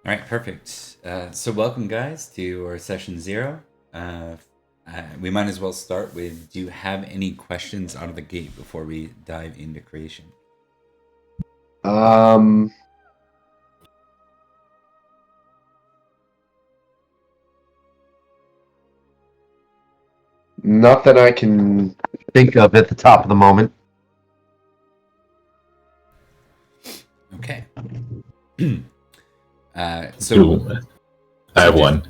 All right, perfect. So welcome, guys, to our session zero. We might as well start with, do you have any questions out of the gate before we dive into creation? Um, Nothing I can think of at the top of the moment. Okay. So, Do I have one?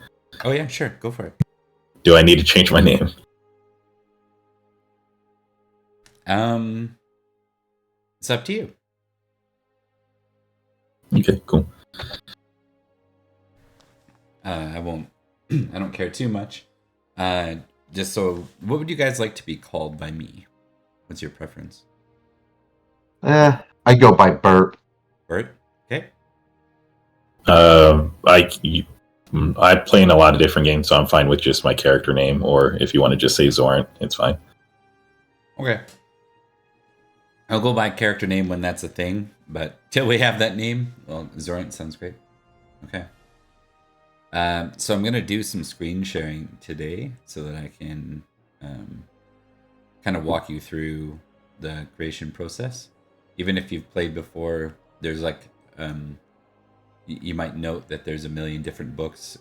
Oh yeah, sure, go for it. Do I need to change my name? Um, it's up to you. Okay, cool. I won't. I don't care too much. Just so, what would you guys like to be called by me? What's your preference? I go by Bert. Bert. Okay. I play in a lot of different games, so I'm fine with just my character name. Or if you want to just say Zoran, it's fine. Okay. I'll go by character name when that's a thing, but till we have that name, well, Zorant sounds great. Okay. So I'm gonna do some screen sharing today so that I can kind of walk you through the creation process. Even if you've played before, there's like you might note that there's a million different books,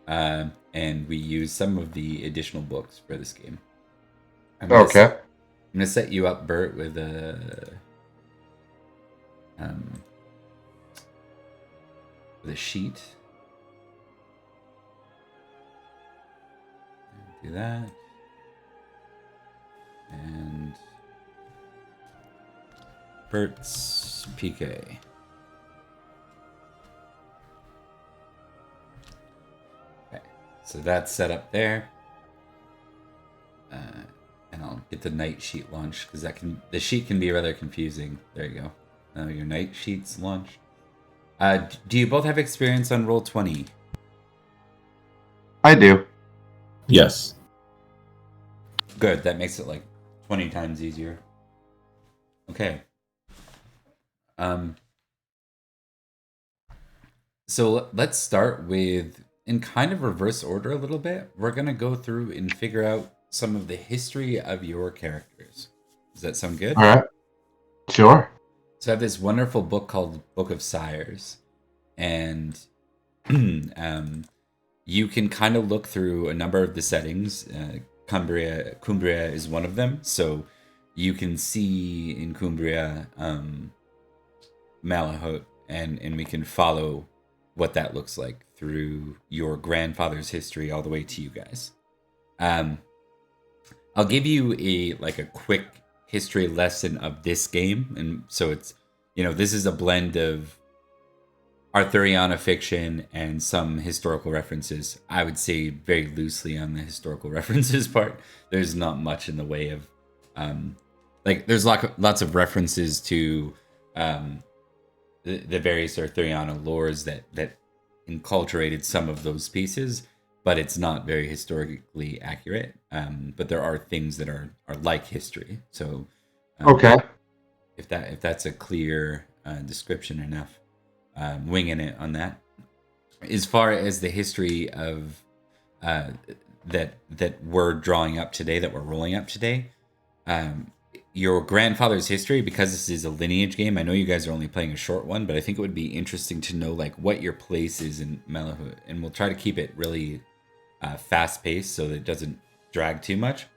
and we use some of the additional books for this game. Okay. I'm gonna set you up, Bert, with a sheet. Do that, and Bert's PK. Okay, so that's set up there. And I'll get the night sheet launched because the sheet can be rather confusing. There you go. Your night sheet's launched. Do you both have experience on Roll20? I do. Yes. Good. That makes it like 20 times easier. Okay. So let's start with, in kind of reverse order a little bit. We're gonna go through and figure out some of the history of your characters. Does that sound good? All right. Sure. So I have this wonderful book called Book of Sires, and you can kind of look through a number of the settings. Cumbria is one of them, so you can see in Cumbria Malahaut, and we can follow what that looks like through your grandfather's history all the way to you guys. I'll give you a quick history lesson of this game, and so it's, this is a blend of Arthuriana fiction and some historical references. I would say very loosely on the historical references part. There's not much in the way of there's lots of references to the various Arthuriana lores that enculturated some of those pieces, but it's not very historically accurate. But there are things that are like history. So, Okay. if that's a clear description enough, winging it on that. As far as the history of that we're drawing up today, that we're rolling up today, your grandfather's history, because this is a lineage game. I know you guys are only playing a short one, but I think it would be interesting to know like what your place is in Malahaut, and we'll try to keep it really fast paced so that it doesn't drag too much.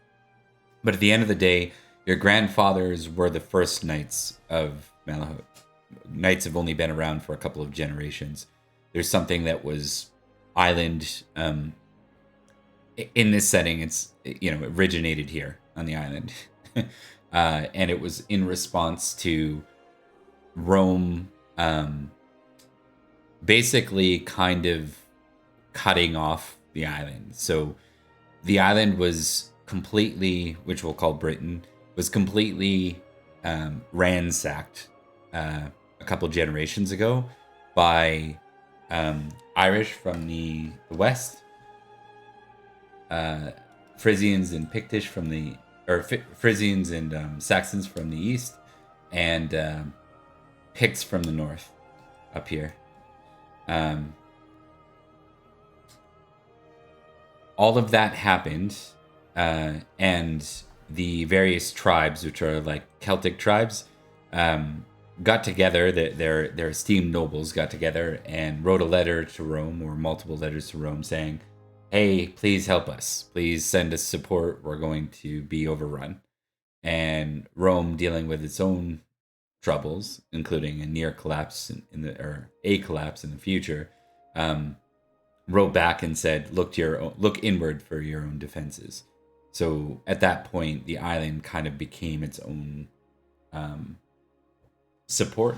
But at the end of the day, your grandfathers were the first knights of Malahaut. Knights have only been around for a couple of generations. There's something that was island in this setting. It originated here on the island. And it was in response to Rome basically kind of cutting off the island. So the island was completely, which we'll call Britain, was completely ransacked a couple generations ago by Irish from the west, Frisians and Pictish from the, or Frisians and Saxons from the east, and Picts from the north up here. Um, all of that happened, and the various tribes, which are like Celtic tribes, got together. Their esteemed nobles got together and wrote a letter to Rome, or multiple letters to Rome, saying, "Hey, please help us. Please send us support. We're going to be overrun." And Rome, dealing with its own troubles, including a near collapse or a collapse in the future, wrote back and said, look inward for your own defenses." So at that point, the island kind of became its own support.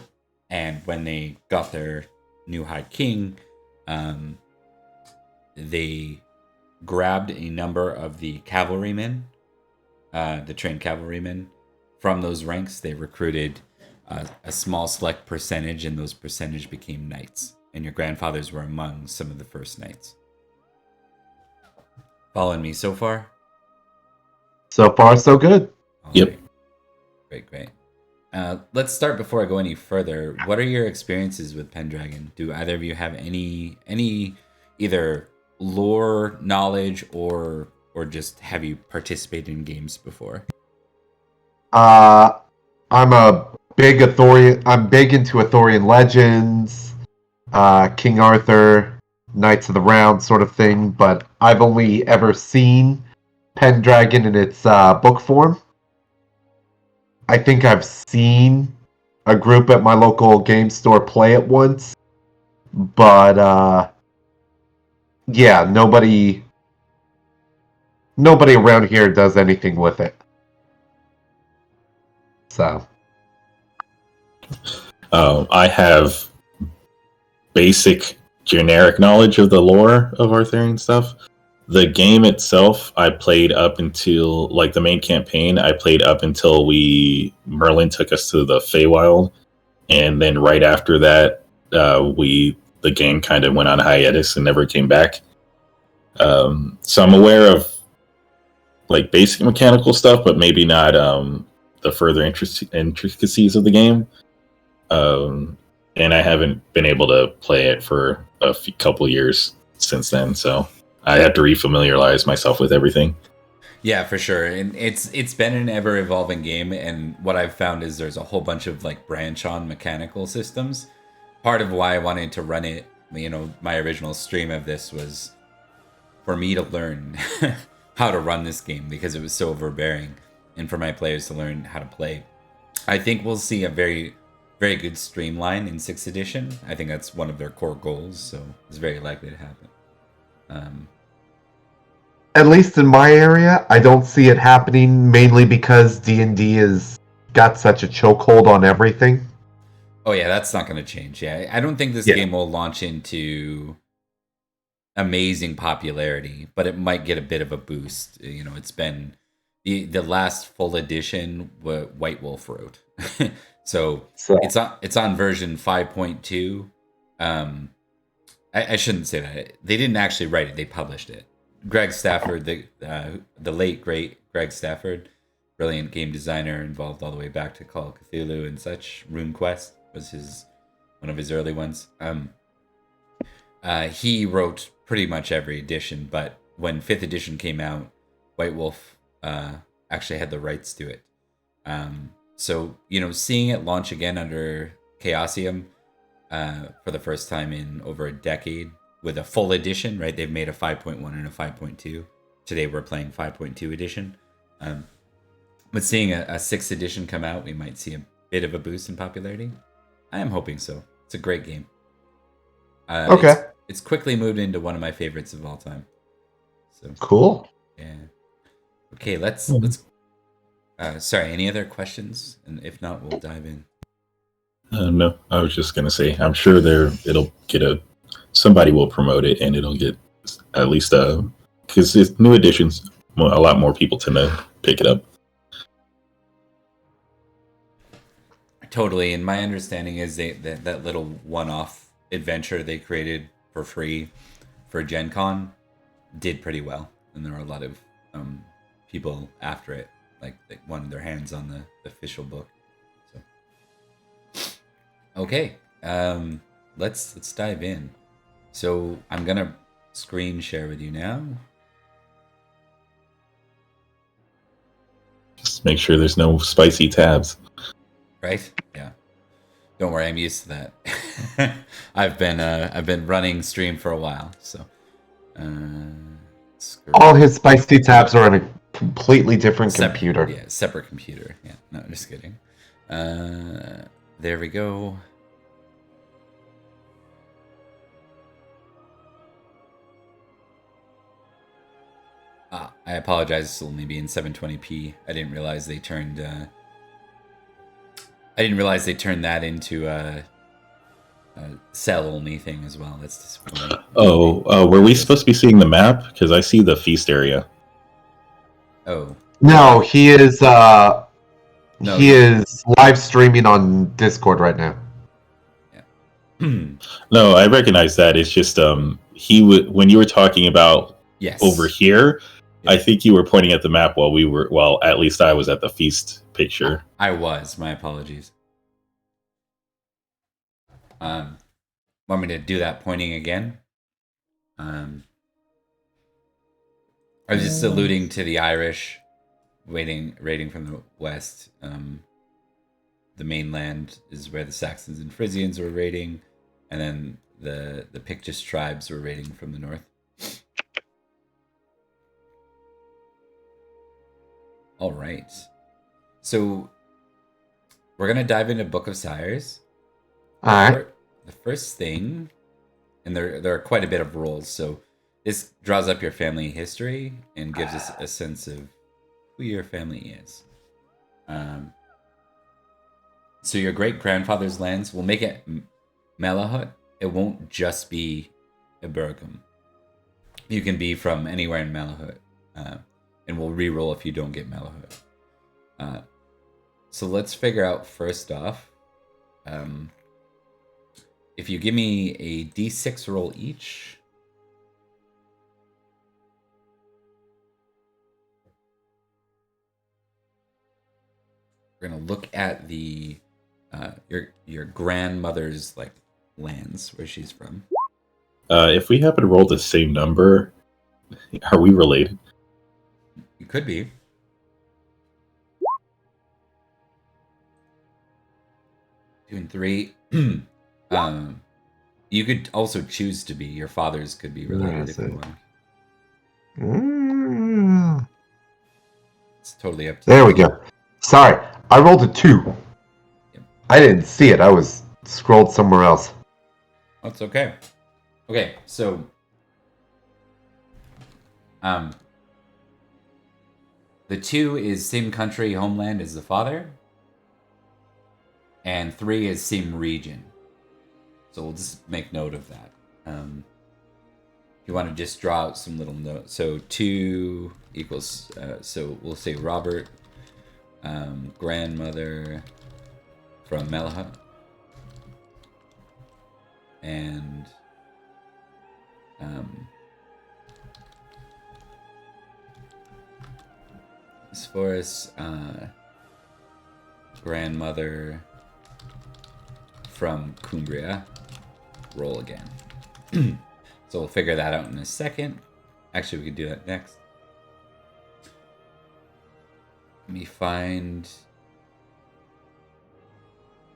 And when they got their new High King, they grabbed a number of the cavalrymen, the trained cavalrymen. From those ranks, they recruited a small select percentage, and those percentage became knights. And your grandfathers were among some of the first knights. Following me so far? So far, so good. All Yep. right. Great. Let's start before I go any further. What are your experiences with Pendragon? Do either of you have any either lore knowledge or just have you participated in games before? I'm a big Arthurian. I'm big into Arthurian legends, King Arthur, Knights of the Round sort of thing. But I've only ever seen Pendragon in its book form. I think I've seen a group at my local game store play it once, but yeah, nobody around here does anything with it. So I have basic generic knowledge of the lore of Arthurian stuff. The game itself, I played up until like the main campaign. I played up until Merlin took us to the Feywild, and then right after that, the game kind of went on hiatus and never came back. So I'm aware of like basic mechanical stuff, but maybe not the further intricacies of the game. And I haven't been able to play it for a couple years since then, so I have to refamiliarize myself with everything. Yeah, for sure. And it's been an ever evolving game, and what I've found is there's a whole bunch of like branch on mechanical systems. Part of why I wanted to run it, my original stream of this was for me to learn how to run this game, because it was so overbearing, and for my players to learn how to play. I think we'll see a very, very good streamline in 6th edition. I think that's one of their core goals, so it's very likely to happen. at least in my area, I don't see it happening, mainly because D&D has got such a chokehold on everything. Oh yeah, that's not going to change. Yeah, I don't think this game will launch into amazing popularity, but it might get a bit of a boost. It's been the last full edition what White Wolf wrote. so it's on version 5.2. I shouldn't say that. They didn't actually write it, they published it. Greg Stafford, the late great Greg Stafford, brilliant game designer, involved all the way back to Call of Cthulhu and such. RuneQuest was one of his early ones. He wrote pretty much every edition, but when 5th edition came out, White Wolf actually had the rights to it. So seeing it launch again under Chaosium for the first time in over a decade with a full edition, right? They've made a 5.1 and a 5.2. Today we're playing 5.2 edition. But seeing a 6th edition come out, we might see a bit of a boost in popularity. I am hoping so. It's a great game. Okay. It's quickly moved into one of my favorites of all time. So Cool. yeah. Okay, let's sorry, any other questions? And if not, we'll dive in. No, I was just gonna say, I'm sure it'll get somebody will promote it, and it'll get at least because it's new editions, a lot more people tend to pick it up. Totally, and my understanding is that little one-off adventure they created for free for Gen Con did pretty well, and there were a lot of people after it, like they wanted their hands on the official book. So okay, let's dive in. So I'm gonna screen share with you now. Just make sure there's no spicy tabs. Right? Yeah. Don't worry, I'm used to that. I've been running stream for a while, so. All his spicy tabs are on a completely different computer. Yeah, separate computer. Yeah, no, just kidding. There we go. I apologize. This will only be in 720p. I didn't realize they turned. I didn't realize they turned that into a cell only thing as well. That's disappointing. Were we supposed to be seeing the map? Because I see the feast area. Oh. No, he is. He is live streaming on Discord right now. Yeah. No, I recognize that. It's just he would when you were talking about over here. I think you were pointing at the map while at least I was at the feast picture. I was. My apologies. Want me to do that pointing again? I was just alluding to the Irish raiding from the west. The mainland is where the Saxons and Frisians were raiding, and then the Pictish tribes were raiding from the north. All right, so we're gonna dive into Book of Sires. All right. The first thing, and there are quite a bit of roles, so this draws up your family history and gives us a sense of who your family is. So your great grandfather's lands will make it Malahaut. It won't just be Eburacum. You can be from anywhere in Malahaut. And we'll re-roll if you don't get Malahaut. So let's figure out first off, if you give me a d6 roll each. We're gonna look at the your grandmother's like lands where she's from. If we happen to roll the same number, are we related? You could be. Two and three. You could also choose to be. Your fathers could be related if you want. It's totally up to you. There we go. Sorry, I rolled a 2. Yep. I didn't see it. I was scrolled somewhere else. That's okay. Okay, so the 2 is same country, homeland as the father. And 3 is same region. So we'll just make note of that. If you want to just draw out some little notes. So 2 equals, so we'll say Robert, grandmother from Malahaut. And as far as grandmother from Cumbria, roll again. So we'll figure that out in a second. Actually, we could do that next. Let me find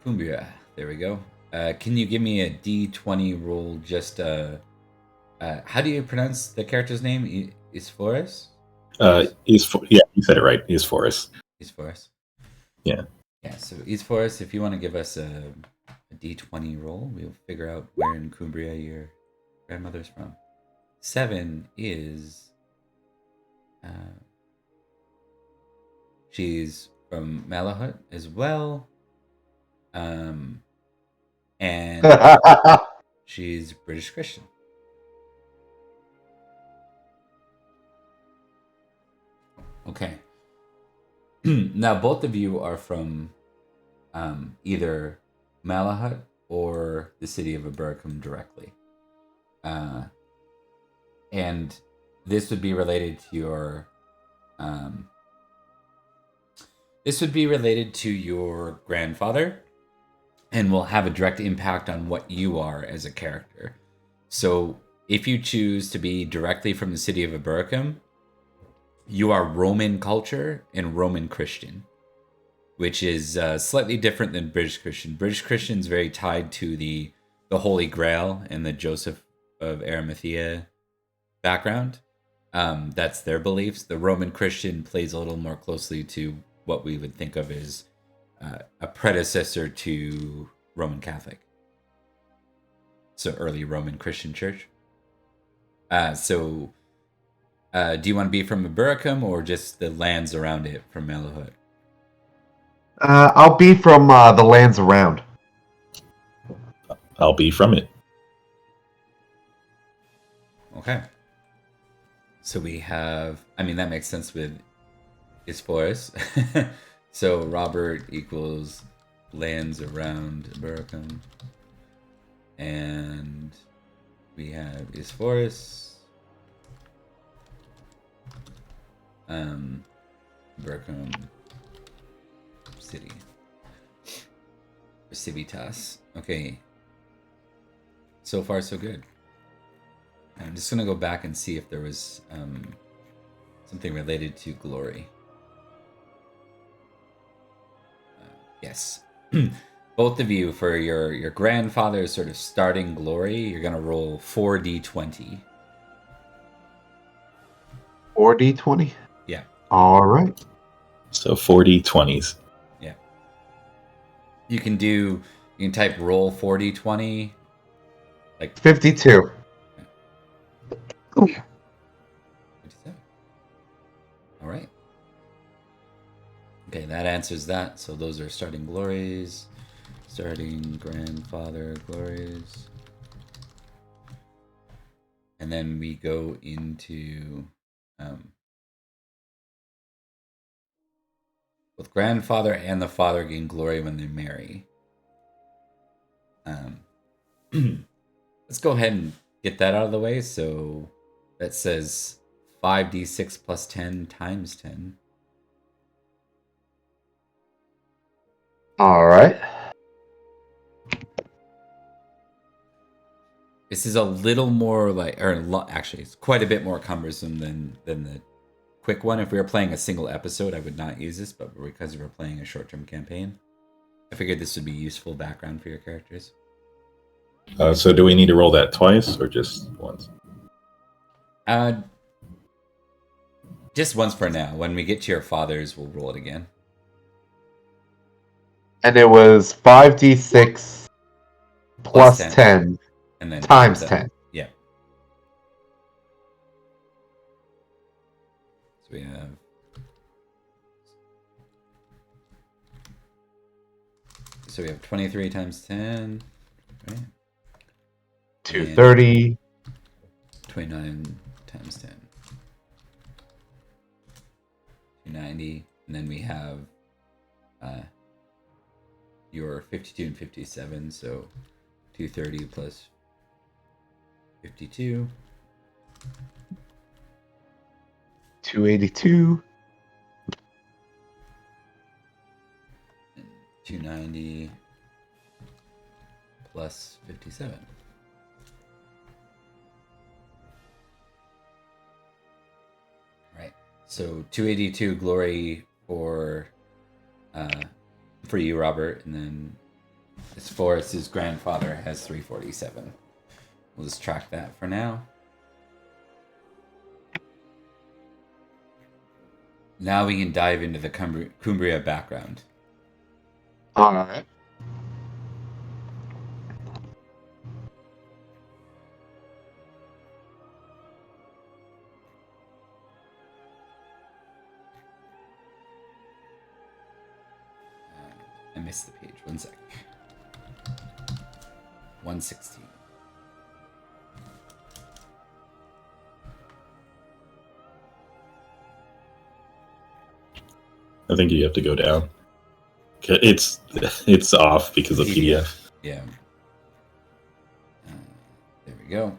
Cumbria. There we go. Can you give me a d20 roll? Just how do you pronounce the character's name? Isforus? Yeah, you said it right. Isforus. Isforus. Yeah. Yeah. So Isforus, if you want to give us a d20 roll, we'll figure out where in Cumbria your grandmother's from. 7 is she's from Malahaut as well. And she's British Christian. Okay. Now both of you are from either Malahaut or the city of Eburacum directly. And this would be related to your grandfather, and will have a direct impact on what you are as a character. So if you choose to be directly from the city of Eburacum, you are Roman culture and Roman Christian, which is slightly different than British Christian. British Christian is very tied to the Holy Grail and the Joseph of Arimathea background. That's their beliefs. The Roman Christian plays a little more closely to what we would think of as a predecessor to Roman Catholic. So early Roman Christian church. Do you want to be from Eburacum or just the lands around it from Malahaut? I'll be from the lands around. I'll be from it. Okay. So we have, I mean, that makes sense with Isporus. So Robert equals lands around Eburacum. And we have Isporus. Eburacum City. Civitas. Okay. So far, so good. I'm just going to go back and see if there was something related to glory. Yes. Both of you, for your grandfather's sort of starting glory, you're going to roll 4d20. 4d20? Yeah. All right. So 40 20s. Yeah. You can type roll 4d20. Like 52. 57. All right. Okay, that answers that. So those are starting glories, starting grandfather glories. And then we go into both grandfather and the father gain glory when they marry. Let's go ahead and get that out of the way. So that says 5d6 plus 10 times 10. All right. This is a little more actually, it's quite a bit more cumbersome than the quick one. If we were playing a single episode, I would not use this, but because we're playing a short-term campaign, I figured this would be useful background for your characters. So do we need to roll that twice or just once? Just once for now. When we get to your fathers, we'll roll it again. And it was 5d6 plus 10 and then times 10. Yeah. So we have... So we have 23 times 10. Right? 230. 29 times 10. 290. And then we have your 52 and 57. So 230 plus 52. 282. 290 plus 57. Right. So 282 glory for you, Robert, and then as far as his grandfather has 347. We'll just track that for now. Now we can dive into the Cumbria background. All right. I missed the page. 1 sec. 116. I think you have to go down. It's off because of PDF. Yeah. There we go.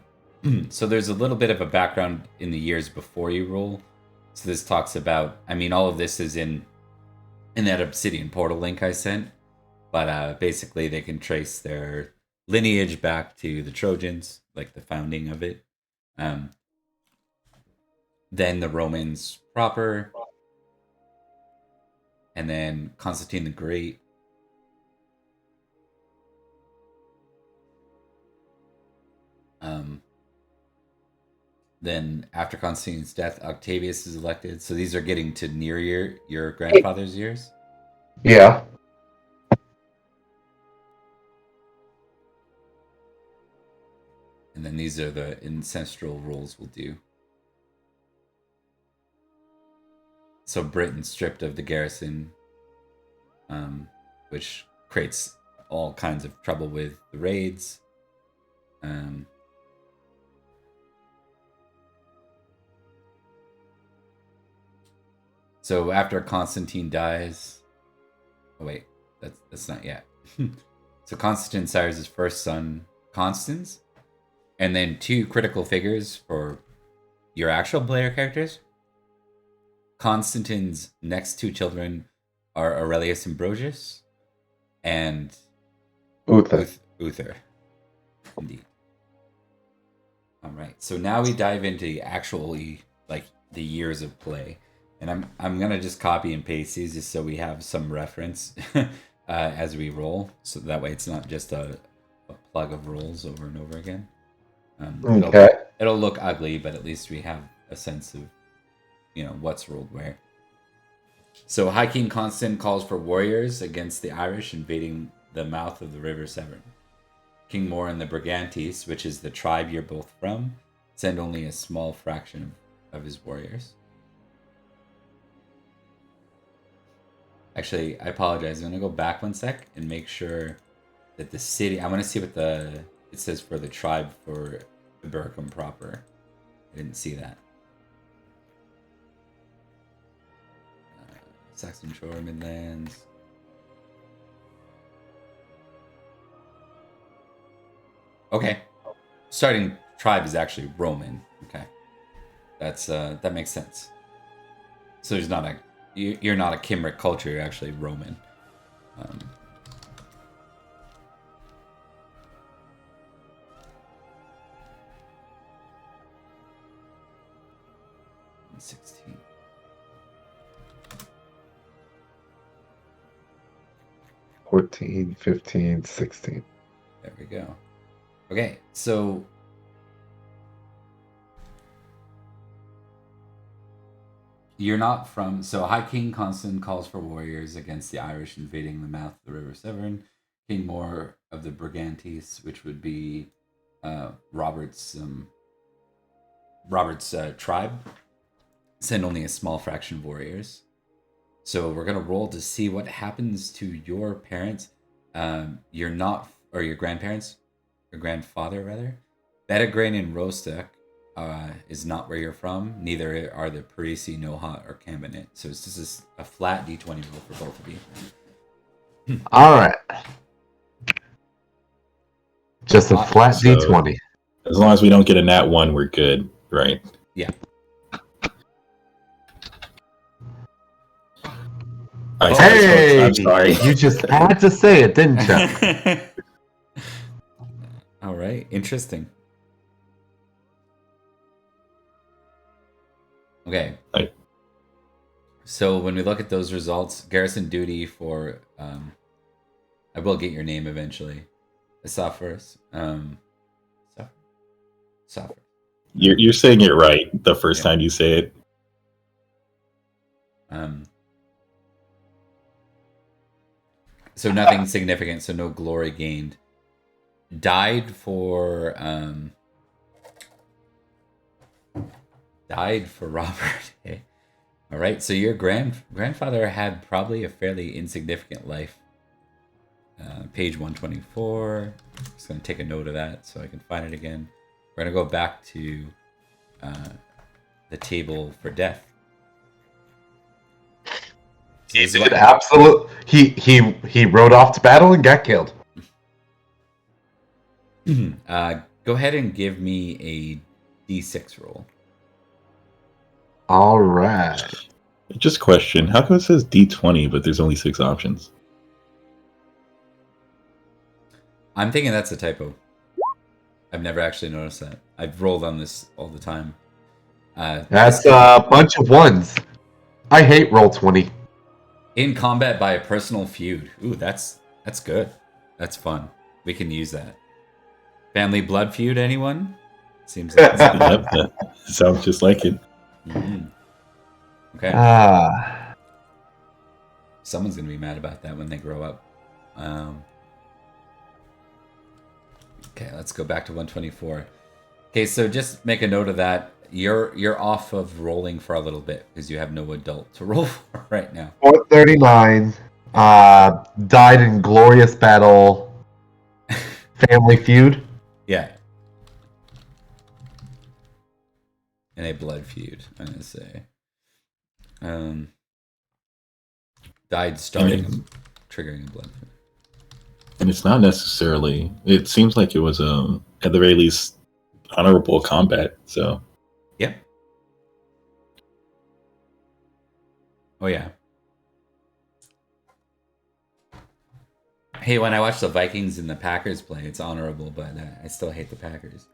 So there's a little bit of a background in the years before you roll. So this talks about, I mean, all of this is in that Obsidian portal link I sent, but basically they can trace their lineage back to the Trojans, like the founding of it. Then the Romans proper, and then Constantine the Great. Then after Constantine's death, Octavius is elected. So these are getting to near your grandfather's years. Yeah. And then these are the ancestral rules we'll do. So Britain stripped of the garrison, which creates all kinds of trouble with the raids. So after Constantine dies, oh wait, that's not yet. So Constantine sires his first son, Constans, and then two critical figures for your actual player characters. Constantine's next two children are Aurelius Ambrosius and Uther. Indeed. All right. So now we dive into actually like the years of play, and I'm gonna just copy and paste these just so we have some reference as we roll, so that way it's not just a plug of rolls over and over again. Okay. It'll look ugly, but at least we have a sense of what's rolled where. So High King Constant calls for warriors against the Irish invading the mouth of the River Severn. King More and the Brigantes, which is the tribe you're both from, send only a small fraction of his warriors. Actually, I apologize. I'm going to go back one sec and make sure that the city... I want to see what it says for the tribe for Eburacum proper. I didn't see that. Saxon Shore, Midlands. Okay. Starting tribe is actually Roman. Okay. That makes sense. So there's not you're not a Kimric culture, you're actually Roman. 16. $14, $15, $16. There we go. Okay, so you're not from... So High King Constant calls for warriors against the Irish invading the mouth of the River Severn. King More of the Brigantes, which would be Robert's tribe, send only a small fraction of warriors. So we're gonna roll to see what happens to your parents. You're not, or your grandparents, your grandfather rather. Bettigrain and Rostek is not where you're from. Neither are the Parisi, Nohat, or Cambinet. So it's just a flat D20 roll for both of you. All right. Just a flat D20. As long as we don't get a nat 1, we're good, right? Yeah. Hey! I'm sorry. You just had to say it, didn't you? All right. Interesting. Okay. Right. So when we look at those results, garrison duty for... I will get your name eventually. Esophagus. Esophagus. You're saying it right the first time you say it. So nothing significant, so no glory gained. Died for Robert. All right, so your grandfather had probably a fairly insignificant life. Page 124. Just going to take a note of that so I can find it again. We're going to go back to the table for death. He did absolute. He rode off to battle and got killed. Go ahead and give me a D6 roll. All right. Just question: how come it says D20 but there's only 6 options? I'm thinking that's a typo. I've never actually noticed that. I've rolled on this all the time. That's a bunch of ones. I hate Roll20. In combat by a personal feud. Ooh, that's good. That's fun. We can use that. Family blood feud, anyone? Seems like it's Yep, that sounds just like it. Mm-hmm. Okay. Someone's gonna be mad about that when they grow up. Okay, let's go back to 124. Okay, so just make a note of that. You're off of rolling for a little bit because you have no adult to roll for right now. 439. Died in glorious battle. Family feud. Yeah. And a blood feud, I'm gonna say. Died starting triggering a blood feud. And it's not necessarily. It seems like it was at the very least honorable combat. So. Yep. Oh yeah. Hey, when I watch the Vikings and the Packers play, it's honorable, but I still hate the Packers.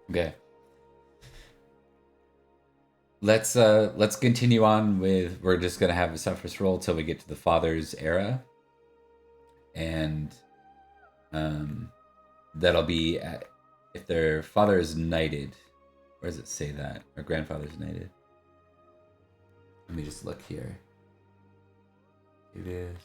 Okay. Let's continue on with. We're just gonna have a suffrage roll till we get to the father's era, and that'll be if their father is knighted. Where does it say that? Or grandfather's knighted? Let me just look here. It is.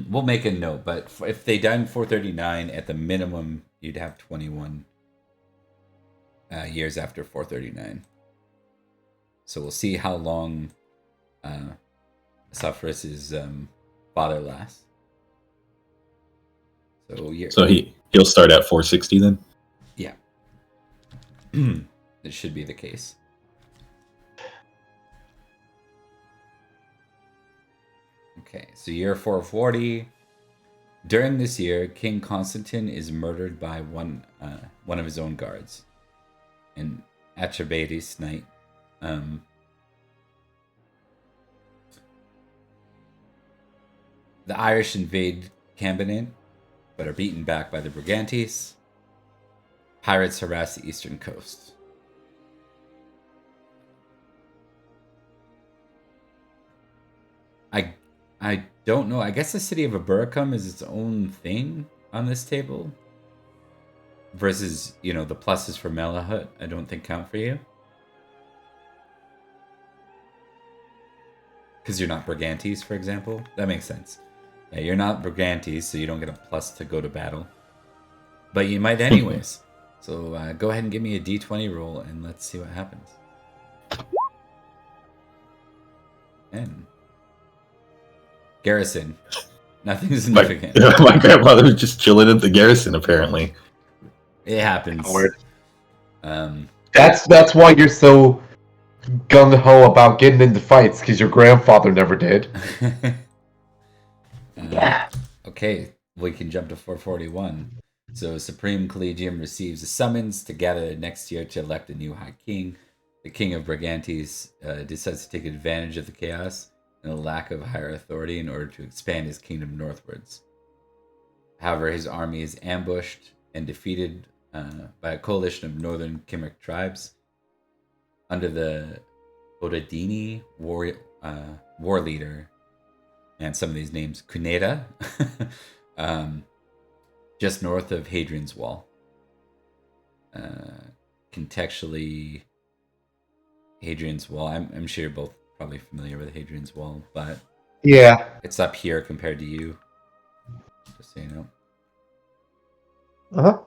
We'll make a note, but if they died in 439, at the minimum, you'd have 21 years after 439. So we'll see how long Suffrus's father lasts. So he'll start at 460 then? Yeah. It should be the case. Okay, so year 440. During this year, King Constantine is murdered by one of his own guards, an Atrebates knight. The Irish invade Cambanin, but are beaten back by the Brigantes. Pirates harass the eastern coast. I don't know. I guess the city of Eburacum is its own thing on this table. Versus, the pluses for Malahaut, I don't think count for you. Because you're not Brigantes, for example. That makes sense. Yeah, you're not Brigantes, so you don't get a plus to go to battle. But you might anyways. So go ahead and give me a d20 roll, and let's see what happens. And garrison. Nothing significant. My grandmother was just chilling at the garrison, apparently. It happens. That's why you're so gung-ho about getting into fights, because your grandfather never did. Okay, we can jump to 441. So Supreme Collegium receives a summons to gather next year to elect a new High King. The King of Brigantes decides to take advantage of the chaos and the lack of higher authority in order to expand his kingdom northwards. However, his army is ambushed and defeated by a coalition of northern Kimric tribes under the Bodadini war leader, and some of these names, Cuneta, just north of Hadrian's Wall. Contextually, Hadrian's Wall, I'm sure you're both probably familiar with Hadrian's Wall, but yeah, it's up here compared to you, just so you know. Uh-huh.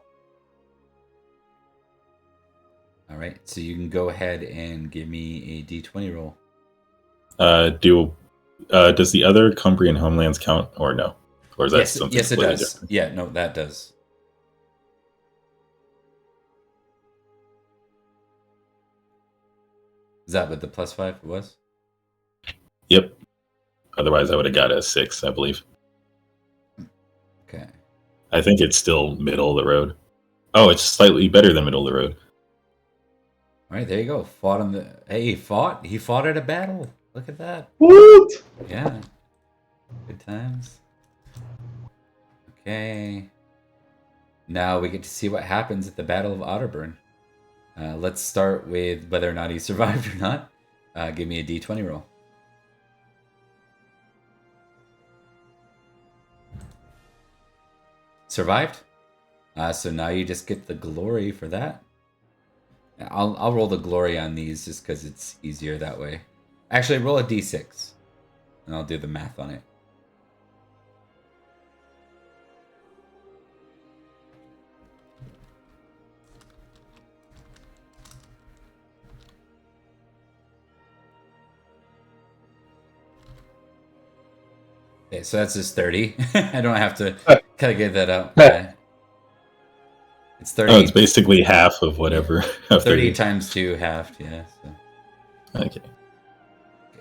All right, so you can go ahead and give me a d20 roll. Does the other Cumbrian homelands count, or no? Or is that something? Yes, it does. Different? Yeah, no, that does. Is that what the +5 was? Yep. Otherwise, I would have got a 6, I believe. I think it's still middle of the road. Oh, it's slightly better than middle of the road. All right, there you go. Fought on the. Hey, he fought. He fought at a battle. Look at that. Woot! Yeah. Good times. Okay. Now we get to see what happens at the Battle of Otterburn. Let's start with whether or not he survived or not. Give me a d20 roll. Survived. So now you just get the glory for that. I'll roll the glory on these just because it's easier that way. Actually, roll a d6, and I'll do the math on it. Okay, so that's just 30. I don't have to kind of get that out. It's 30. Oh, it's basically half of whatever. 30 times 2 halved, yeah. So. Okay.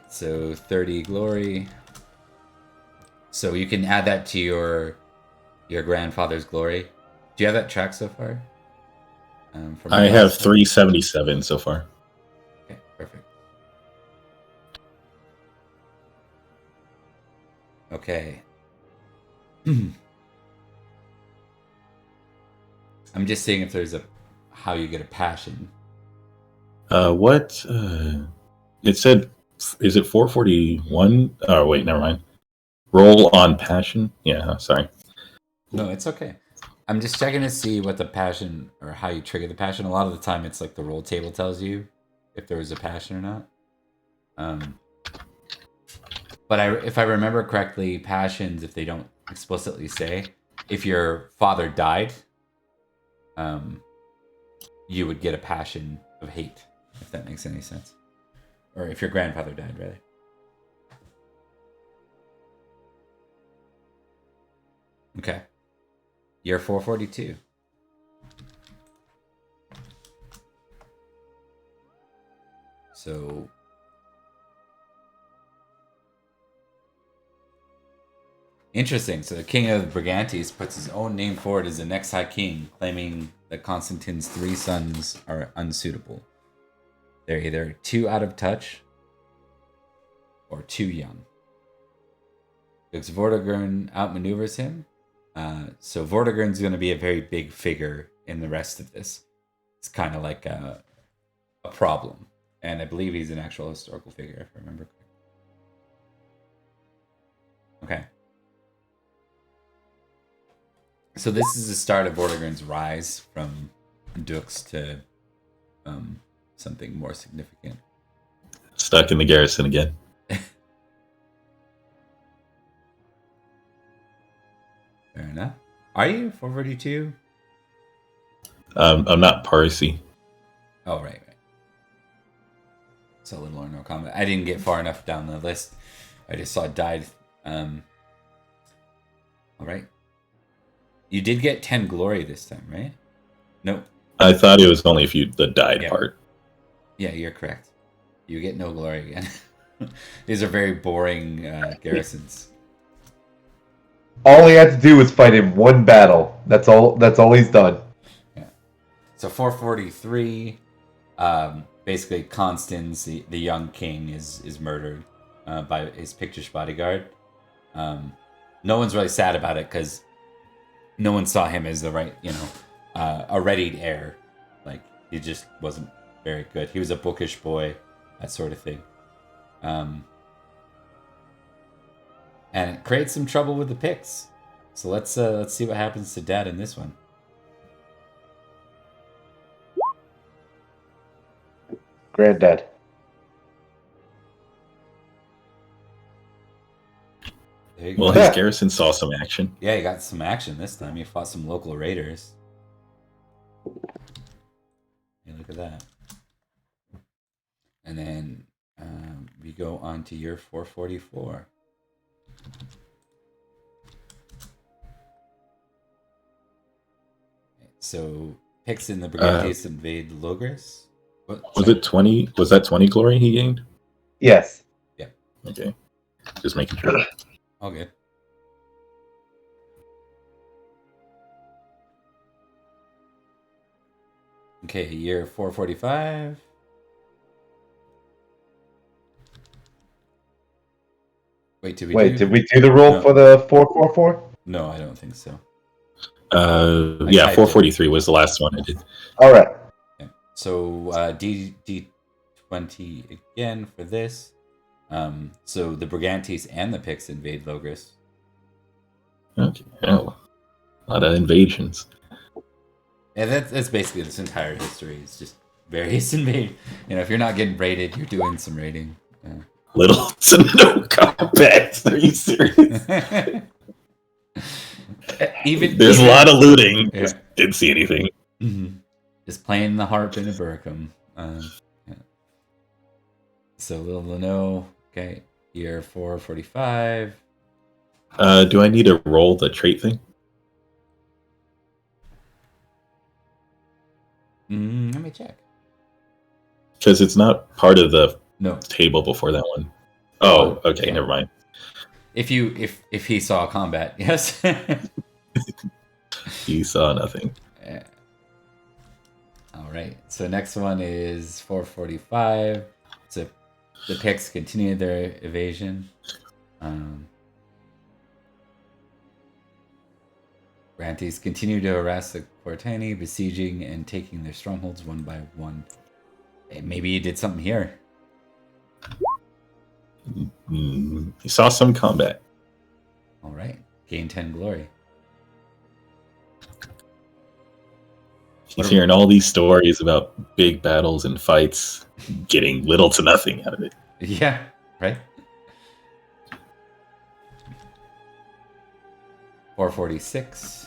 So 30 glory. So you can add that to your grandfather's glory. Do you have that track so far? I have 377 so far. Okay, perfect. Okay. I'm just seeing if there's how you get a passion. What? It said, is it 441? Oh, wait, never mind. Roll on passion? Yeah, sorry. No, it's okay. I'm just checking to see what the passion, or how you trigger the passion. A lot of the time it's like the roll table tells you if there was a passion or not. But if I remember correctly, passions, if they don't explicitly say, if your father died, you would get a passion of hate, if that makes any sense. Or if your grandfather died, rather. Okay. Year 442. So... Interesting. So the king of the Brigantes puts his own name forward as the next high king, claiming that Constantine's 3 sons are unsuitable. They're either too out of touch or too young. Because Vortigern outmaneuvers him. So Vortigern's going to be a very big figure in the rest of this. It's kind of like a problem. And I believe he's an actual historical figure, if I remember correctly. Okay. So this is the start of Vortigern's rise from Dux to something more significant. Stuck in the garrison again. Fair enough. Are you 442? I'm not Parsi. Oh, right. So little or no comment. I didn't get far enough down the list. I just saw it died. All right. You did get 10 glory this time, right? Nope. I thought it was only if you the died part. Yeah, you're correct. You get no glory again. These are very boring garrisons. All he had to do was fight in one battle. That's all he's done. Yeah. So 443, basically Constans, the young king, is murdered by his Pictish bodyguard. No one's really sad about it because no one saw him as the right, a readied heir. Like, he just wasn't very good. He was a bookish boy, that sort of thing. And it creates some trouble with the Picts. So let's see what happens to Dad in this one. Granddad. There you go. Well, his garrison saw some action. Yeah, he got some action this time. He fought some local raiders. Hey, look at that. And then we go on to year 444. So Picts in the Brigantes invade Logris. Was it 20? Was that 20 glory he gained? Yes. Yeah. Okay. Just making sure. All good. Okay, year 445. Wait, did we do the roll No. for the 444? No, I don't think so. Yeah, typed 443 was the last one I did. All right. Yeah. So D20 again for this. So the Brigantes and the Picts invade Logris. Okay, oh, a lot of invasions. Yeah, that's basically this entire history. It's just various invade. If you're not getting raided, you're doing some raiding. Little to no combat. Are you serious? There's a lot of looting. Yeah. Just didn't see anything. Mm-hmm. Just playing the harp in Eburacum. Yeah. So little to no. Okay, year 445. Do I need to roll the trait thing? Let me check. Because it's not part of the No. table before that one. Oh, okay, yeah. never mind. If he saw combat, yes. He saw nothing. Yeah. All right. So next one is 445. So the Picts continue their evasion. Brantes continue to harass the Cortani, besieging and taking their strongholds one by one. Hey, maybe he did something here. He saw some combat. All right. Gain 10 glory. He's hearing all these stories about big battles and fights, getting little to nothing out of it. Yeah, right? 446.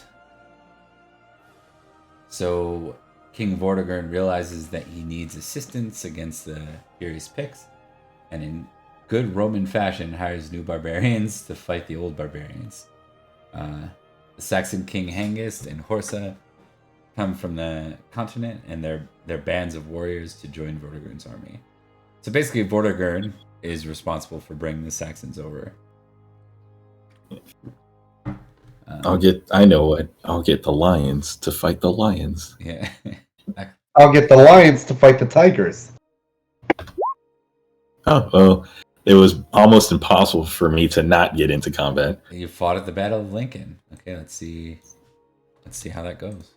So King Vortigern realizes that he needs assistance against the furious Picts, and in good Roman fashion hires new barbarians to fight the old barbarians. The Saxon King Hengist and Horsa come from the continent, and they're bands of warriors to join Vortigern's army. So basically, Vortigern is responsible for bringing the Saxons over. I'll get the lions to fight the lions. Yeah. I'll get the lions to fight the tigers. Oh, well, it was almost impossible for me to not get into combat. You fought at the Battle of Lincoln. Okay, let's see how that goes.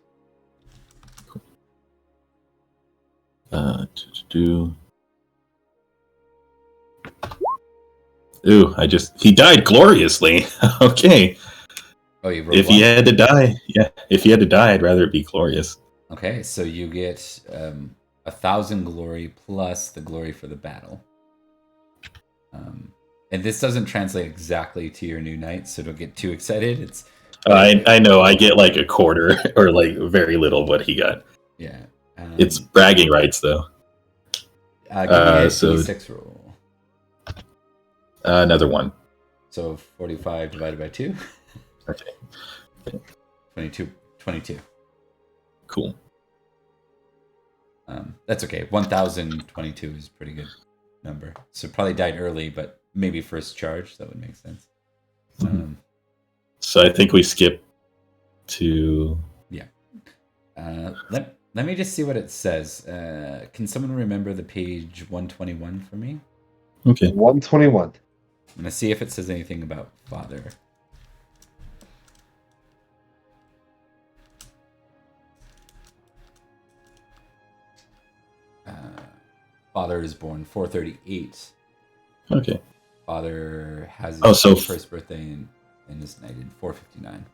Ooh, he died gloriously. Okay. Oh, you rolled if he had to die, I'd rather it be glorious. Okay, so you get 1,000 glory plus the glory for the battle. And this doesn't translate exactly to your new knight, so don't get too excited. I know, I get like a quarter or like very little of what he got. Yeah. It's bragging rights, though. Give me a D6 roll. Another one. So 45 divided by 2. Okay. 22. Cool. That's okay. 1,022 is a pretty good number. So probably died early, but maybe first charge. That would make sense. So I think we skip to... Yeah. Let me just see what it says. Can someone remember the page 121 for me? Okay. 121. I'm going to see if it says anything about father. Father is born 438. Okay. Father has his first birthday and is knighted 459.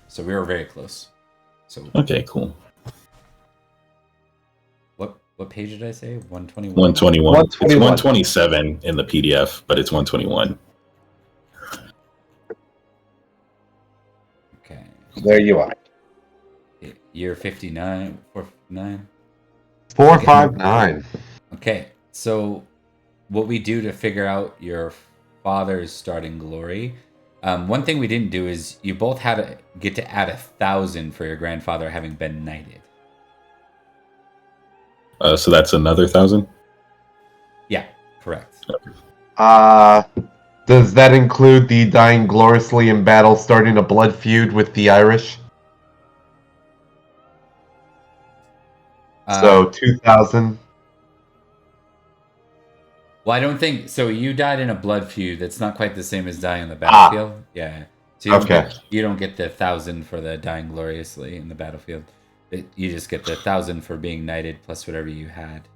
So we were very close. So okay, cool. What page did I say? 121? 121. It's 127 in the PDF, but it's 121. Okay. There you are. Year 59, 459? 459. Okay, so what we do to figure out your father's starting glory, one thing we didn't do is you both had to get to add 1,000 for your grandfather having been knighted. So that's another 1,000? Yeah, correct. Does that include the dying gloriously in battle, starting a blood feud with the Irish? So 2,000. Well, I don't think so. You died in a blood feud. That's not quite the same as dying on the battlefield. Yeah. So Okay. you don't get the 1,000 for the dying gloriously in the battlefield. You just get the 1,000 for being knighted plus whatever you had.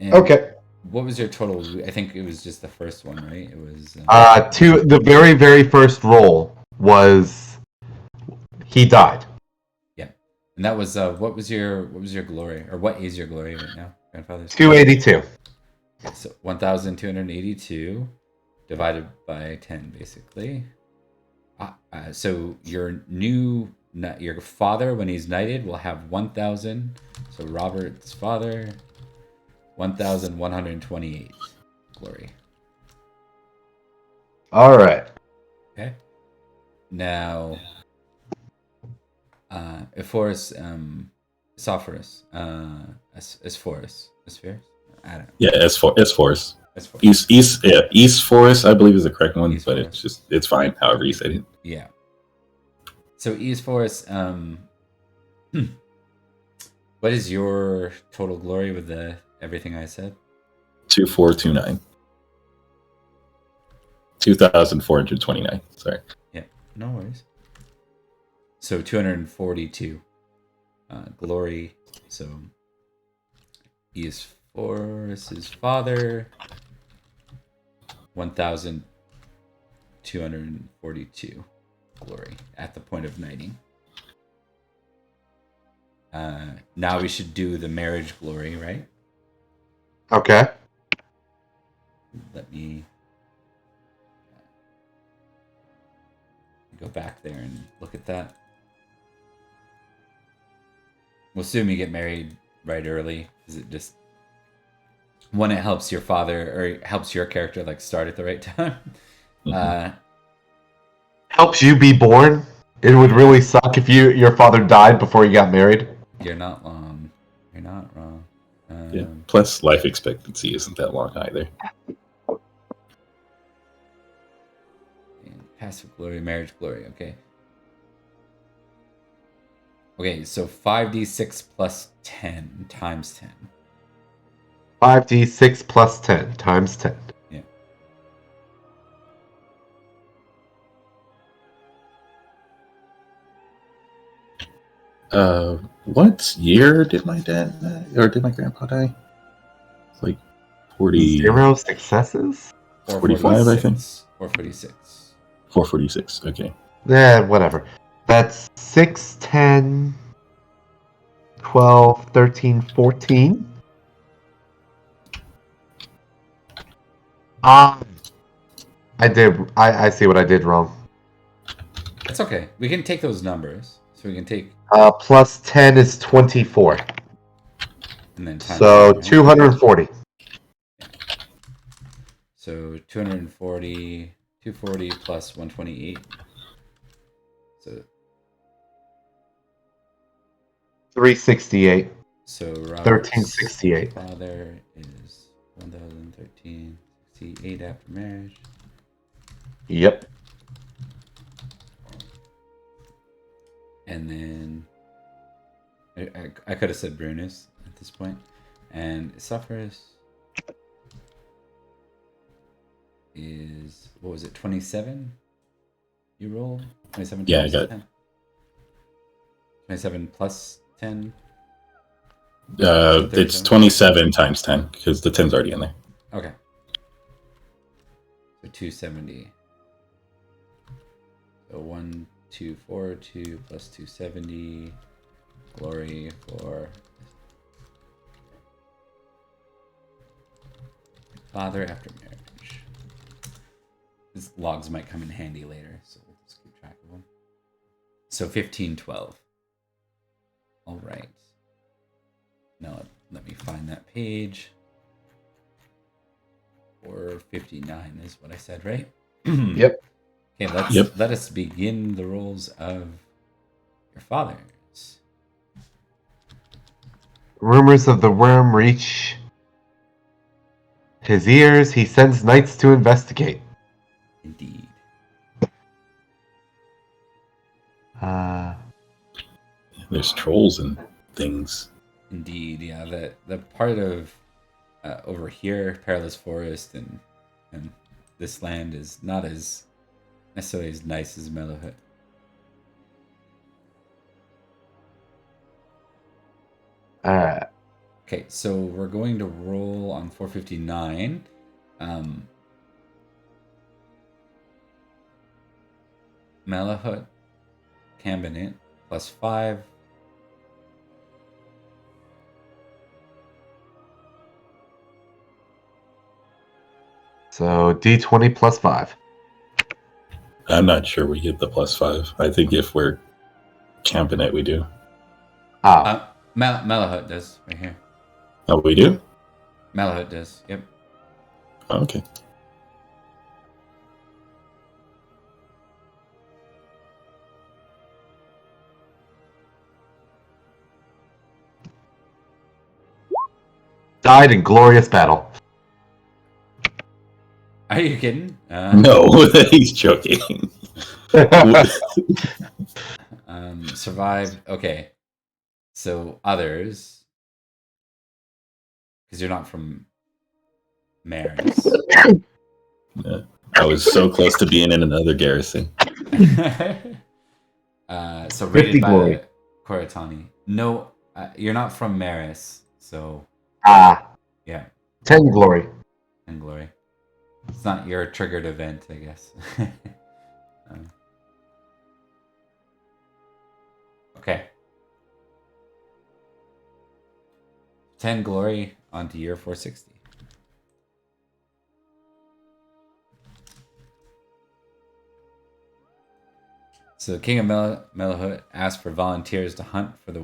And Okay. what was your total? I think it was just the first one, right? It was The very, very first roll was he died. yeah, and that was what was your glory, or what is your glory right now, grandfather's? 282. Okay, so 1,282 divided by 10, basically. So your father, when he's knighted, will have 1,000. So Robert's father, 1,128 glory. All right. Okay. Now, Ephorus, Sophorus, Asphorus, Aspherus? I don't know. Yeah, S4. Asphorus. East Forest, I believe, is the correct one, East but Forest. it's fine. However you say it. Yeah. So Asphorus, what is your total glory with everything I said? 2429. 2,429. Sorry. Yeah, no worries. So 242 glory. So he is Forrest's father. 1,242 glory at the point of knighting. Now we should do the marriage glory, right? Okay. Let me go back there and look at that. We'll assume you get married right early. Is it just one? It helps your father or helps your character like start at the right time. Helps you be born. It would really suck if your father died before you got married. You're not wrong. You're not wrong. Yeah. Plus, life expectancy isn't that long either. Passive glory, marriage glory. Okay. Okay, so 5d6 plus 10 times 10. 5d6 plus 10 times 10. Yeah. What year did my dad die? Or did my grandpa die? It's like 40. 0 successes? 45, I think. 446. 446. Okay. Whatever. That's 6, 10, 12, 13, 14. I see what I did wrong. That's okay. We can take those numbers. So we can take plus 10 is 24. and then times So 10, right? 240. So 240 plus 128. So 368. So Robert's 1368. father is 1,013.68 after marriage. Yep. And then I could have said Brunus at this point. And Suffers is, what was it, 27? You roll? 27 Yeah, I times got it. 10? 27 plus 10? It's 27 times 10 because the 10's already in there. Okay. So 270. So 1,242 plus 270. Glory for father after marriage. These logs might come in handy later, so we'll just keep track of them. So 1512. All right. Now let me find that page. 459 is what I said, right? Yep. Okay, let us begin the roles of your fathers. Rumors of the worm reach his ears. He sends knights to investigate. Indeed. There's trolls and things. Indeed, yeah. The part of over here, Perilous Forest and this land is not as necessarily as nice as Malahaut. Alright. Okay, so we're going to roll on 459. Malahaut, Cabinet, +5. So D20 +5. I'm not sure we get the +5. I think if we're camping it, we do. Ah. Malahaut does, right here. Oh, we do? Malahaut does, yep. Okay. Died in glorious battle. Are you kidding? No, he's joking. Survived. Okay. So others, because you're not from Maris. Yeah, I was so close to being in another garrison. So rated 50 by glory. Koratani. No, you're not from Maris. So yeah, 10 glory. and glory. It's not your triggered event, I guess. Okay. 10 glory onto year 460. So the King of Malahaut asked for volunteers to hunt for the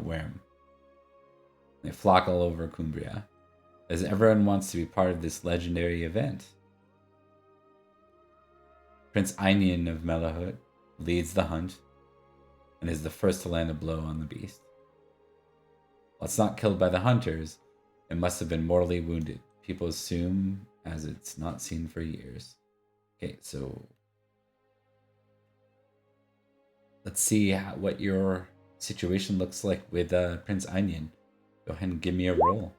worm. They flock all over Cumbria, as everyone wants to be part of this legendary event. Prince Einion of Malahaut leads the hunt and is the first to land a blow on the beast. While it's not killed by the hunters, it must have been mortally wounded. People assume as it's not seen for years. Okay, so let's see what your situation looks like with Prince Einion. Go ahead and give me a roll.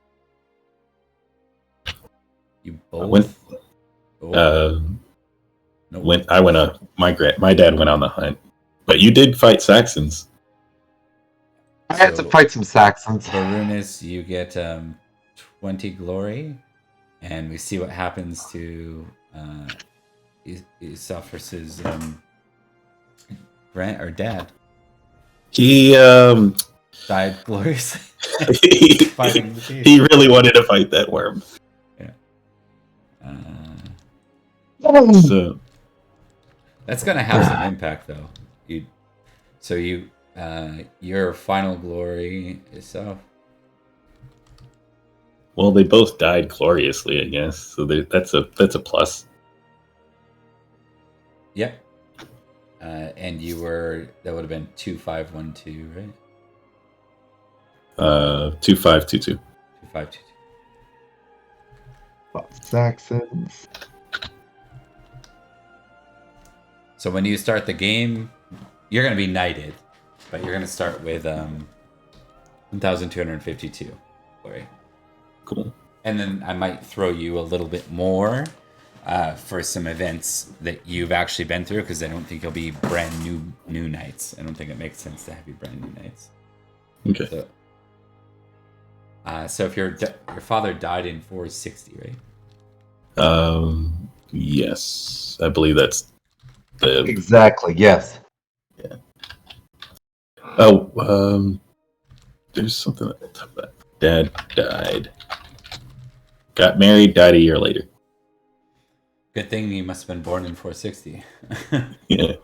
You both. I went on my dad went on the hunt, but you did fight Saxons. I had to fight some Saxons. Varunis, you get 20 glory, and we see what happens to Esophorus's Grant or dad. He Died gloriously. Fighting the beast. He really wanted to fight that worm. Yeah. So That's gonna have some impact, though. Your final glory is well, they both died gloriously, I guess. So that's a plus. Yep. And that would have been 2512, right? 2522. 2522. Saxons. So when you start the game, you're going to be knighted, but you're going to start with 1,252 glory. Cool. And then I might throw you a little bit more for some events that you've actually been through, because I don't think you'll be brand new knights. I don't think it makes sense to have you brand new knights. Okay. So if your father died in 460, right? Yes, I believe that's the Exactly. Yes. Yeah. Oh, there's something at the top of that. Dad died. Got married, died a year later. Good thing he must have been born in 460. Yeah.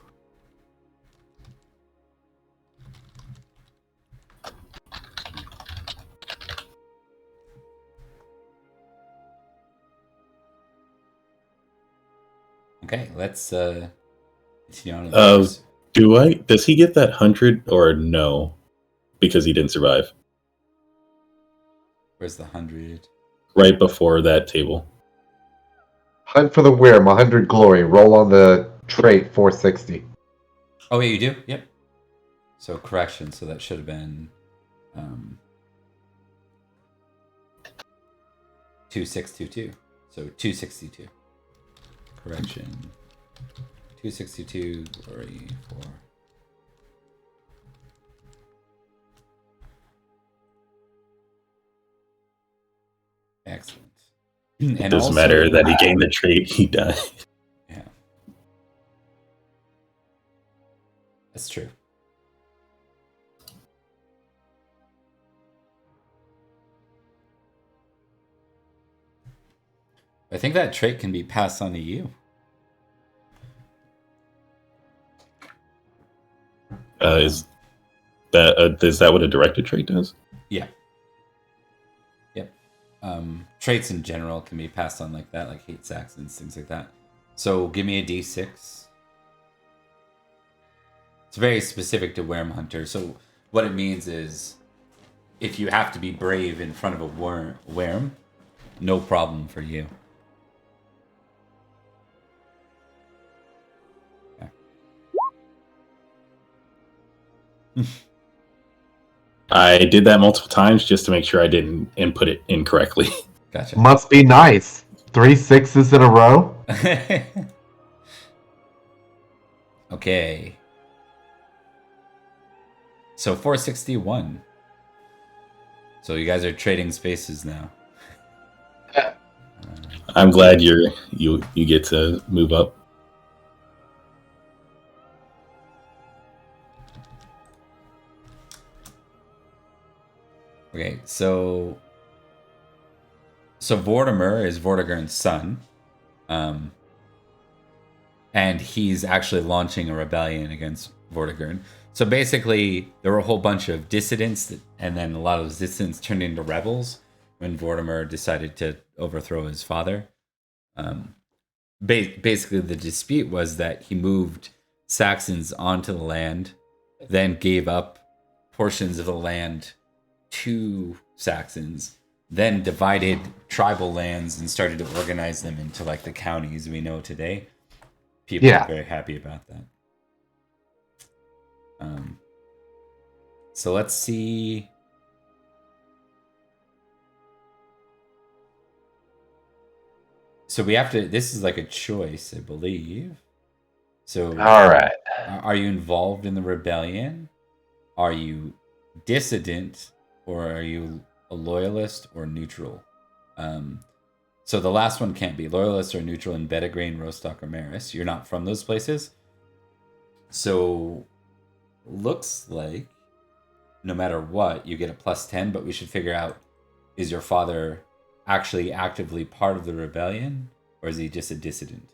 Okay, let's continue on. Does he get that 100 or no? Because he didn't survive. Where's the 100? Right before that table. Hunt for the worm, 100 glory. Roll on the trait, 460. Oh, yeah, you do? Yep. So correction, so that should have been 2622. So 262. Correction. 262 glory 4. Excellent. It doesn't matter that he gained the trait, he died. Yeah. That's true. I think that trait can be passed on to you. Is that what a directed trait does? Yeah. Yep. Traits in general can be passed on like that, like hate Saxons, things like that. So give me a d6. It's very specific to Worm Hunter. So what it means is if you have to be brave in front of a worm, no problem for you. I did that multiple times just to make sure I didn't input it incorrectly. Gotcha. Must be nice. 3 6s in a row. Okay. So 461. So you guys are trading spaces now. I'm glad you get to move up. Okay, so Vortimer is Vortigern's son, and he's actually launching a rebellion against Vortigern. So basically, there were a whole bunch of dissidents, and then a lot of those dissidents turned into rebels when Vortimer decided to overthrow his father. Basically, the dispute was that he moved Saxons onto the land, then gave up portions of the land to Saxons, then divided tribal lands and started to organize them into like the counties we know today. People are very happy about that. So let's see. So we have to. This is like a choice, I believe. So all right. Are you involved in the rebellion? Are you dissident? Or are you a loyalist or neutral? So the last one can't be. Loyalist or neutral in Bedegrain, Rostock, or Maris. You're not from those places. So looks like no matter what, you get a +10, but we should figure out, is your father actually actively part of the rebellion, or is he just a dissident?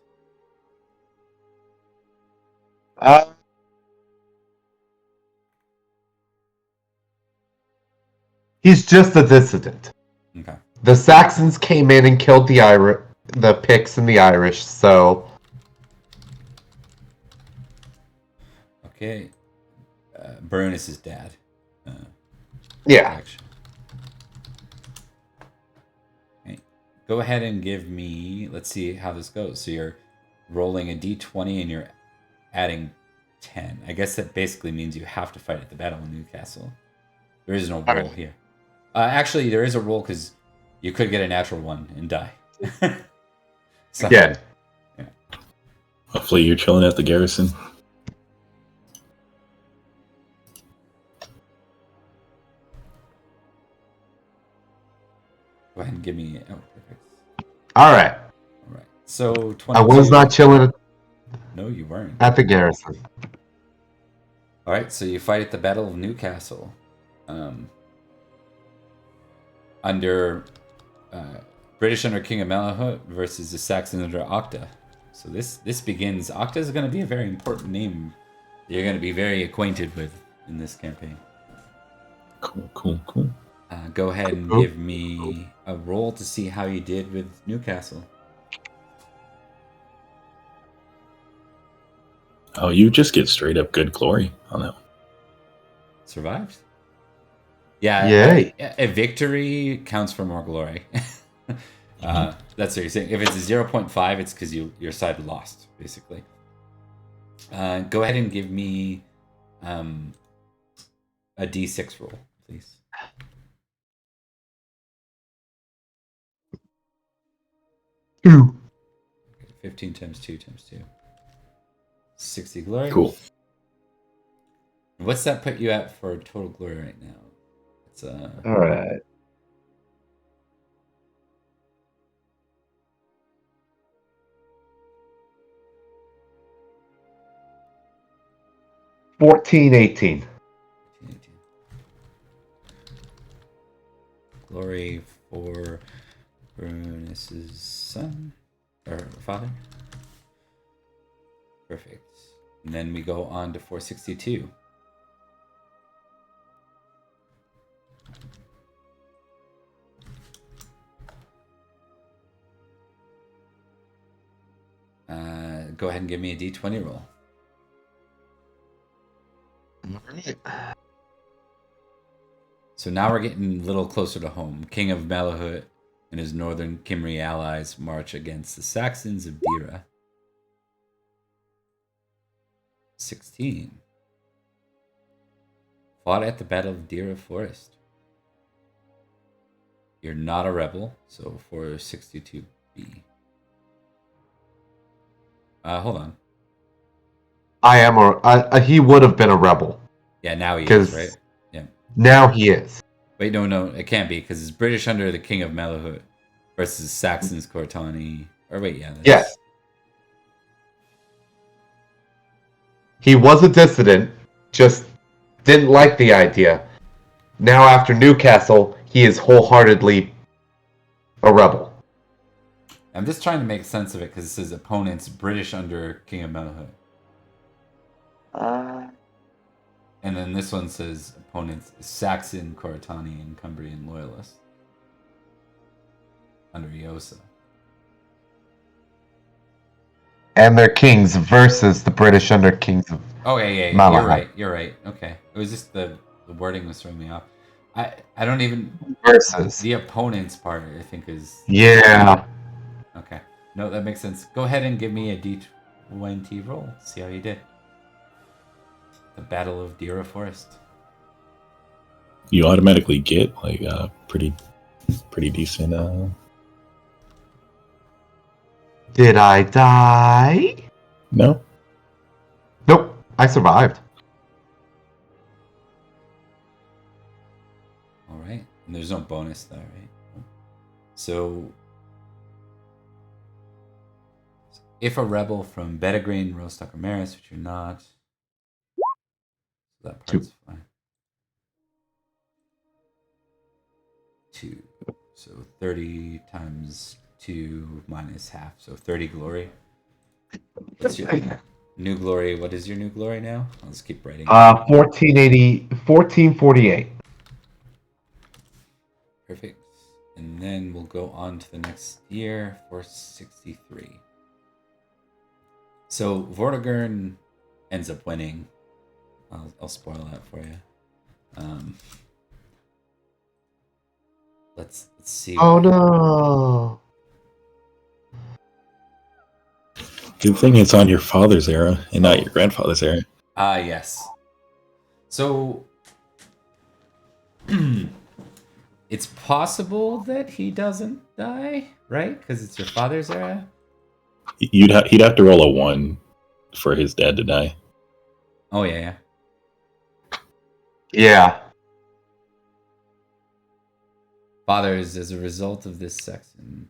He's just a dissident. Okay. The Saxons came in and killed the Picts and the Irish, so... Okay. Brunus' dad. Yeah. Okay. Go ahead and give me... Let's see how this goes. So you're rolling a d20 and you're adding 10. I guess that basically means you have to fight at the Battle of Newcastle. There is no roll here. Actually, there is a roll because you could get a natural 1 and die. So, Again. Yeah. Hopefully you're chilling at the garrison. Go ahead and give me... Oh, perfect. All right. So 22. I was not chilling No, you weren't. at the garrison. All right, so you fight at the Battle of Newcastle. Under British under King of Malahaut versus the Saxon under Octa. So this begins. Octa is going to be a very important name you're going to be very acquainted with in this campaign. Cool. Go ahead and give me a roll to see how you did with Newcastle. Oh, you just get straight up good glory on that one. Survived? Yeah. Yay. A victory counts for more glory. That's what you're saying. If it's a 0.5, it's because your side lost, basically. Go ahead and give me a d6 roll, please. 2. 15 times 2 times 2. 60 glory. Cool. What's that put you at for total glory right now? It's All right. $14.18. 18. Glory for Brunus's son or father. Perfect. And then we go on to 462. Go ahead and give me a d20 roll. All right. So now we're getting a little closer to home. King of Malahaut and his northern Cumbria allies march against the Saxons of Dira. 16. Fought at the Battle of Dira Forest. You're not a rebel, so 462B. Hold on. I am he would have been a rebel. Yeah, now he is, right? Yeah. Now he is. Wait, no, it can't be, because it's British under the King of Malahaut versus Saxons Cortani. Or wait, yeah. Yes. He was a dissident, just didn't like the idea. Now after Newcastle, he is wholeheartedly a rebel. I'm just trying to make sense of it, because it says opponents British under King of Malahaut. And then this one says opponents Saxon, Coritani, and Cumbrian loyalists under Iosa. And their kings versus the British under kings of Oh yeah. Malahaut. You're right. Okay, it was just the wording was throwing me off. I don't even versus the opponents part. I think is yeah. Okay. No, that makes sense. Go ahead and give me a d20 roll. See how you did. The Battle of Dira Forest. You automatically get like a pretty decent. Did I die? No. Nope, I survived. All right, and there's no bonus though, right? So, if a rebel from Bedegrain, Rostock, or Maris, which you're not, so that part's fine. 2. So 30 times 2 minus half, so 30 glory. What's your new glory? What is your new glory now? I'll just keep writing. 1448. Perfect. And then we'll go on to the next year, 463. So Vortigern ends up winning. I'll spoil that for you. Let's see. Oh no! Good thing it's on your father's era and not your grandfather's era. Yes. So it's possible that he doesn't die, right? Because it's your father's era. He'd have to roll a 1 for his dad to die. Oh yeah. Yeah. Fathers, as a result of this Saxon,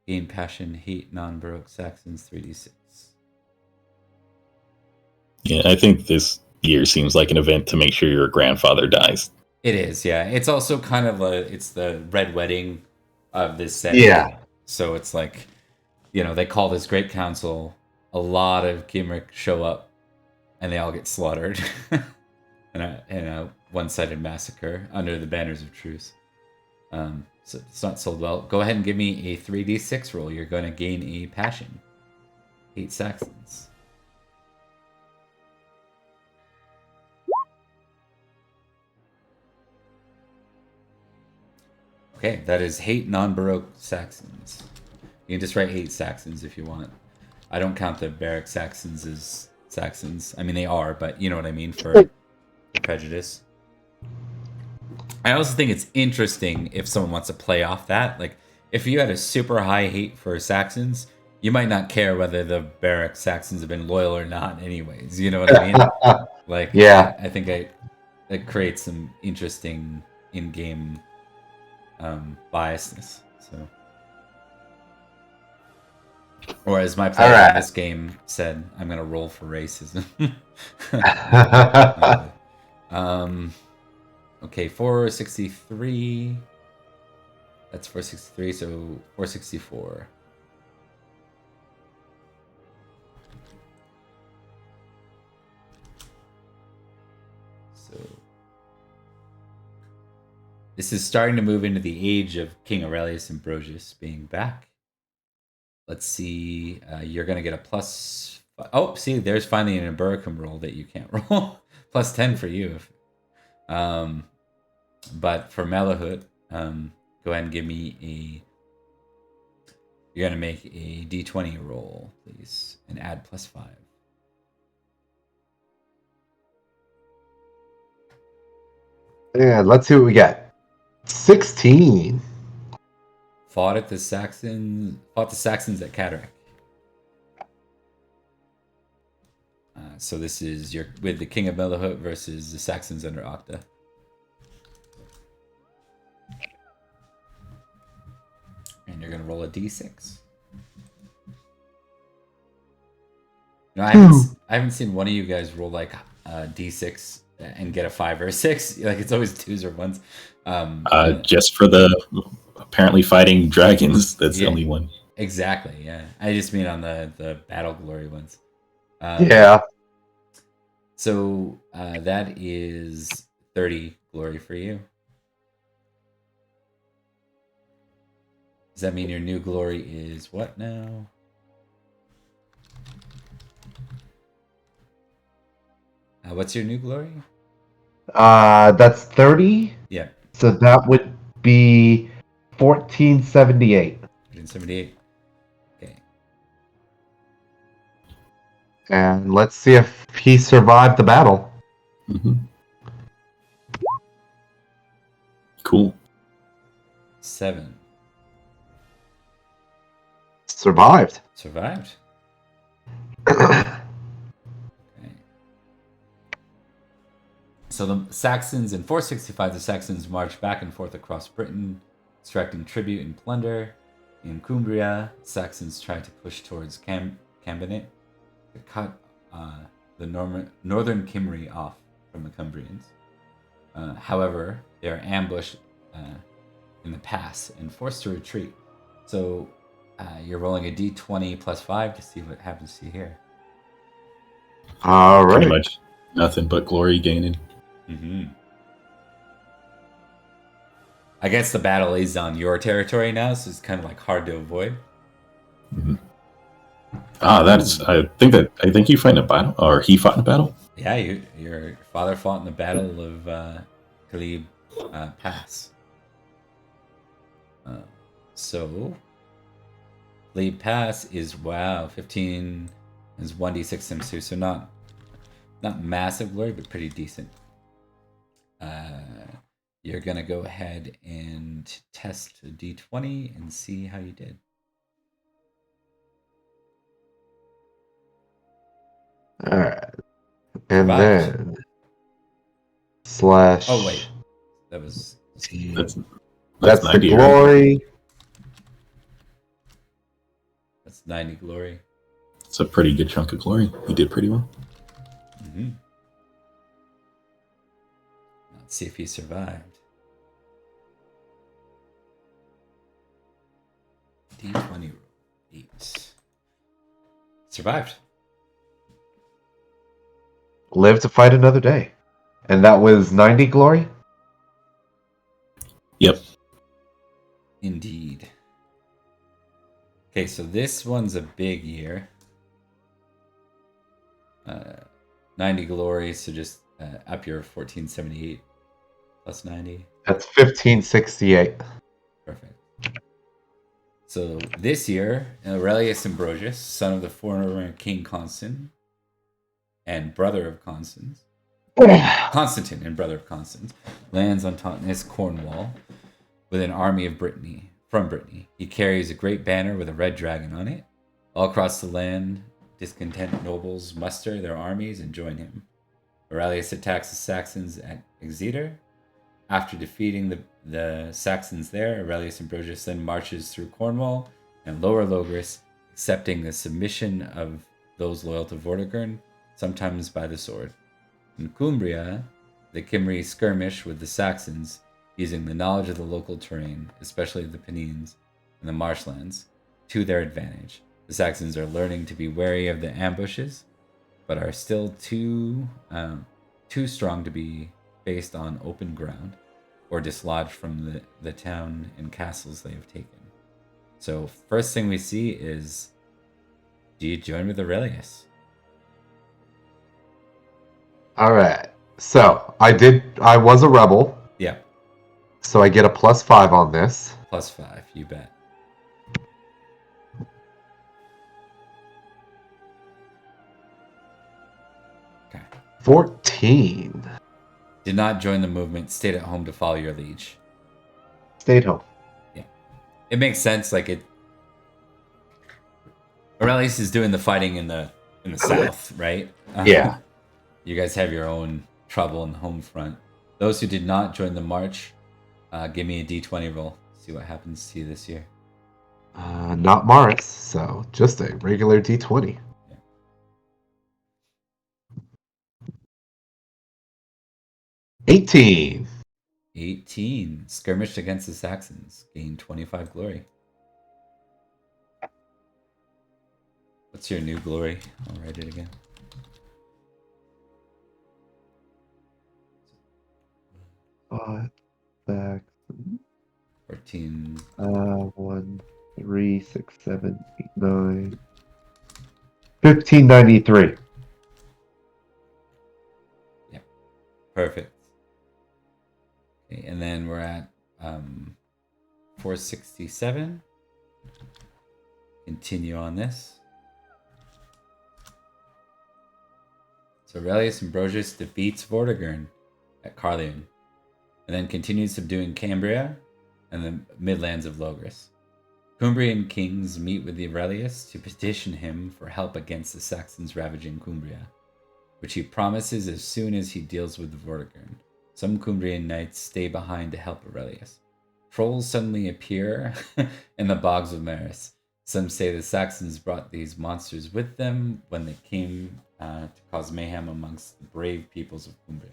gain passion, hate non-Baroque Saxons 3d6. Yeah, I think this year seems like an event to make sure your grandfather dies. It is, yeah. It's also kind of it's the red wedding of this setting. Yeah. So it's like, they call this great council. A lot of Gimrick show up, and they all get slaughtered in a one-sided massacre under the banners of truce. So it's not sold well. Go ahead and give me a 3d6 roll. You're going to gain a passion. 8 Saxons. Okay, that is hate non-Baroque Saxons. You can just write hate Saxons if you want. I don't count the Barrack Saxons as Saxons. I mean, they are, but you know what I mean for prejudice. I also think it's interesting if someone wants to play off that. Like, if you had a super high hate for Saxons, you might not care whether the Barrack Saxons have been loyal or not. Anyways, you know what I mean? Like, Yeah. I think it creates some interesting in-game biasness. So, or as my player in this game said, I'm gonna roll for racism. Okay, 463. That's 463, so 464. So this is starting to move into the age of King Aurelius Ambrosius being back. Let's see. You're going to get a plus... Oh, see, there's finally an Eburacum roll that you can't roll. Plus 10 for you. But for Malahaut, go ahead and give me a... You're going to make a d20 roll, please, and add plus 5. And let's see what we get. 16. Fought the Saxons at Cataract. So this is your with the King of Malahaut versus the Saxons under Octa. And you're gonna roll a d6. No, I haven't seen one of you guys roll like a d6 and get a 5 or a 6. Like it's always 2s or 1s. Just for the apparently fighting dragons. That's the only one. Exactly. Yeah, I just mean on the battle glory ones. Yeah. So that is 30 glory for you. Does that mean your new glory is what now? What's your new glory? That's 30. Yeah. So that would be 1478. 1478. Okay. And let's see if he survived the battle. Mm-hmm. Cool. 7. Survived. Survived. Okay. So the Saxons in 465, the Saxons marched back and forth across Britain, extracting tribute and plunder. In Cumbria, Saxons tried to push towards Cambinet to cut the northern Cymry off from the Cumbrians. However, they are ambushed in the pass and forced to retreat. So you're rolling a d20 plus 5 to see what happens to you here. All right. Pretty much nothing but glory gaining. Mm-hmm. I guess the battle is on your territory now, so it's kind of like hard to avoid. Mm-hmm. I think you fight in a battle, or he fought in a battle. Yeah, your father fought in the Battle of Glebe Pass. So Glebe Pass is 15 is 1d6 times 2, so not massive glory, but pretty decent. You're gonna go ahead and test a d20 and see how you did. All right. And Survived. then slash. Oh wait, that was that's the 90, glory. Right? That's 90 glory. It's a pretty good chunk of glory. You did pretty well. Mm-hmm. Let's see if he survived. D20 8. Survived. Live to fight another day. And that was 90 glory? Yep. Indeed. Okay, so this one's a big year. 90 glory, so just up your 1478 plus 90. That's 1568. Perfect. So this year, Aurelius Ambrosius, son of the former King Constant and brother of Constantine and brother of Constance, lands on Totnes, Cornwall, with an army of Brittany. from Brittany. He carries a great banner with a red dragon on it. All across the land, discontent nobles muster their armies and join him. Aurelius attacks the Saxons at Exeter. After defeating the Saxons there, Aurelius Ambrosius then marches through Cornwall and Lower Logres, accepting the submission of those loyal to Vortigern, sometimes by the sword. In Cumbria, the Cymry skirmish with the Saxons, using the knowledge of the local terrain, especially the Pennines and the marshlands, to their advantage. The Saxons are learning to be wary of the ambushes, but are still too strong to be based on open ground or dislodged from the town and castles they have taken. So first thing we see is, do you join with Aurelius? All right. So I was a rebel. Yeah. So I get a +5 on this. +5, you bet. Okay. 14. Did not join the movement, stayed at home to follow your liege. Stayed home. Yeah. It makes sense, Aurelius is doing the fighting in the south, right? Yeah. You guys have your own trouble in the home front. Those who did not join the march, give me a d20 roll. See what happens to you this year. Not Mars, so just a regular d20. Yeah. 18. 18. Skirmished against the Saxons. Gained 25 glory. What's your new glory? I'll write it again. Back. 14. 1, 3, 6, 7, 8, 9. 1593. Yeah. Perfect. Okay, and then we're at 467. Continue on this. So Aurelius Ambrosius defeats Vortigern at Carlion, and then continues subduing Cambria and the midlands of Logres. Cumbrian kings meet with Aurelius to petition him for help against the Saxons ravaging Cumbria, which he promises as soon as he deals with the Vortigern. Some Cumbrian knights stay behind to help Aurelius. Trolls suddenly appear in the bogs of Maris. Some say the Saxons brought these monsters with them when they came to cause mayhem amongst the brave peoples of Cumbria.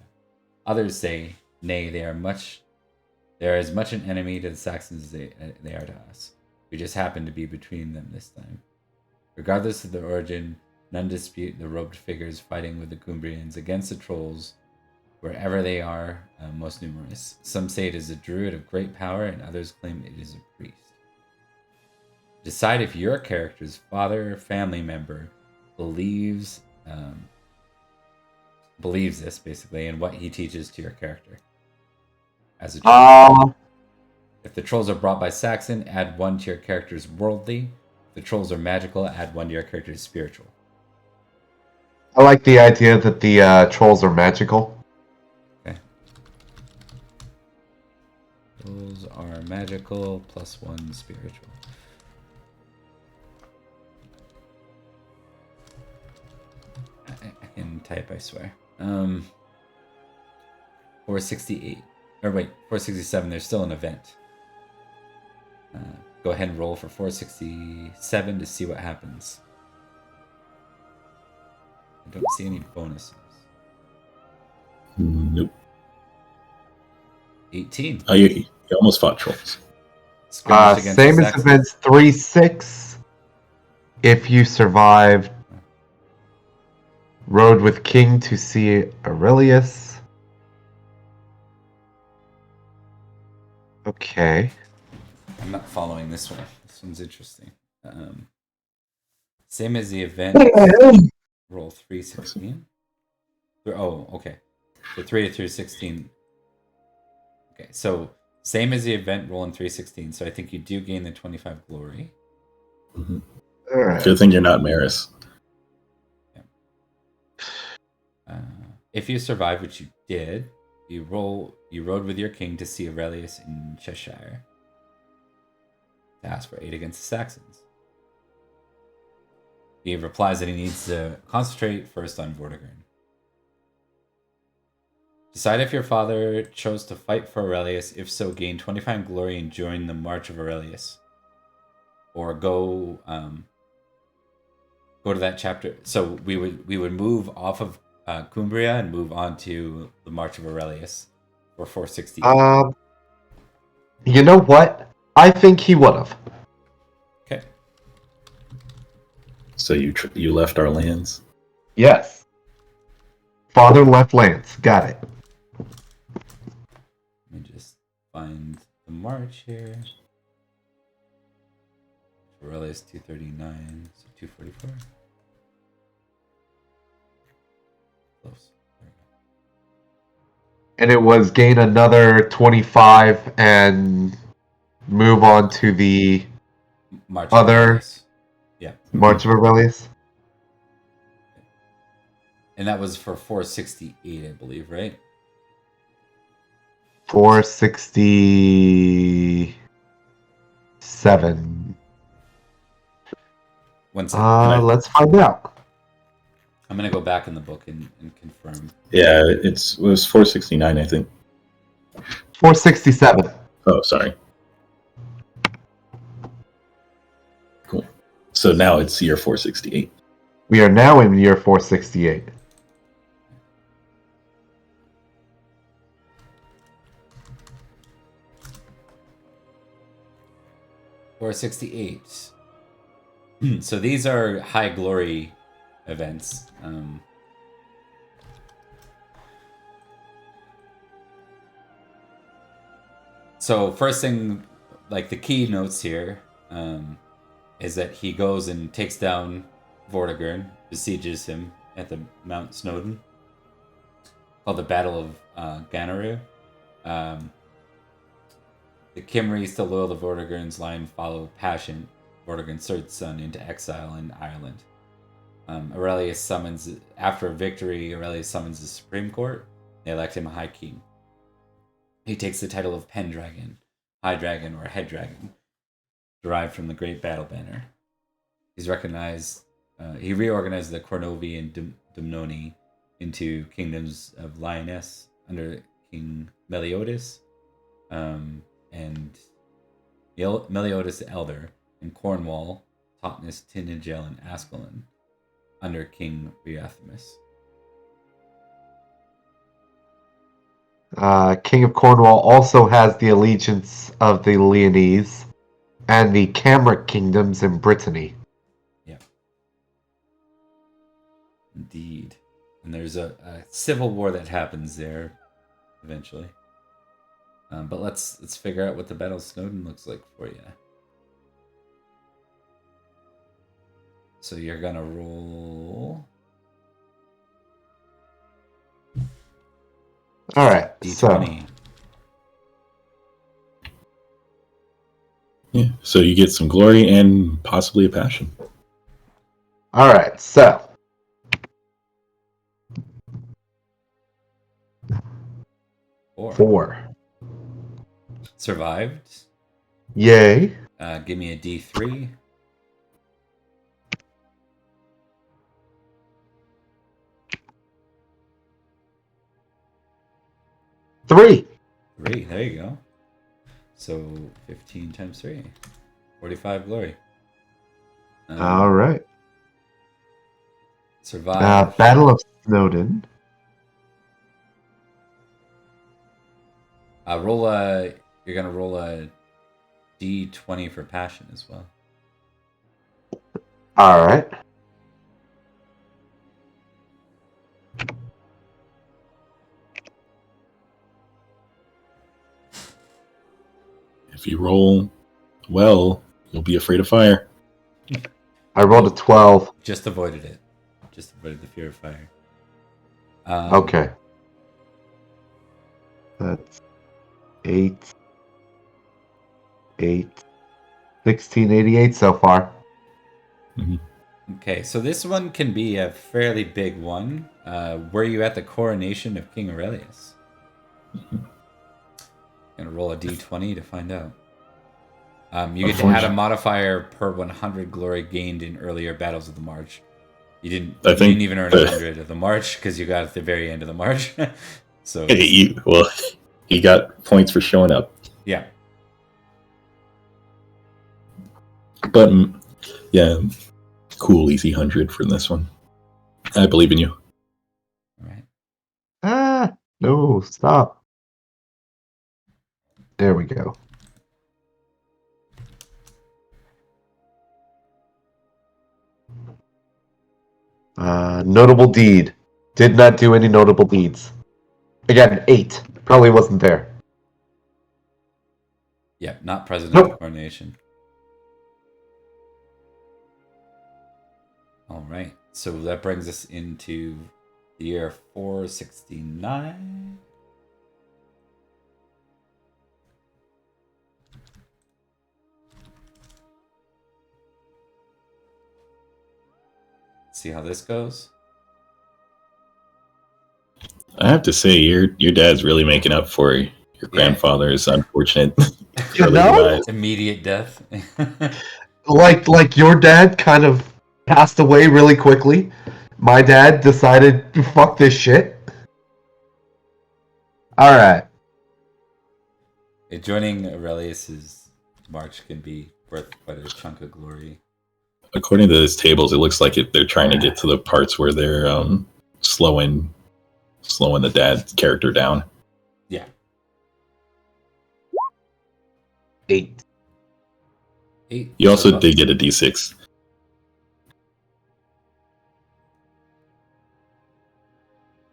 Others say, nay, they are as much an enemy to the Saxons as they are to us. We just happen to be between them this time. Regardless of their origin, none dispute the robed figures fighting with the Cumbrians against the trolls, wherever they are most numerous. Some say it is a druid of great power, and others claim it is a priest. Decide if your character's father or family member believes this, basically, and what he teaches to your character as a troll. If the trolls are brought by Saxon, add 1 to your character's worldly. If the trolls are magical, add 1 to your character's spiritual. I like the idea that the trolls are magical. Okay. Trolls are magical, +1 spiritual. I can type, I swear. 468. Or wait, 467, there's still an event. Go ahead and roll for 467 to see what happens. I don't see any bonuses. Nope. 18. Oh, you almost fought trolls. Same as events 3-6. If you survived, rode with King to see Aurelius. Okay. I'm not following this one. This one's interesting. Same as the event. Roll 316. Oh, okay. So 3 to 316. Okay, so same as the event, roll in 316. So I think you do gain the 25 glory. Mm-hmm. All right. Good thing you're not Maris. Yeah. If you survive, which you did, you rode with your king to see Aurelius in Cheshire. to ask for aid against the Saxons. He replies that he needs to concentrate first on Vortigern. Decide if your father chose to fight for Aurelius. If so, gain 25 glory and join the March of Aurelius. Or go to that chapter. So we would move off of Cumbria and move on to the March of Aurelius for 460. You know what? I think he would have. Okay. So you left our lands? Yes. Father left lands. Got it. Let me just find the March here. Aurelius 239, so 244. Close. There we go. And it was gain another 25 and move on to the March of other Aurelius. Yeah. March of Aurelius. And that was for 468, I believe, right? 467. One second. Let's find out. I'm going to go back in the book and confirm. Yeah, it was 469, I think. 467. Oh, sorry. Cool. So now it's year 468. We are now in year 468. So these are high glory events. So first thing, like the key notes here, is that he goes and takes down Vortigern, besieges him at the Mount Snowdon, called the Battle of Ganaru. The Kimri, still loyal to Vortigern's line, follow Passion, Vortigern's third son, into exile in Ireland. After a victory, Aurelius summons the Supreme Court. They elect him a High King. He takes the title of Pendragon, High Dragon, or Head Dragon, derived from the Great Battle Banner. He reorganized the Cornovi and Dumnoni into kingdoms of Lyonesse under King Meliodas, and Meliodas the Elder, and Cornwall, Totnes, Tintagel, and Ascalon under King Riathamus. King of Cornwall also has the allegiance of the Lyonese and the Cambric kingdoms in Brittany. Yeah. Indeed. And there's a civil war that happens there eventually. But let's figure out what the Battle of Snowdon looks like for you. So you're gonna roll. All right, D20. Yeah, so you get some glory and possibly a passion. All right, so 4. Survived. Yay. Give me a D3. 3. 3, there you go. So 15 times 3. 45 glory. All right. Survive. Battle of Snowdon. You're gonna roll a D20 for passion as well. All right. If you roll well, you'll be afraid of fire. I rolled a 12. Just avoided it. Just avoided the fear of fire. Okay. That's 8. 1688 so far. Mm-hmm. Okay, so this one can be a fairly big one. Were you at the coronation of King Aurelius? Gonna roll a d20 to find out. You get to add a modifier per 100 glory gained in earlier battles of the march. You didn't even earn 100 of the march because you got at the very end of the march. So he got points for showing up. Yeah. But yeah, cool, easy 100 for this one. I believe in you. All right. No, stop. There we go. Notable deed. Did not do any notable deeds. Again, 8. Probably wasn't there. Yeah, not present at the coronation. All right. So that brings us into the year 469. See how this goes. I have to say, your dad's really making up for your grandfather's unfortunate immediate death. like your dad kind of passed away really quickly. My dad decided, fuck this shit. All right. Joining Aurelius's march can be worth quite a chunk of glory. According to these tables, it looks like they're trying to get to the parts where they're slowing the dad character down. Yeah. 8. You also did get a D6.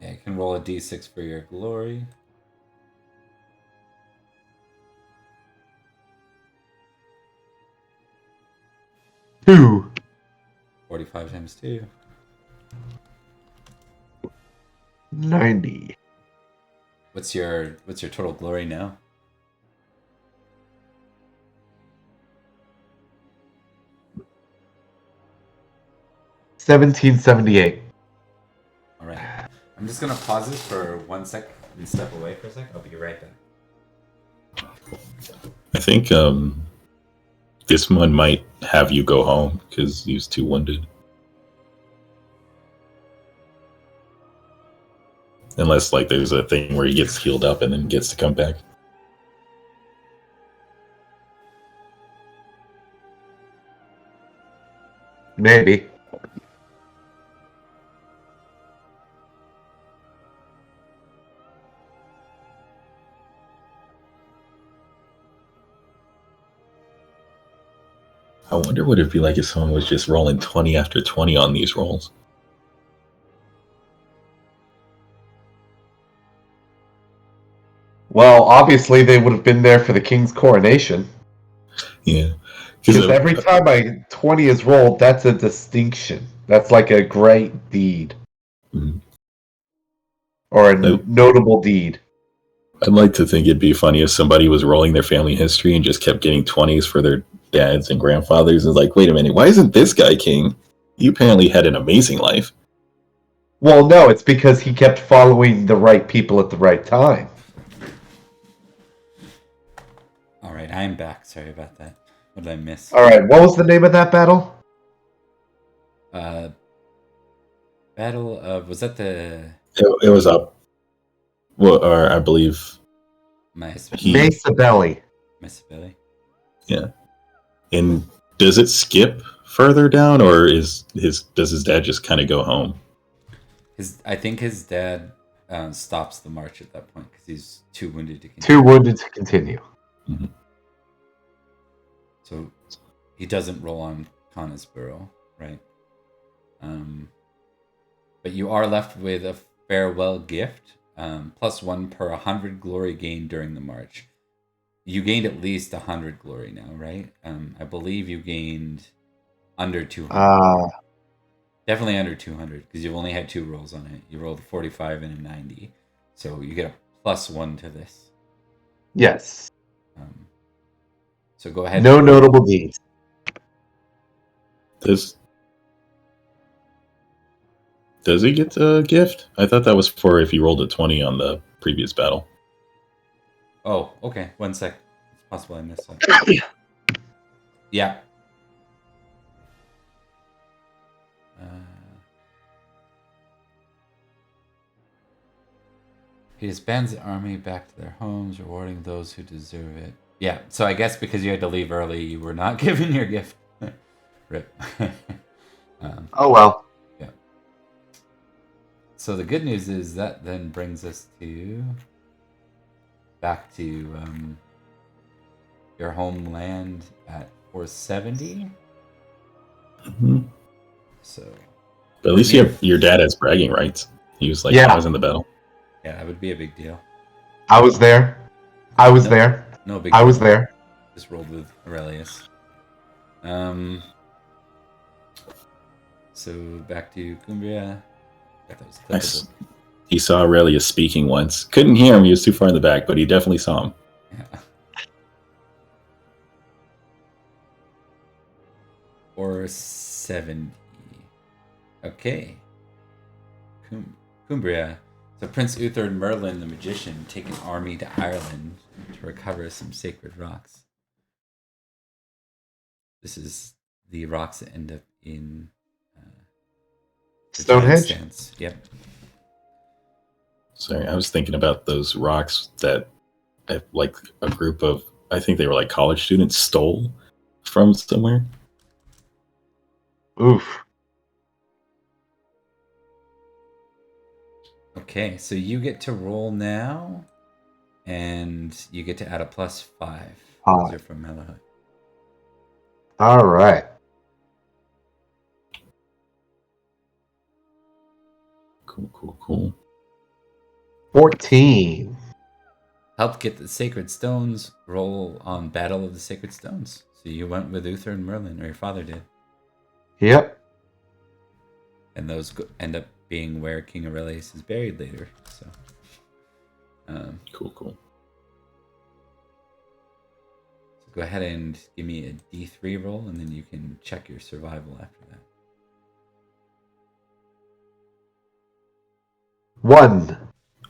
Yeah, you can roll a D6 for your glory. Two. 45 times 2. 90. What's your total glory now? $1,778. All right. I'm just gonna pause this for 1 sec and step away for a sec. I'll be right back. I think this one might have you go home because he's too wounded. Unless like there's a thing where he gets healed up and then gets to come back. Maybe. I wonder what it'd be like if someone was just rolling 20 after 20 on these rolls. Well, obviously they would have been there for the king's coronation. Yeah. Because every time 20 is rolled, that's a distinction. That's like a great deed. Mm-hmm. Or a notable deed. I'd like to think it'd be funny if somebody was rolling their family history and just kept getting 20s for their dads and grandfathers. And like, wait a minute, why isn't this guy king? You apparently had an amazing life. Well, no, it's because he kept following the right people at the right time. All right, I'm back. Sorry about that. What did I miss? All right, what was the name of that battle? Battle of... Was that the... It was up. Well, or I believe... Mesa Belli. Mesa Belli? Yeah. And does it skip further down, or does his dad just kind of go home? I think his dad stops the march at that point because he's too wounded to continue. Too wounded to continue. Mm-hmm. So he doesn't roll on Conisborough, right? But you are left with a farewell gift, +1 per 100 glory gained during the march. You gained at least 100 glory now, right? I believe you gained under 200. Definitely under 200 because you've only had 2 rolls on it. You rolled a 45 and a 90, so you get a +1 to this. Yes. So go ahead. No notable deeds. Does he get a gift? I thought that was for if you rolled a 20 on the previous battle. Oh, okay. 1 sec. It's possible I missed that. Yeah. He disbands the army back to their homes, rewarding those who deserve it. Yeah, so I guess because you had to leave early, you were not given your gift. Rip. Oh well. Yeah. So the good news is that then brings us to back to your homeland at 470. Mm-hmm. So, but at least your dad has bragging rights. He was like, Yeah. I was in the battle. Yeah, that would be a big deal. I was there. I was there. No big I deal. was there. Just rolled with Aurelius. So back to Cumbria. Yeah, that was clickable. He saw Aurelius speaking once. Couldn't hear him. He was too far in the back, but he definitely saw him. Yeah. 470. Okay. Cumbria. So Prince Uther and Merlin, the magician, take an army to Ireland to recover some sacred rocks. This is the rocks that end up in Stonehenge? Yep. Sorry, I was thinking about those rocks that like a group of, I think they were like college students, stole from somewhere. Oof. Okay, so you get to roll now, and you get to add a +5. Those are from Malahaut. All right. Cool. 14. Help get the sacred stones. Roll on Battle of the Sacred Stones. So you went with Uther and Merlin, or your father did. Yep. And those end up being where King Aurelius is buried later. So, cool. So go ahead and give me a D3 roll, and then you can check your survival after that. 1.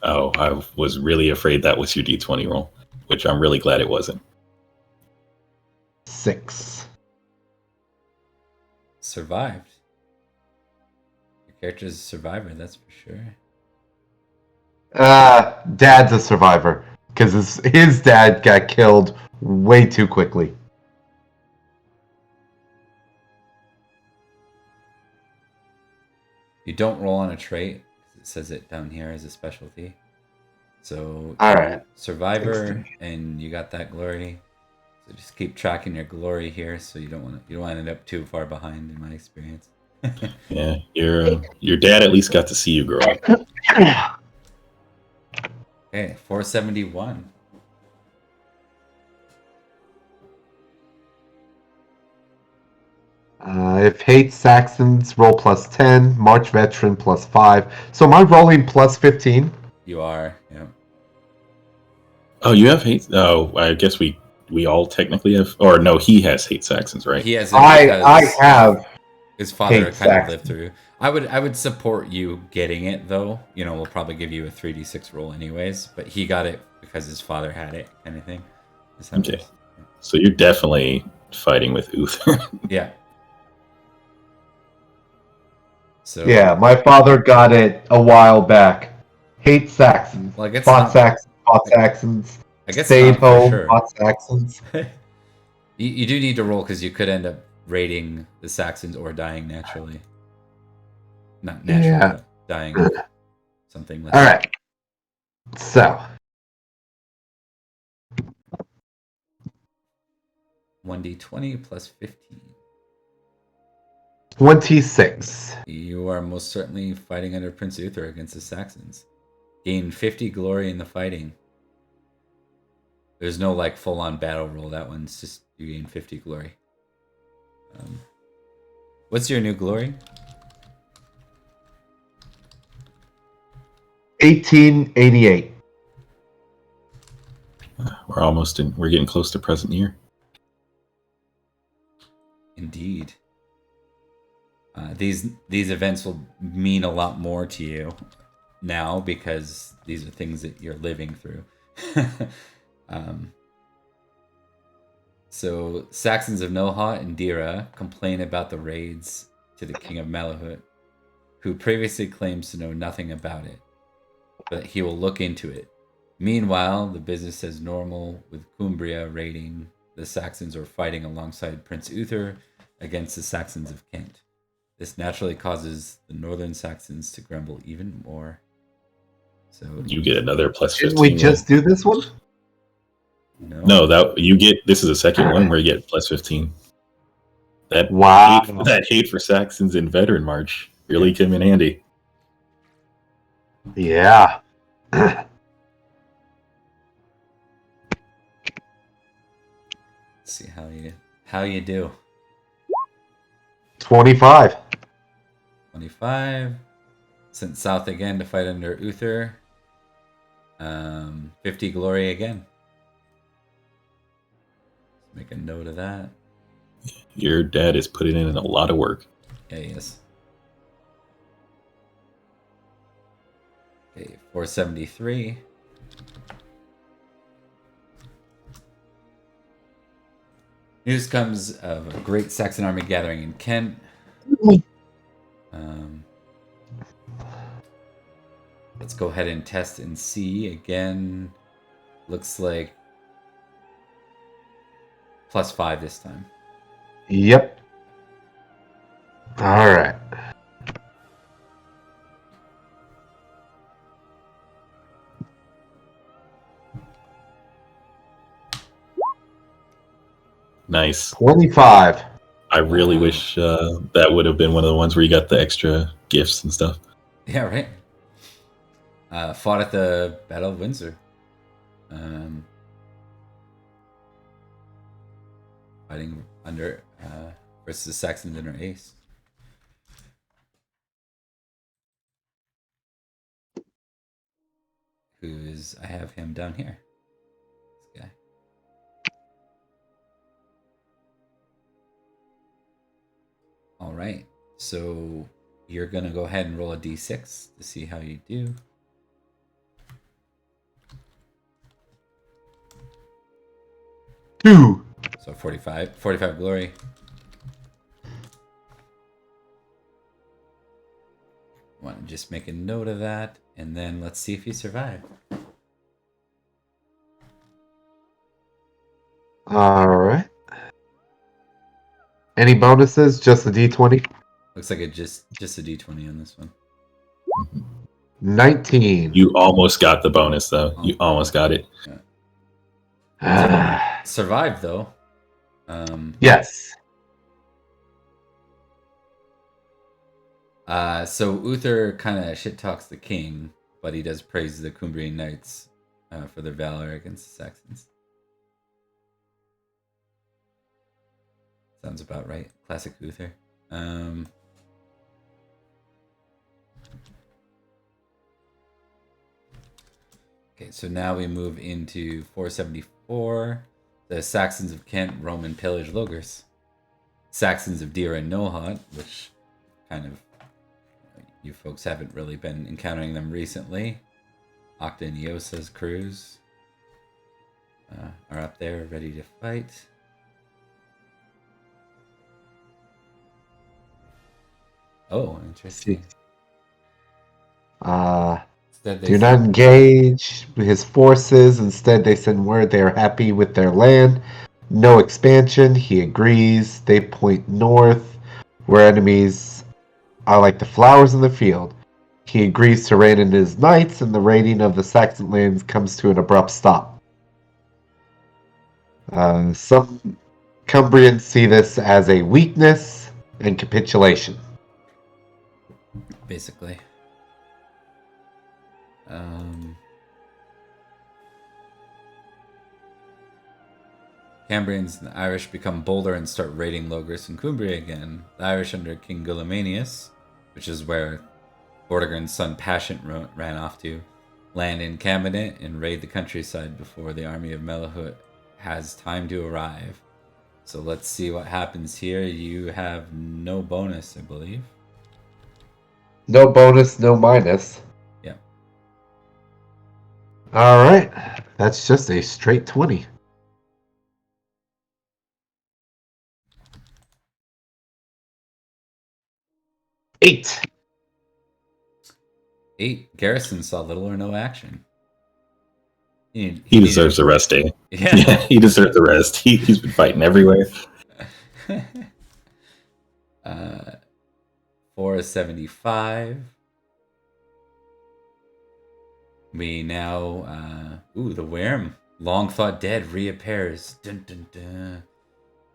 Oh, I was really afraid that was your D20 roll, which I'm really glad it wasn't. 6. Survived. Your character's a survivor, that's for sure. Dad's a survivor because his dad got killed way too quickly. You don't roll on a trait. It says it down here as a specialty. So all right, survivor, and you got that glory. So just keep tracking your glory here, so you don't want to end up too far behind, in my experience. Yeah, your dad at least got to see you grow up. Okay, 471. If hate Saxons, roll +10. March veteran +5. So am I rolling +15? You are, yeah. Oh, you have hate? Oh, I guess we all technically have. Or no, he has hate Saxons, right? He has. I have. His father hate kind of Saxons. lived through. I would support you getting it, though. You know, we'll probably give you a 3d6 roll anyways, but he got it because his father had it, kind of thing. Okay. So you're definitely fighting with Uther. Yeah. So Yeah, my father got it a while back. Hate Saxons. Well, I guess fought Saxons. I guess Stayed not for home, sure. fought Saxons. You do need to roll because you could end up raiding the Saxons or dying naturally. Not naturally, but dying of something less. All right. So 1d20 plus 15. 26. You are most certainly fighting under Prince Uther against the Saxons. Gain 50 glory in the fighting. There's no like full-on battle roll. That one's just you gain 50 glory. What's your new glory? 1888. We're getting close to present year. Indeed. These events will mean a lot more to you now because these are things that you're living through. So Saxons of Nohaut and Dira complain about the raids to the King of Malahaut, who previously claims to know nothing about it, but he will look into it. Meanwhile, the business as normal, with Cumbria raiding the Saxons or fighting alongside Prince Uther against the Saxons of Kent. This naturally causes the northern Saxons to grumble even more. So You get another plus Didn't 15. we just do this one? No, that you get. This is the second one where you get plus 15. That Wow. that hate for Saxons in Veteran March really came in handy. Yeah. Let's see how you do. 25. 25. Sent south again to fight under Uther. 50 glory again. Let's make a note of that. Your dad is putting in a lot of work. Yeah, he is. Okay, 473. News comes of a great Saxon army gathering in Kent. Let's go ahead and test and see. Again, looks like +5 this time. Yep. All right. Nice. 25. I really wish that would have been one of the ones where you got the extra gifts and stuff. Yeah, right. Fought at the Battle of Windsor. Fighting under versus the Saxons in our ace. I have him down here. This guy. All right. So you're going to go ahead and roll a d6 to see how you do. Two. So 45 glory. Want to just make a note of that, and then let's see if you survive. All right. Any bonuses? Just a D20? Looks like it just a d20 on this one. 19. You almost got the bonus, though. You almost got it. Yeah. Survived, though. Yes. So Uther kind of shit talks the king, but he does praise the Cumbrian knights for their valor against the Saxons. Sounds about right. Classic Uther. Okay, so now we move into 474. The Saxons of Kent roam and pillage Logres. Saxons of Dira and Nohaut, which kind of you folks haven't really been encountering them recently. Octa and Yosa's crews are up there ready to fight. Oh, interesting. Do not engage his forces. Instead, they send word they are happy with their land. No expansion. He agrees. They point north, where enemies are like the flowers in the field. He agrees to rein in his knights, and the raiding of the Saxon lands comes to an abrupt stop. Some Cumbrians see this as a weakness and capitulation. Basically. Cambrians and the Irish become bolder and start raiding Logres and Cumbria again. The Irish under King Guillemanius, which is where Vortigern's son Pascient ran off to, land in Cabinet and raid the countryside before the army of Malahaut has time to arrive. So let's see what happens here. You have no bonus, I believe. No bonus, no minus. Yeah. All right. That's just a straight 20. 8. 8. Garrison saw little or no action. He deserves a rest day. Yeah. Yeah, he deserves a rest. He's been fighting everywhere. 475. We now, the worm, long thought dead, reappears. Dun, dun,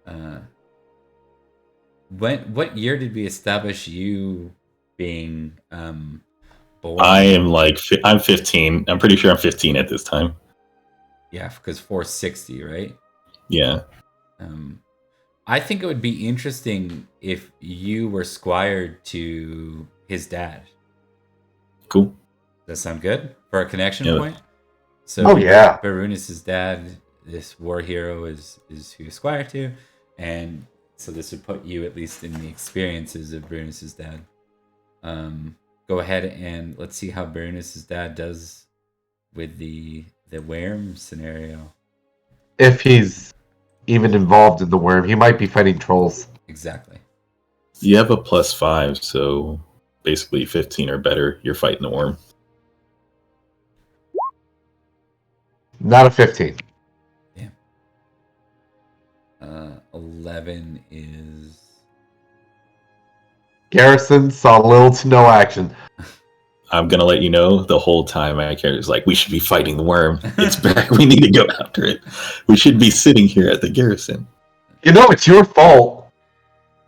dun. What year did we establish you being born? I'm 15. I'm pretty sure I'm 15 at this time. Yeah, because 460, right? Yeah. I think it would be interesting if you were squired to his dad. Cool. Does that sound good for a connection point? So, Barunus' dad, this war hero, is who you squire to, and so this would put you at least in the experiences of Barunus' dad. Go ahead and let's see how Barunus' dad does with the worm scenario. If he's even involved in the worm, he might be fighting trolls. Exactly. You have a +5, so basically 15 or better, you're fighting the worm. Not a 15. Damn. 11 is... Garrison saw little to no action. I'm going to let you know the whole time my character is like, we should be fighting the worm. It's back. We need to go after it. We should be sitting here at the garrison. You know, it's your fault.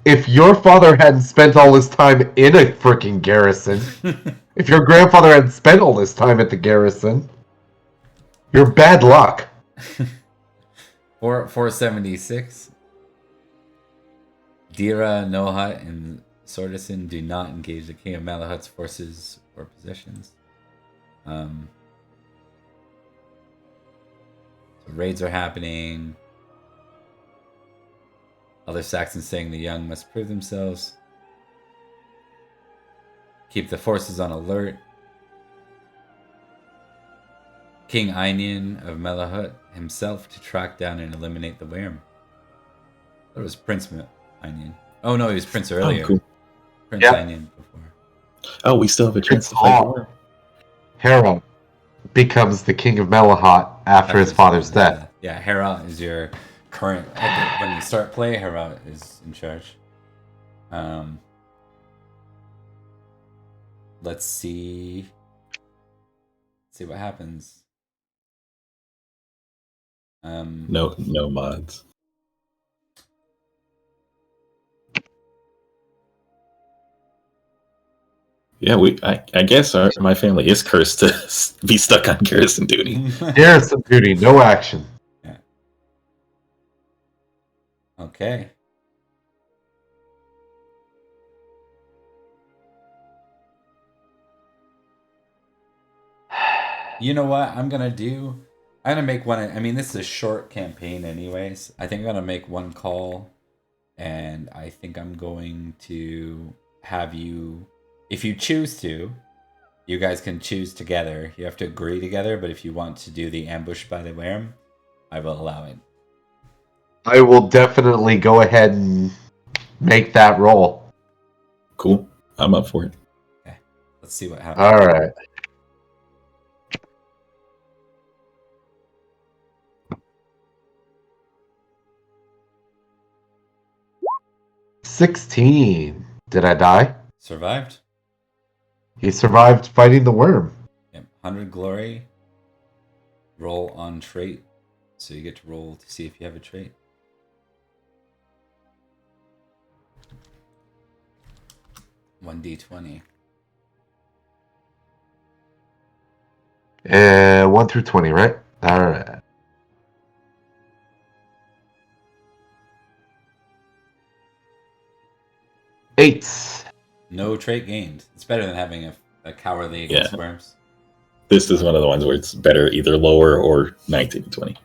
If your father hadn't spent all his time in a freaking garrison, if your grandfather hadn't spent all his time at the garrison, you're bad luck. 476. Dira, Nohat, and Sordison do not engage the King of Malahaut's forces or possessions. So raids are happening. Other Saxons saying the young must prove themselves. Keep the forces on alert. King Einion of Malahaut himself to track down and eliminate the worm. That was Prince Einion. Oh no, he was Prince earlier. Oh, cool. Prince Einion before. Oh, we still have a chance to fight the worm. Heraut becomes the king of Malahaut after his father's death. Yeah, Heraut is your current... when you start play, Heraut is in charge. Let's see what happens. No mods. Yeah, I guess my family is cursed to be stuck on garrison duty. Garrison duty, no action. Yeah. Okay. You know what I'm gonna do? I'm gonna make one. I mean, this is a short campaign, anyways. I think I'm gonna make one call, and I think I'm going to have you. If you choose to, you guys can choose together. You have to agree together, but if you want to do the ambush by the worm, I will allow it. I will definitely go ahead and make that roll. Cool. I'm up for it. Okay. Let's see what happens. All right. $16. Did I die? Survived. He survived fighting the worm. Yep. 100 glory. Roll on trait. So you get to roll to see if you have a trait. $1d20. 1 through 20, right? All right. $8. No trait gained. It's better than having a cowardly against worms. This is one of the ones where it's better either lower or 19 to 20.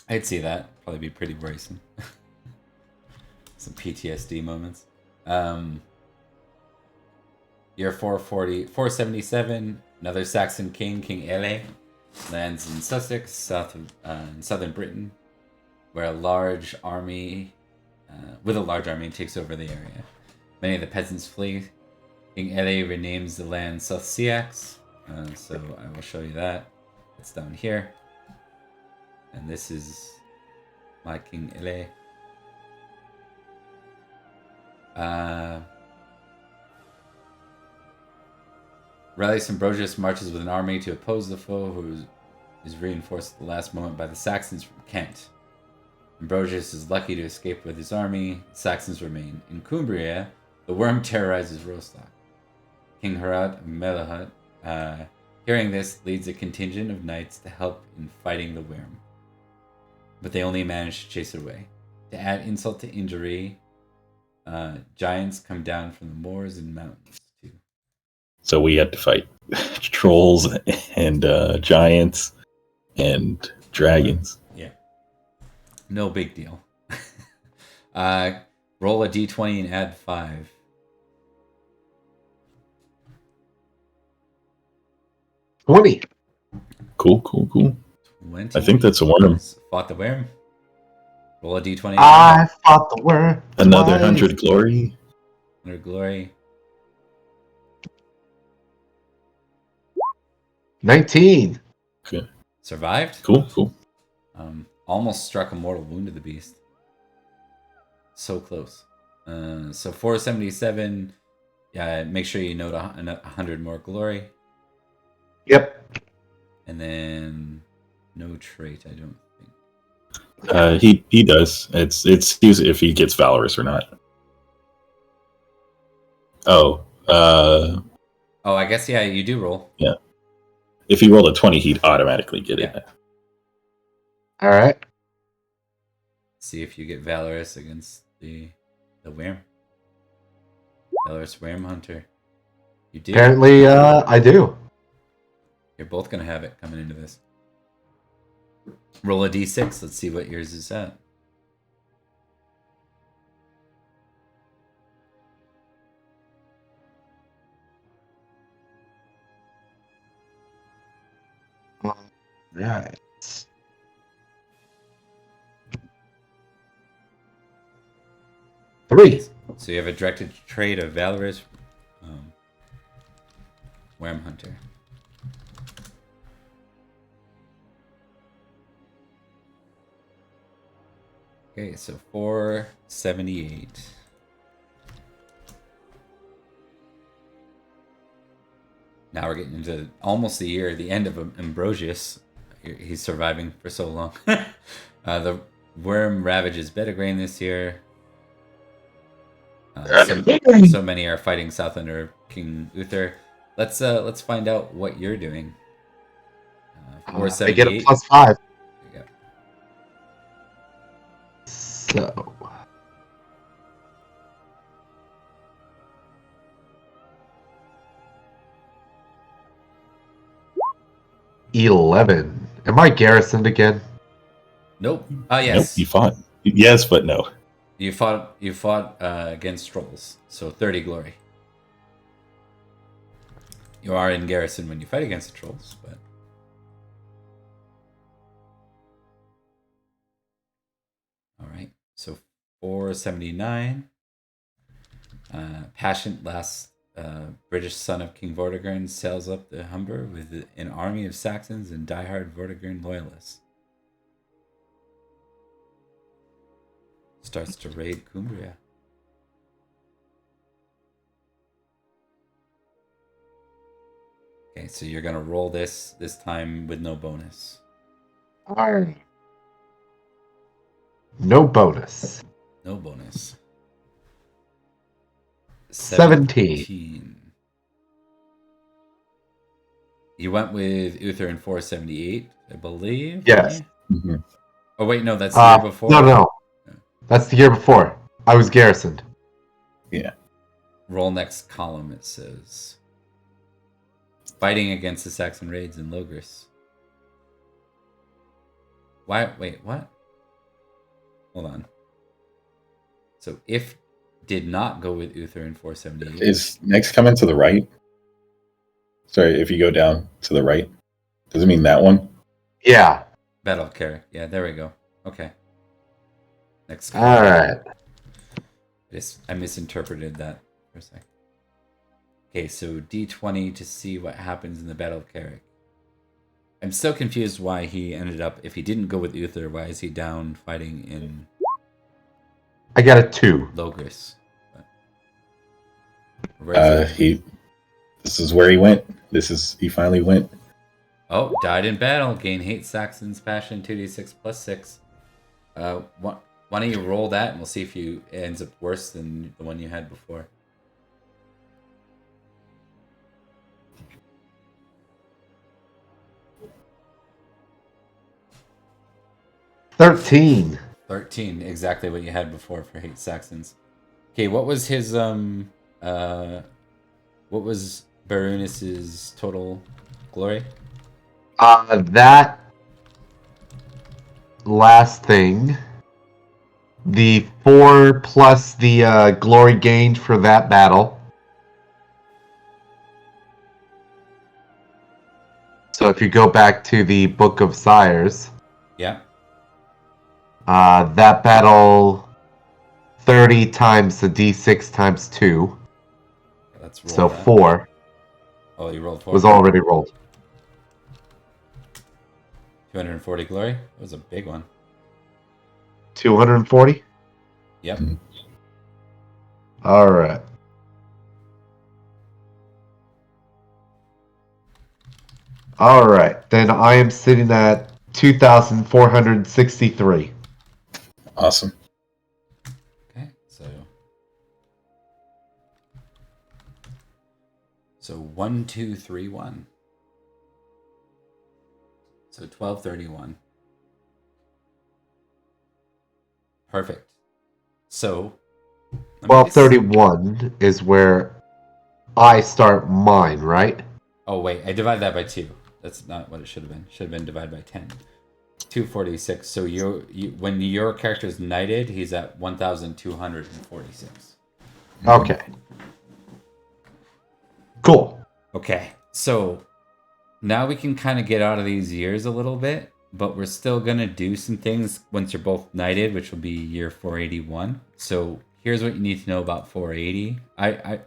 I'd see that. Probably be pretty worrisome. Some PTSD moments. Year 477. Another Saxon king, King Heraut, lands in Sussex, in southern Britain, where a large army takes over the area. Many of the peasants flee. King Ele renames the land South Siax. So I will show you that. It's down here. And this is my King Ele. Rallies Ambrosius marches with an army to oppose the foe, who is reinforced at the last moment by the Saxons from Kent. Ambrosius is lucky to escape with his army. The Saxons remain. In Cumbria, the worm terrorizes Rostock. King Heraut of Malahaut, hearing this, leads a contingent of knights to help in fighting the worm. But they only manage to chase it away. To add insult to injury, giants come down from the moors and mountains too. So we had to fight trolls and giants and dragons. Yeah. No big deal. Roll a d20 and add 5. $20. Cool. 20. I think that's a worm. Fought the worm. Roll a d20. I fought the worm. Another 100 glory. 100 glory. 19. Okay. Survived. Cool. Almost struck a mortal wound to the beast. So close. So 477. Yeah, make sure you note 100 more glory. Yep. And then no trait, I don't think. He does. It's if he gets valorous or not. Oh. I guess yeah, you do roll. Yeah. If he rolled a 20, he'd automatically get it. All right. See if you get valorous against the worm. Valorous worm hunter. You do. Apparently, I do. You're both gonna have it coming into this. Roll a d6. Let's see what yours is at. Right. 3. So you have a directed trait of valorous worm hunter. Okay, so 478. Now we're getting into almost the year, the end of Ambrosius. He's surviving for so long. The worm ravages Bedegrain this year. So many are fighting south under King Uther. Let's find out what you're doing. I get a +5. Yeah. So. $11. Am I garrisoned again? Nope. Yes. Nope, you fought. Yes, but no. You fought against trolls, so 30 glory. You are in garrison when you fight against the trolls, but all right. So 479. Passionate last British son of King Vortigern sails up the Humber with an army of Saxons and diehard Vortigern loyalists. Starts to raid Cumbria. Okay, so you're gonna roll this time with no bonus. Alright. No bonus. No bonus. 17. You went with Uther in 478, I believe. Yes. Mm-hmm. Oh wait, no, that's the year before. No. That's the year before. I was garrisoned. Yeah. Roll next column, it says. Fighting against the Saxon raids in Logris. Why? Wait, what? Hold on. So if did not go with Uther in 478. Is next coming to the right? Sorry, if you go down to the right. Does it mean that one? Yeah. Battle of Carrick. Yeah, there we go. Okay. Next. Alright. I misinterpreted that for a sec. Okay, so D20 to see what happens in the Battle of Carrick. I'm still confused why he ended up, if he didn't go with Uther, why is he down fighting in I got a 2. Logris? Where is he? This is where he went. He finally went. Oh, died in battle. Gain hate Saxon's passion 2d6 plus 6. Why don't you roll that and we'll see if it ends up worse than the one you had before. $13. 13, exactly what you had before for hate Saxons. Okay, what was his what was Barunis's total glory? That last thing, the 4 plus the glory gained for that battle. So if you go back to the Book of Sires, Yeah. that battle 30 times the d6 times 2. Let's roll So that. 4 Oh, you rolled 4. was already rolled. 240 glory? That was a big one. 240? Yep. Alright. Alright, then I am sitting at 2,463. Awesome. Okay, so 1, 2, 3, 1. So 1231. Perfect. So 1231 is where I start mine, right? Oh wait, I divided that by 2. That's not what it should have been. Should have been divided by 10. 246. So you when your character is knighted, he's at 1,246. Okay. Cool. Okay, so now we can kind of get out of these years a little bit, but we're still gonna do some things once you're both knighted, which will be year 481. So here's what you need to know about 480.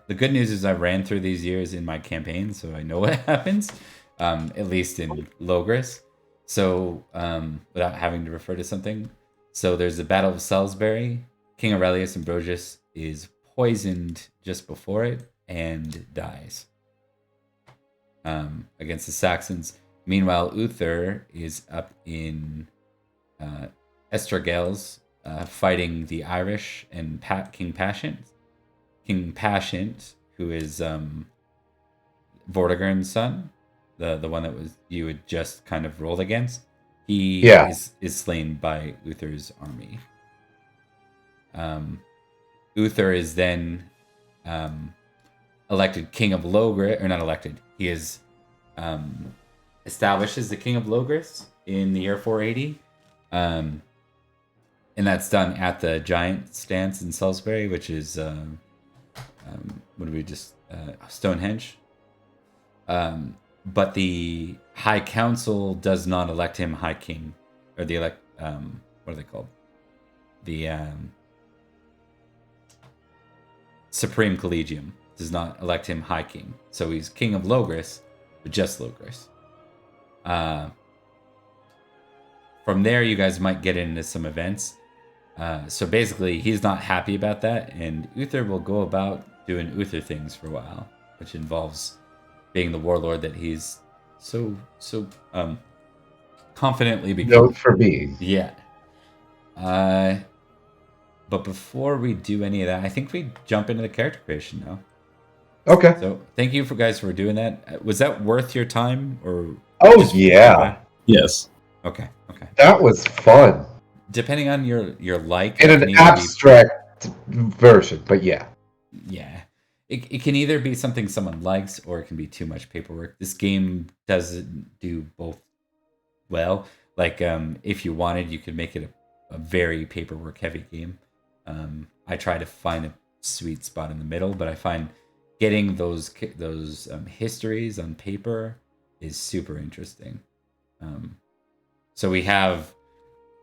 The good news is I ran through these years in my campaign, so I know what happens, at least in Logris. So without having to refer to something, so there's the Battle of Salisbury. King Aurelius Ambrosius is poisoned just before it and dies against the Saxons. Meanwhile, Uther is up in Estragales fighting the Irish and King Pascient. King Pascient, who is Vortigern's son, the one that you had just kind of rolled against, he is slain by Uther's army. Uther is then elected King of Logris, or not elected. He is established as the King of Logris in the year 480. And that's done at the Giant Stance in Salisbury, which is Stonehenge. But the High Council does not elect him High King, or the what are they called? The Supreme Collegium does not elect him High King. So he's King of Logris, but just Logris. From there, you guys might get into some events. So basically, he's not happy about that, and Uther will go about doing Uther things for a while, which involves being the warlord that he's so confidently become. Known for being. Yeah. But before we do any of that, I think we jump into the character creation now. Okay. So thank you guys for doing that. Was that worth your time, or? Oh yeah. Yes. Okay. That was fun. Depending on your like, In an abstract version, but yeah. Yeah. It can either be something someone likes, or it can be too much paperwork. This game doesn't do both well. Like, if you wanted, you could make it a very paperwork heavy game. I try to find a sweet spot in the middle, but I find getting those histories on paper is super interesting. So we have,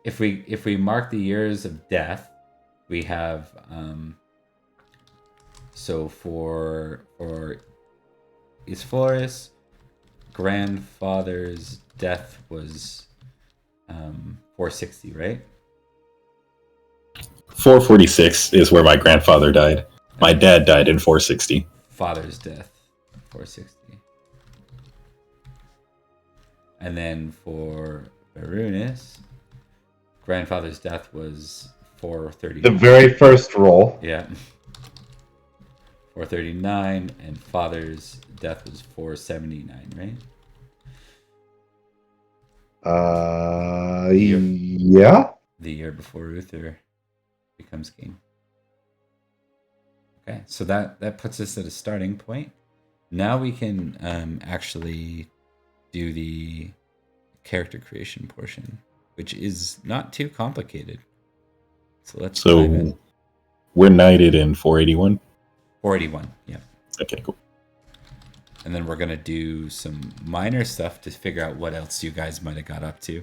if we mark the years of death, we have So for Isforis, grandfather's death was 460, right? 446 is where my grandfather died. My dad died in 460. Father's death, 460. And then for Barunis, grandfather's death was 430. The very first roll. Yeah. 439, and father's death was 479, right? Yeah. The year before Uther becomes king. Okay, so that puts us at a starting point. Now we can actually do the character creation portion, which is not too complicated. So let's dive in. We're knighted in 481. 481, yeah. Okay, cool. And then we're gonna do some minor stuff to figure out what else you guys might have got up to,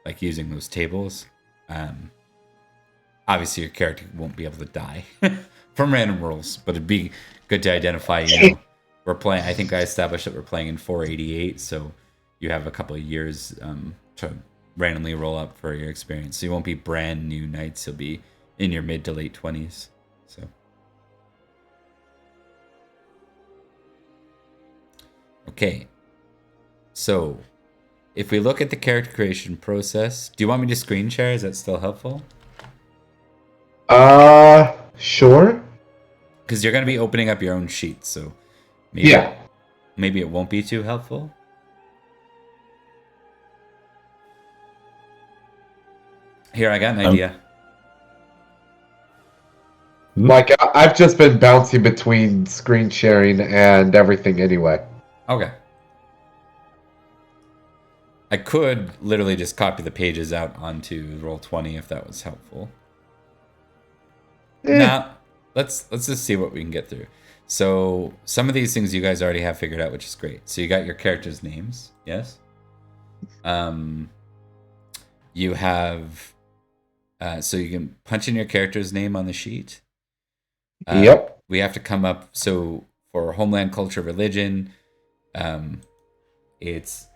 like using those tables. Obviously, your character won't be able to die from random rolls, but it'd be good to identify. We're playing. I think I established that we're playing in 488, so you have a couple of years to randomly roll up for your experience. So you won't be brand new knights. You'll be in your mid to late 20s. So. Okay, so if we look at the character creation process, do you want me to screen share? Is that still helpful? Sure. Because you're going to be opening up your own sheet, so maybe it won't be too helpful. Here, I got an idea. Like, I've just been bouncing between screen sharing and everything anyway. Okay. I could literally just copy the pages out onto Roll20 if that was helpful. Now, let's just see what we can get through. So some of these things you guys already have figured out, which is great. So you got your characters' names, yes? You have... so you can punch in your character's name on the sheet. Yep. We have to come up... So for Homeland, Culture, Religion, it's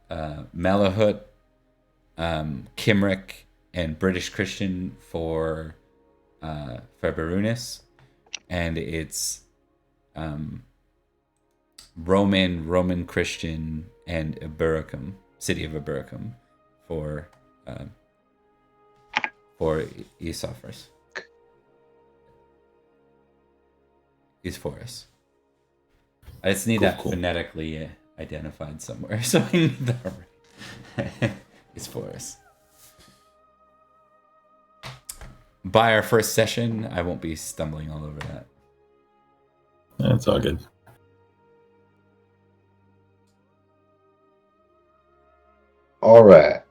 Malahaut, Cymric, and British Christian for Barunis, and it's Roman Christian, and Eburacum, city of Eburacum, for Isofris. Isforis. I just need that phonetically identified somewhere, so I need that right. Isforis. By our first session, I won't be stumbling all over that. That's all good. All right.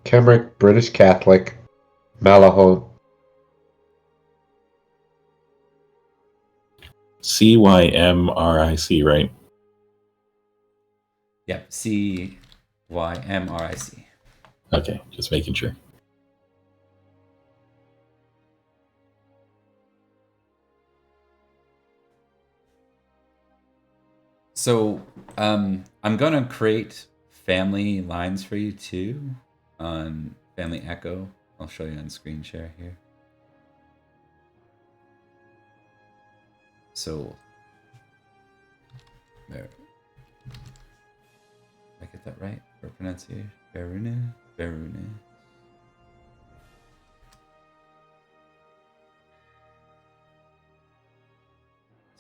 Cymric, British Catholic, Malahaut. CYMRIC, right? Yep, CYMRIC. Okay, just making sure. So, I'm gonna create family lines for you too on Family Echo. I'll show you on screen share here. So, there. Did I get that right for pronunciation? Baruna.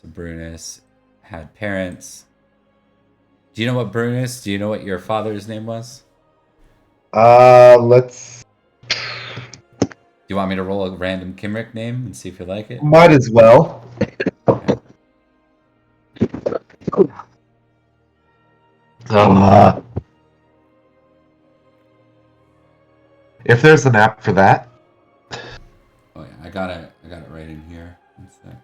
So Brunus had parents. Do you know what Brunus? Do you know what your father's name was? Let's... Do you want me to roll a random Cymric name and see if you like it? Might as well. Okay. If there's an app for that. Oh yeah, I got it right in here. One sec.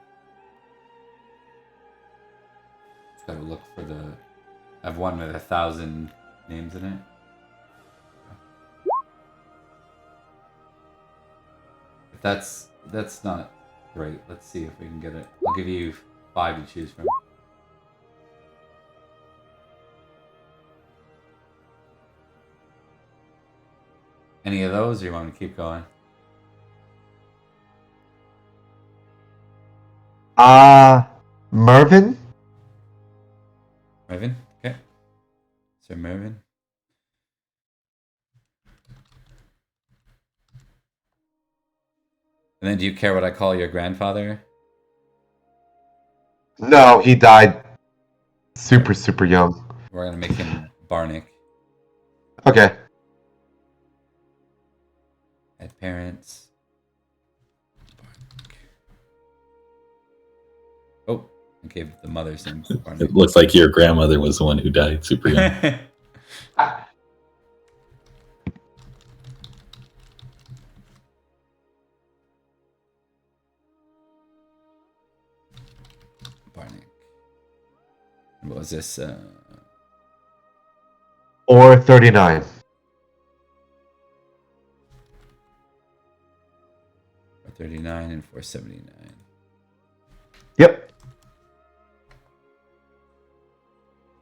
Just gotta look for the... I have one with 1,000 names in it. But that's not Great. Let's see if we can get it. I'll give you 5 to choose from. Any of those, or you want me to keep going? Mervin? Mervin? Okay. Sir Mervin. And then do you care what I call your grandfather? No, he died super young. We're going to make him Barnick. Okay. Had parents. Oh, I gave the mother's name. Barnick. It looks like your grandmother was the one who died super young. Barnick. What was this? 439. 439 and 479. Yep.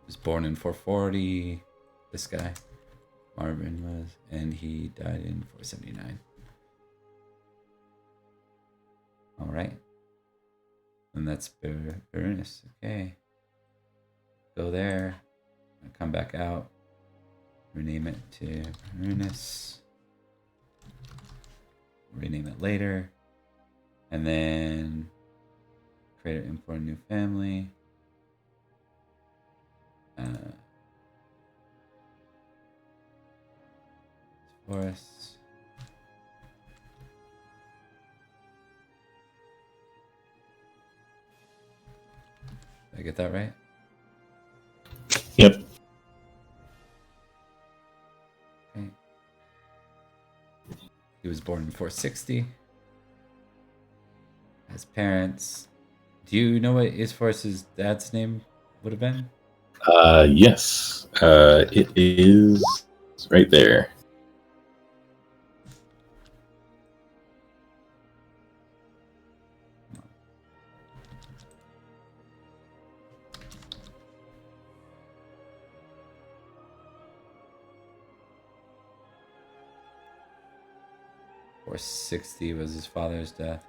Was born in 440. This guy, Marvin was, and he died in 479. All right. And that's Berenice. Okay. Go there. Come back out. Rename it to Berenice. Rename it later. And then create and import a new family. Forests. Did I get that right? Yep. Okay. He was born in 460. Has parents. Do you know what Isforce's dad's name would have been? Yes. It is right there. Or 60 was his father's death.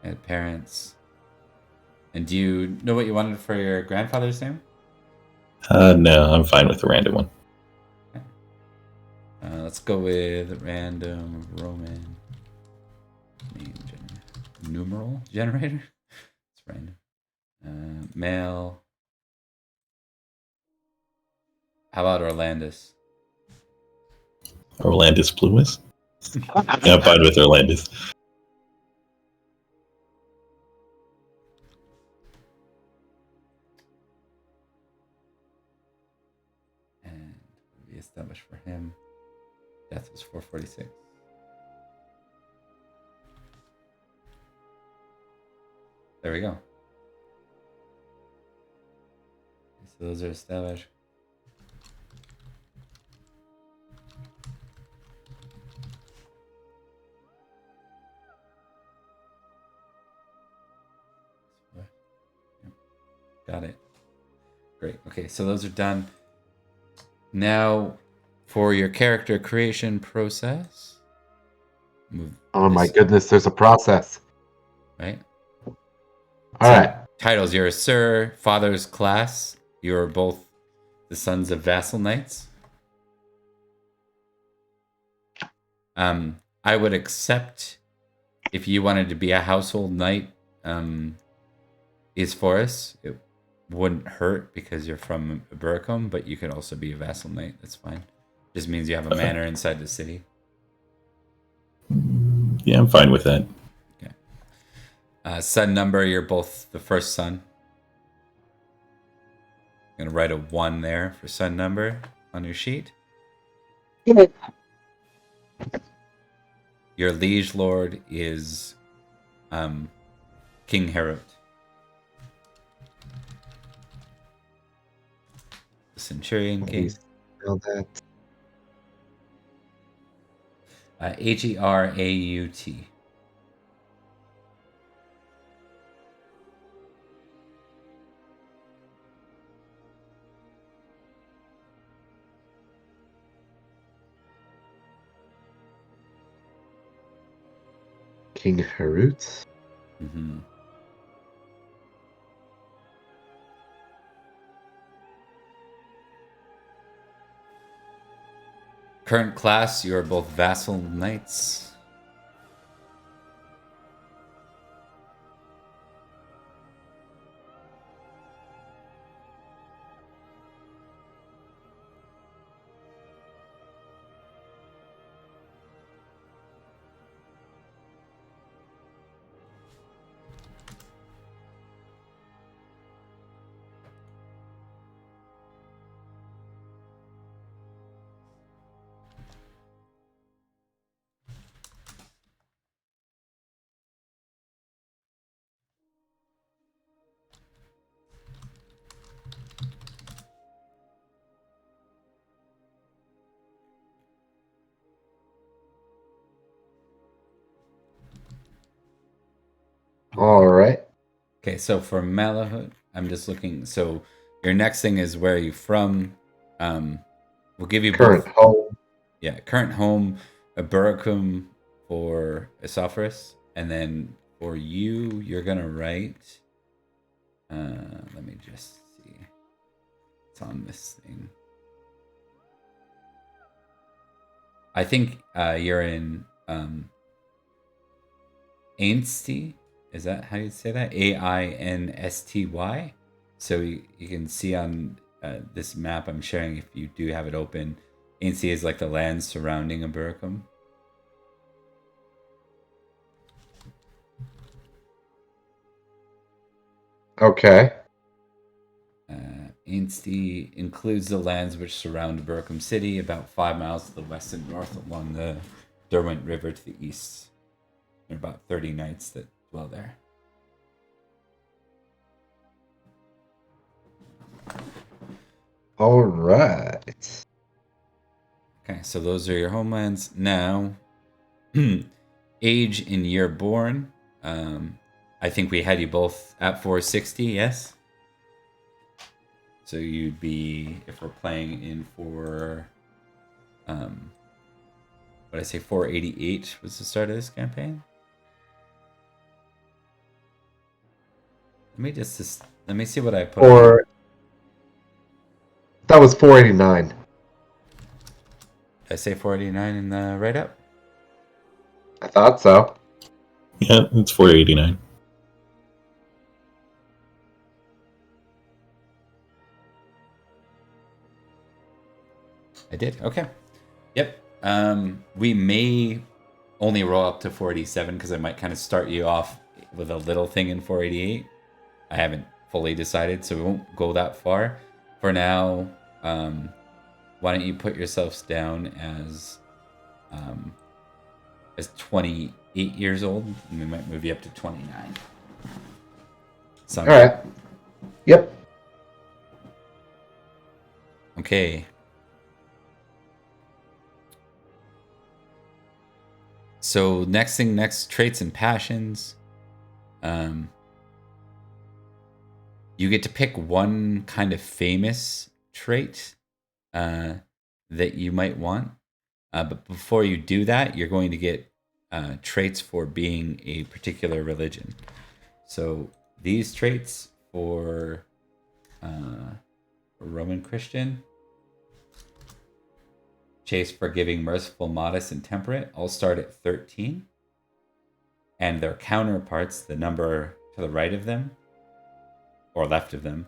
Had parents. And do you know what you wanted for your grandfather's name? No, I'm fine with the random one. Let's go with random Roman name numeral generator. It's random. Male. How about Orlandus? Orlandus Plumus? Yeah, I'm fine with Orlandus. And we established for him. Death was 446. There we go. So those are established. Got it. Great. Okay, so those are done. Now, for your character creation process. Oh my goodness, there's a process. Right? All right. Titles. You're a Sir, Father's Class. You're both the sons of vassal knights. I would accept if you wanted to be a household knight, Isforus. It wouldn't hurt because you're from Eburacum, but you could also be a vassal knight. That's fine. Just means you have a manor inside the city. Yeah, I'm fine with that. Okay. Son number, you're both the first son. I'm going to write a 1 there for son number on your sheet. Your liege lord is King Heraut. The Centurion King. Spell that. Heraut. King Heraut. Mm-hmm. Current class, you are both vassal knights. All right. Okay, so for Malahaut, I'm just looking. So your next thing is where are you from? We'll give you Current both. home. Yeah, current home, Eburacum for Esophagus, and then for you, you're gonna write. Let me just see. It's on this thing. I think you're in Ainsty. Is that how you say that? Ainsty. So you can see on this map I'm sharing, if you do have it open, Ainsty is like the land surrounding Eburacum. Okay. Ainsty includes the lands which surround Eburacum City, about 5 miles to the west and north along the Derwent River to the east. There are about 30 knights that dwell there. All right. Okay, so those are your homelands. Now, age and year born. I think we had you both at 460, yes? So you'd be, if we're playing in what I say, 488 was the start of this campaign? Let me see what I put. Or that was 489. Did I say 489 in the write-up? I thought so. Yeah, it's 489. I did. Okay. Yep. We may only roll up to 487 because I might kind of start you off with a little thing in 488. I haven't fully decided, so we won't go that far. For now, why don't you put yourselves down as 28 years old, and we might move you up to 29. All right. Yep. Okay. So next, traits and passions. You get to pick one kind of famous trait that you might want. But before you do that, you're going to get traits for being a particular religion. So these traits for Roman Christian, chaste, forgiving, merciful, modest, and temperate, all start at 13. And their counterparts, the number to the right of them, or left of them,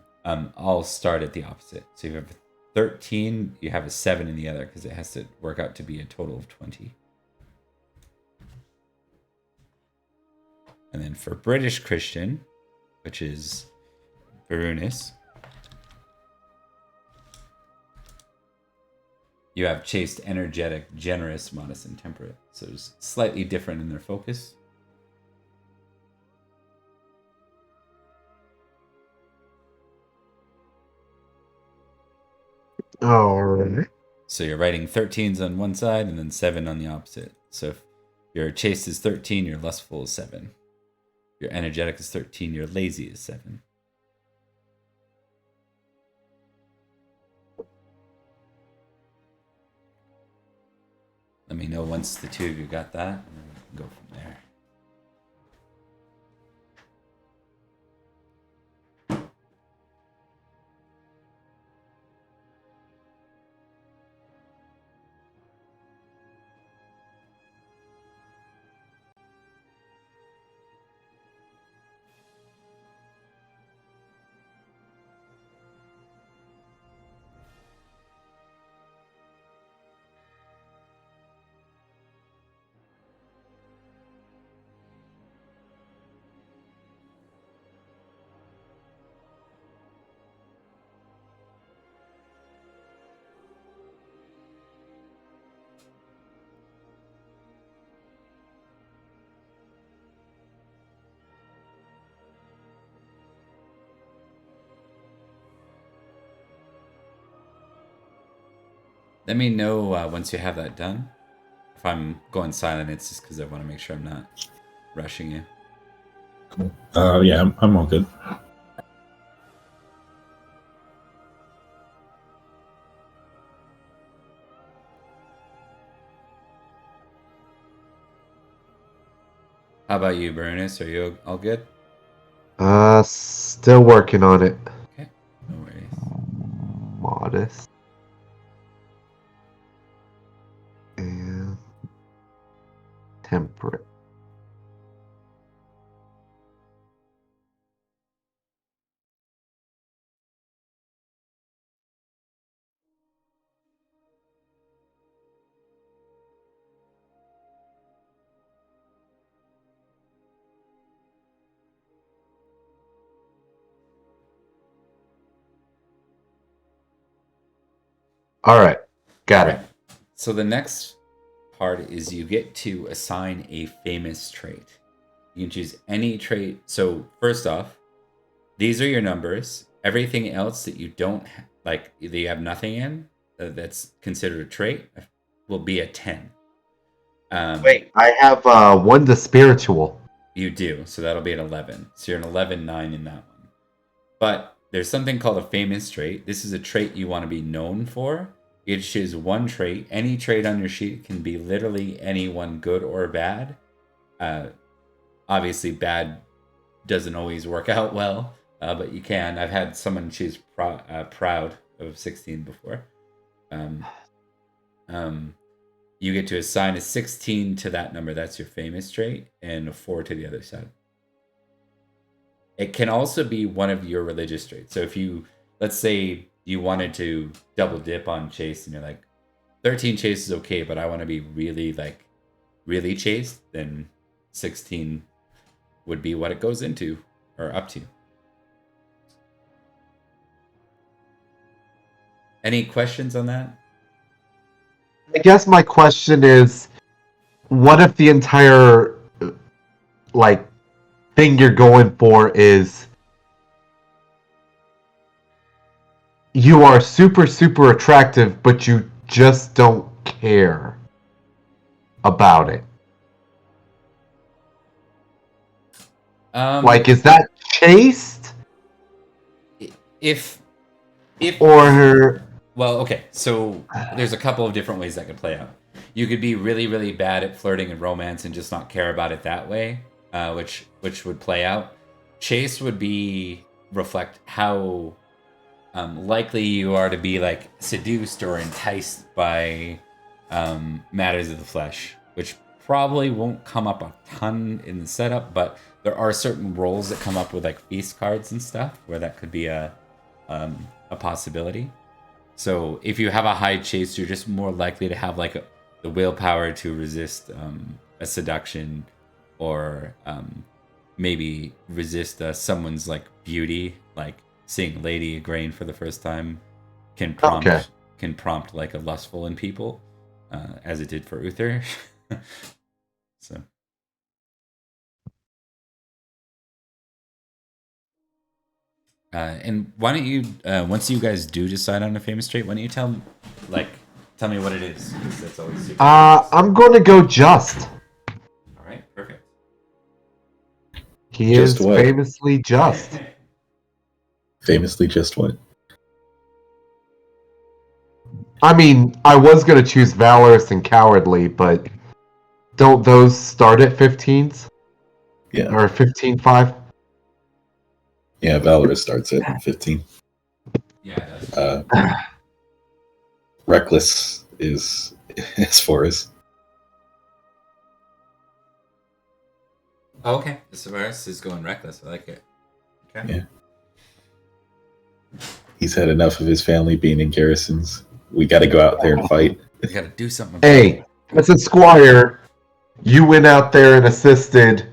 all start at the opposite. So you have 13, you have a 7 in the other, because it has to work out to be a total of 20. And then for British Christian, which is Berunius, You have chaste, energetic, generous, modest, and temperate. So it's slightly different in their focus. Alright. So you're writing 13s on one side and then 7 on the opposite. So if your chaste is 13, your lustful is 7. Your energetic is 13, your lazy is 7. Let me know once the two of you got that, and then we can go from there. Let me know once you have that done. If I'm going silent, it's just because I want to make sure I'm not rushing you. Cool. Yeah, I'm all good. How about you, Bernice? Are you all good? Still working on it. Okay, no worries. Modest. And temperate. Alright. Got it. So the next part is you get to assign a famous trait. You can choose any trait. So first off, these are your numbers. Everything else that you don't like, that you have nothing in, that's considered a trait, will be a 10. Wait, I have 1 to spiritual. You do, so that'll be an 11. So you're an 11-9 in that one. But there's something called a famous trait. This is a trait you want to be known for. You choose one trait. Any trait on your sheet can be literally anyone, good or bad. Obviously, bad doesn't always work out well, but you can. I've had someone choose proud of 16 before. You get to assign a 16 to that number. That's your famous trait, and a 4 to the other side. It can also be one of your religious traits. So if you, let's say you wanted to double dip on chaste and you're like, 13 chaste is okay, but I want to be really chaste, then 16 would be what it goes into or up to. Any questions on that? I guess my question is, what if the entire thing you're going for is you are super, super attractive, but you just don't care about it? Is that chaste? If or well, okay, so there's a couple of different ways that could play out. You could be really, really bad at flirting and romance and just not care about it that way, which would play out. Chaste would be reflect how likely you are to be seduced or enticed by matters of the flesh, which probably won't come up a ton in the setup, but there are certain roles that come up with feast cards and stuff where that could be a possibility. So if you have a high chaste, you're just more likely to have the willpower to resist a seduction, or maybe resist someone's beauty, seeing Lady Igraine for the first time can can prompt like a lustful in people, as it did for Uther. So. And why don't you, once you guys do decide on a famous trait, why don't you tell me what it is? 'Cause that's always super interesting. I'm going to go just. All right, perfect. He Just is what? famously just. Famously, just what? I mean, I was going to choose valorous and cowardly, but don't those start at 15s? Yeah. Or 15-5? Yeah, Valorous starts at 15. Yeah, it does. Reckless is as far as. Oh, okay. The Severus is going reckless. I like it. Okay. Yeah. He's had enough of his family being in garrisons. We got to go out there and fight. We got to do something about Hey, it. as a squire, you went out there and assisted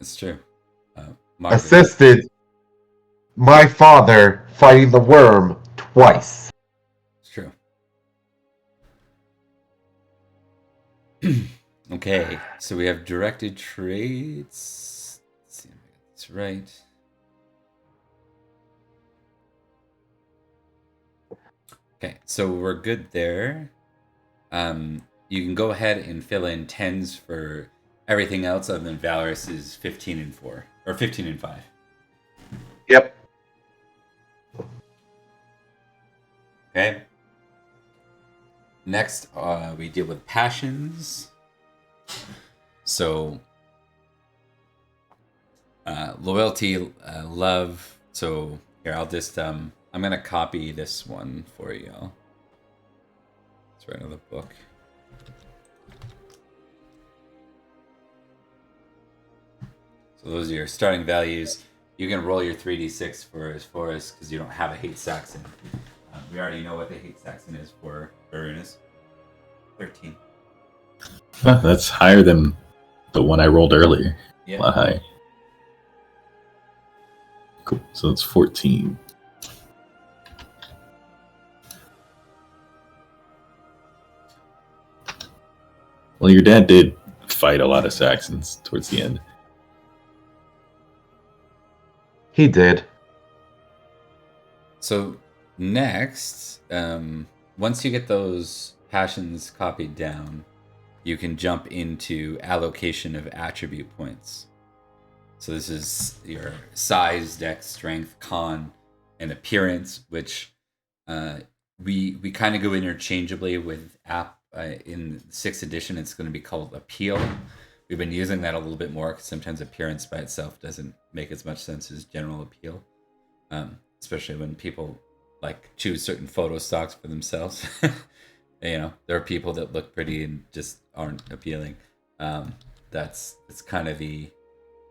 It's true. assisted my father fighting the worm twice. It's true. Okay, so we have directed traits. Let's see if that's right. Okay, so we're good there. You can go ahead and fill in 10s for everything else other than Valorous is 15 and 4 or 15 and 5. Yep. Okay. Next, we deal with passions. So, loyalty, love. So here, I'll just I'm gonna copy this one for y'all. Let's write another book. So those are your starting values. You can roll your 3d6 for his forest because you don't have a hate Saxon. We already know what the hate Saxon is for Barunas. 13. Huh, that's higher than the one I rolled earlier. Yeah. A lot higher. Cool. So it's 14. Well, your dad did fight a lot of Saxons towards the end. He did. So next, once you get those passions copied down, you can jump into allocation of attribute points. So this is your size, dex, strength, con, and appearance, which we kind of go interchangeably with app. In 6th edition, it's going to be called appeal. We've been using that a little bit more because sometimes appearance by itself doesn't make as much sense as general appeal, especially when people like choose certain photo stocks for themselves. There are people that look pretty and just aren't appealing. That's kind of the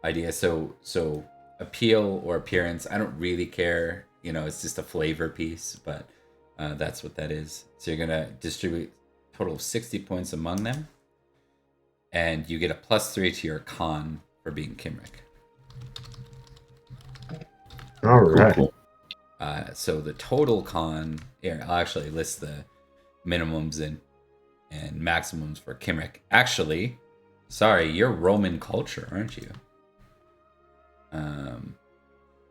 idea. So appeal or appearance, I don't really care. It's just a flavor piece, but that's what that is. So you're gonna distribute a total of 60 points among them, and you get a +3 to your con for being Kimric. All right. Cool. So the total con here, I'll actually list the minimums and maximums for Kimric. Actually, sorry, you're Roman culture, aren't you?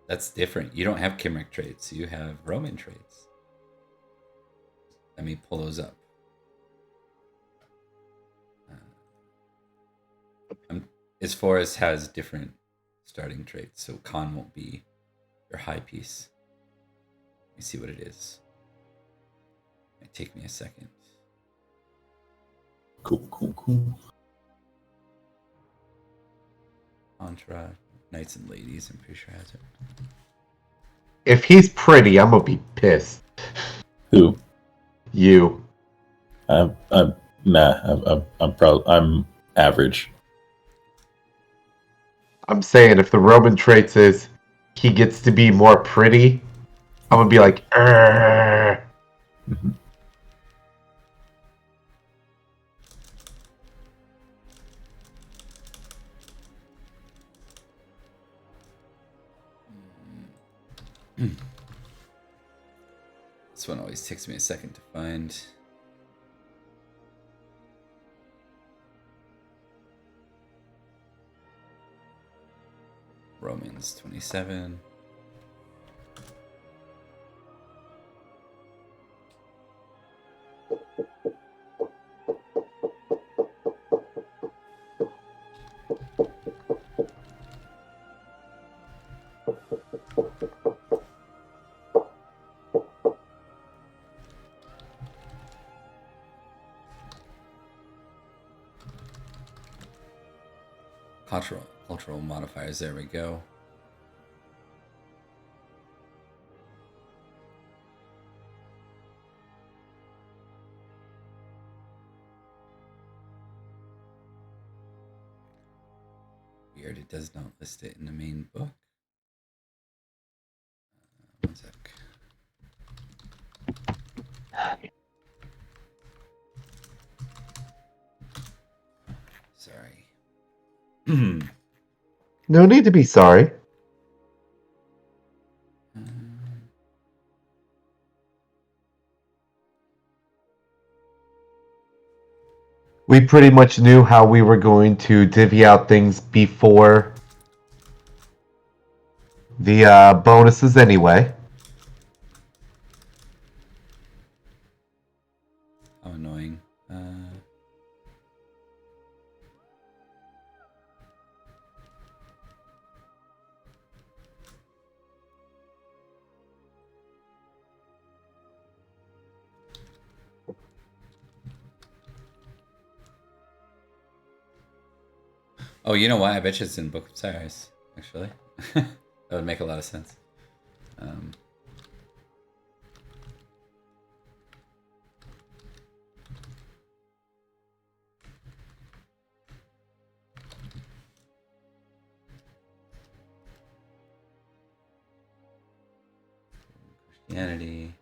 That's different. You don't have Kimric traits. You have Roman traits. Let me pull those up. Isforus has different starting traits, so con won't be your high piece. Let me see what it is. It might take me a second. Cool. Entourage, knights and ladies, I'm pretty sure has it. If he's pretty, I'm gonna be pissed. Who? You. I'm average. I'm saying if the Roman traits is he gets to be more pretty, I'm gonna be like, "Arr." Mm-hmm. This one always takes me a second to find. Romans 27. Cultural modifiers, there we go. Weird, it does not list it in the main book. One sec. Sorry. No need to be sorry. We pretty much knew how we were going to divvy out things before the bonuses anyway. How annoying. Oh, you know why? I bet you it's in Book of Cyrus, actually. That would make a lot of sense. Christianity.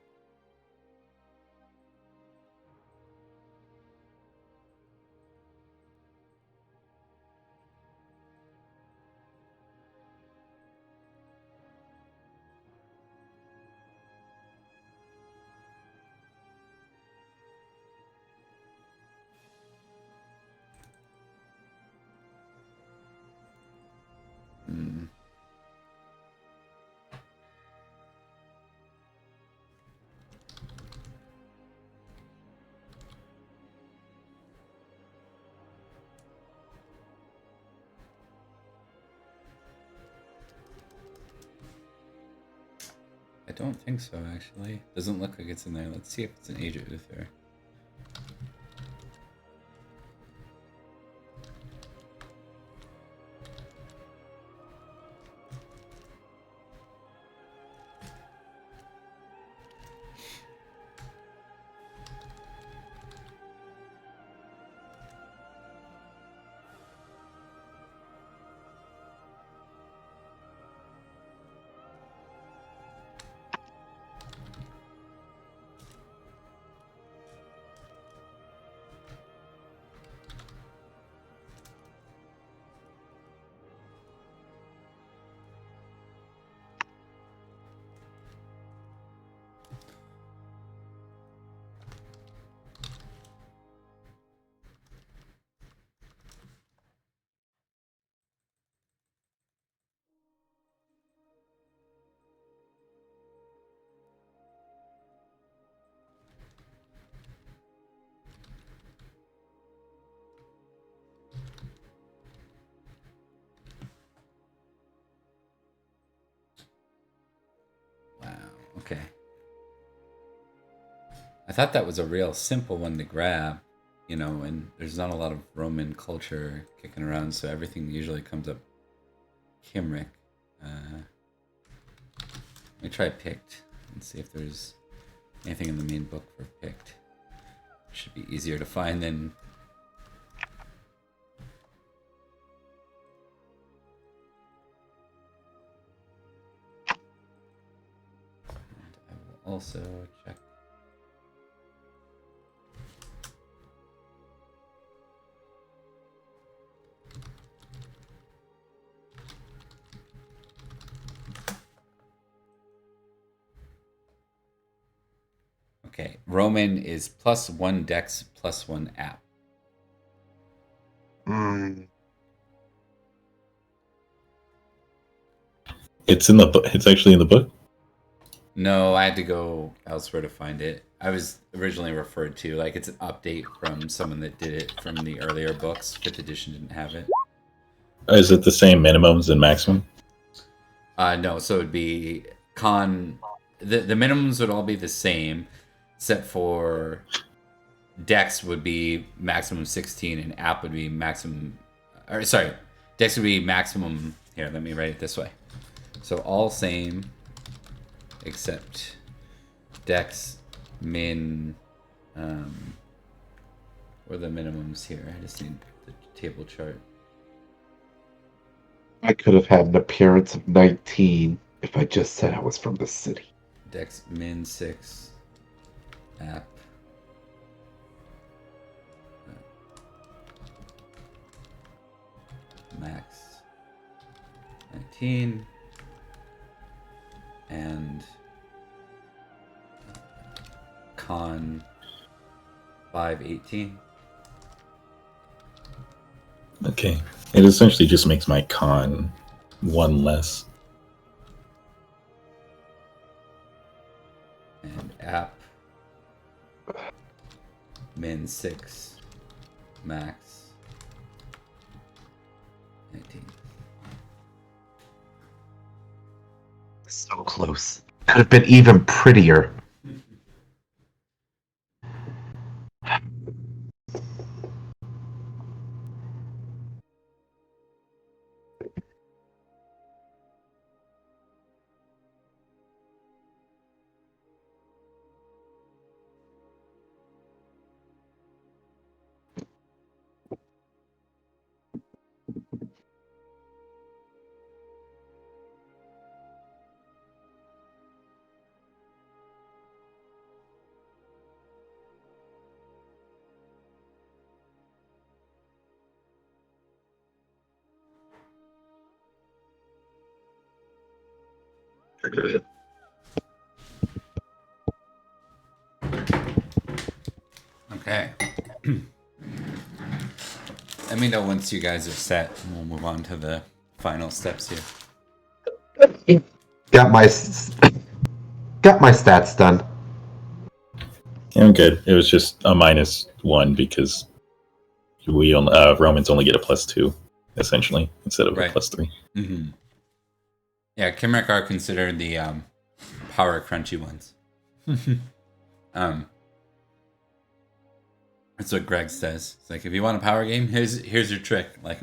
I don't think so, actually. Doesn't look like it's in there. Let's see if it's an Age of Uther. Okay. I thought that was a real simple one to grab, you know, and there's not a lot of Roman culture kicking around, so everything usually comes up Kimric. Let me try Pict and see if there's anything in the main book for Pict. Should be easier to find than... And I will also check. Okay. Roman is +1 dex, +1 app. Mm, It's in the book. It's actually in the book. No, I had to go elsewhere to find it. I was originally referred to, like, it's an update from someone that did it from the earlier books. 5th edition didn't have it. Is it the same minimums and maximum? No, so it'd be the minimums would all be the same, except for Dex would be maximum 16 and app would be maximum, or sorry, Dex would be maximum. Here, let me write it this way. So all same, except Dex min. What are the minimums here? I just need the table chart. I could have had an appearance of 19 if I just said I was from the city. Dex min 6, app. Max 19 and con 518. Okay. It essentially just makes my con 1 less. And app min 6, max 19. So close. Could have been even prettier. Okay. Let me know once you guys are set, and we'll move on to the final steps here. Got my stats done. I'm good. It was just a -1 because Romans only get a +2, essentially, instead of Right. a +3. Mm-hmm. Yeah, Kimrick are considered the power crunchy ones. That's what Greg says. It's like, if you want a power game, here's your trick. Like,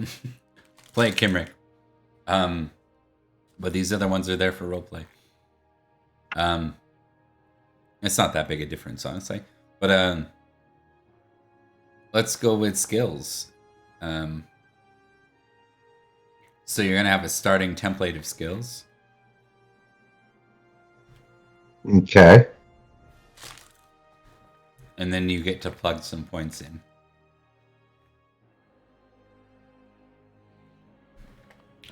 play Kimrick. But these other ones are there for roleplay. It's not that big a difference, honestly. But let's go with skills. So you're gonna have a starting template of skills. Okay. And then you get to plug some points in.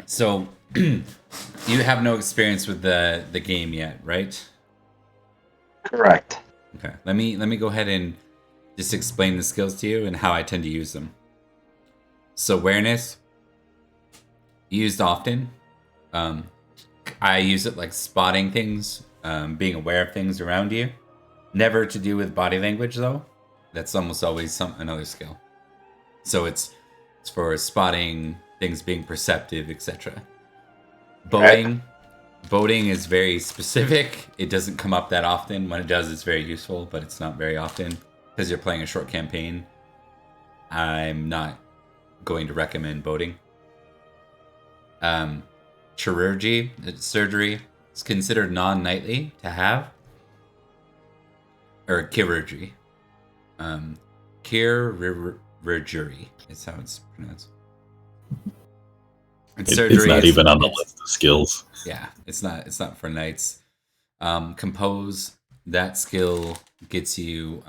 So you have no experience with the game yet, right? Correct. Okay. Let me go ahead and just explain the skills to you and how I tend to use them. So awareness, used often. I use it like spotting things, being aware of things around you. Never to do with body language though. That's almost always another skill. So it's for spotting things, being perceptive, etc. Boating. Boating is very specific. It doesn't come up that often. When it does, it's very useful, but it's not very often because you're playing a short campaign. I'm not going to recommend boating. Chirurgy, surgery, is considered non-knightly to have. Or chirurgy. Chirurgery is how it's pronounced. And surgery It's not even on the list of skills. Yeah, it's not for knights. Compose, that skill gets you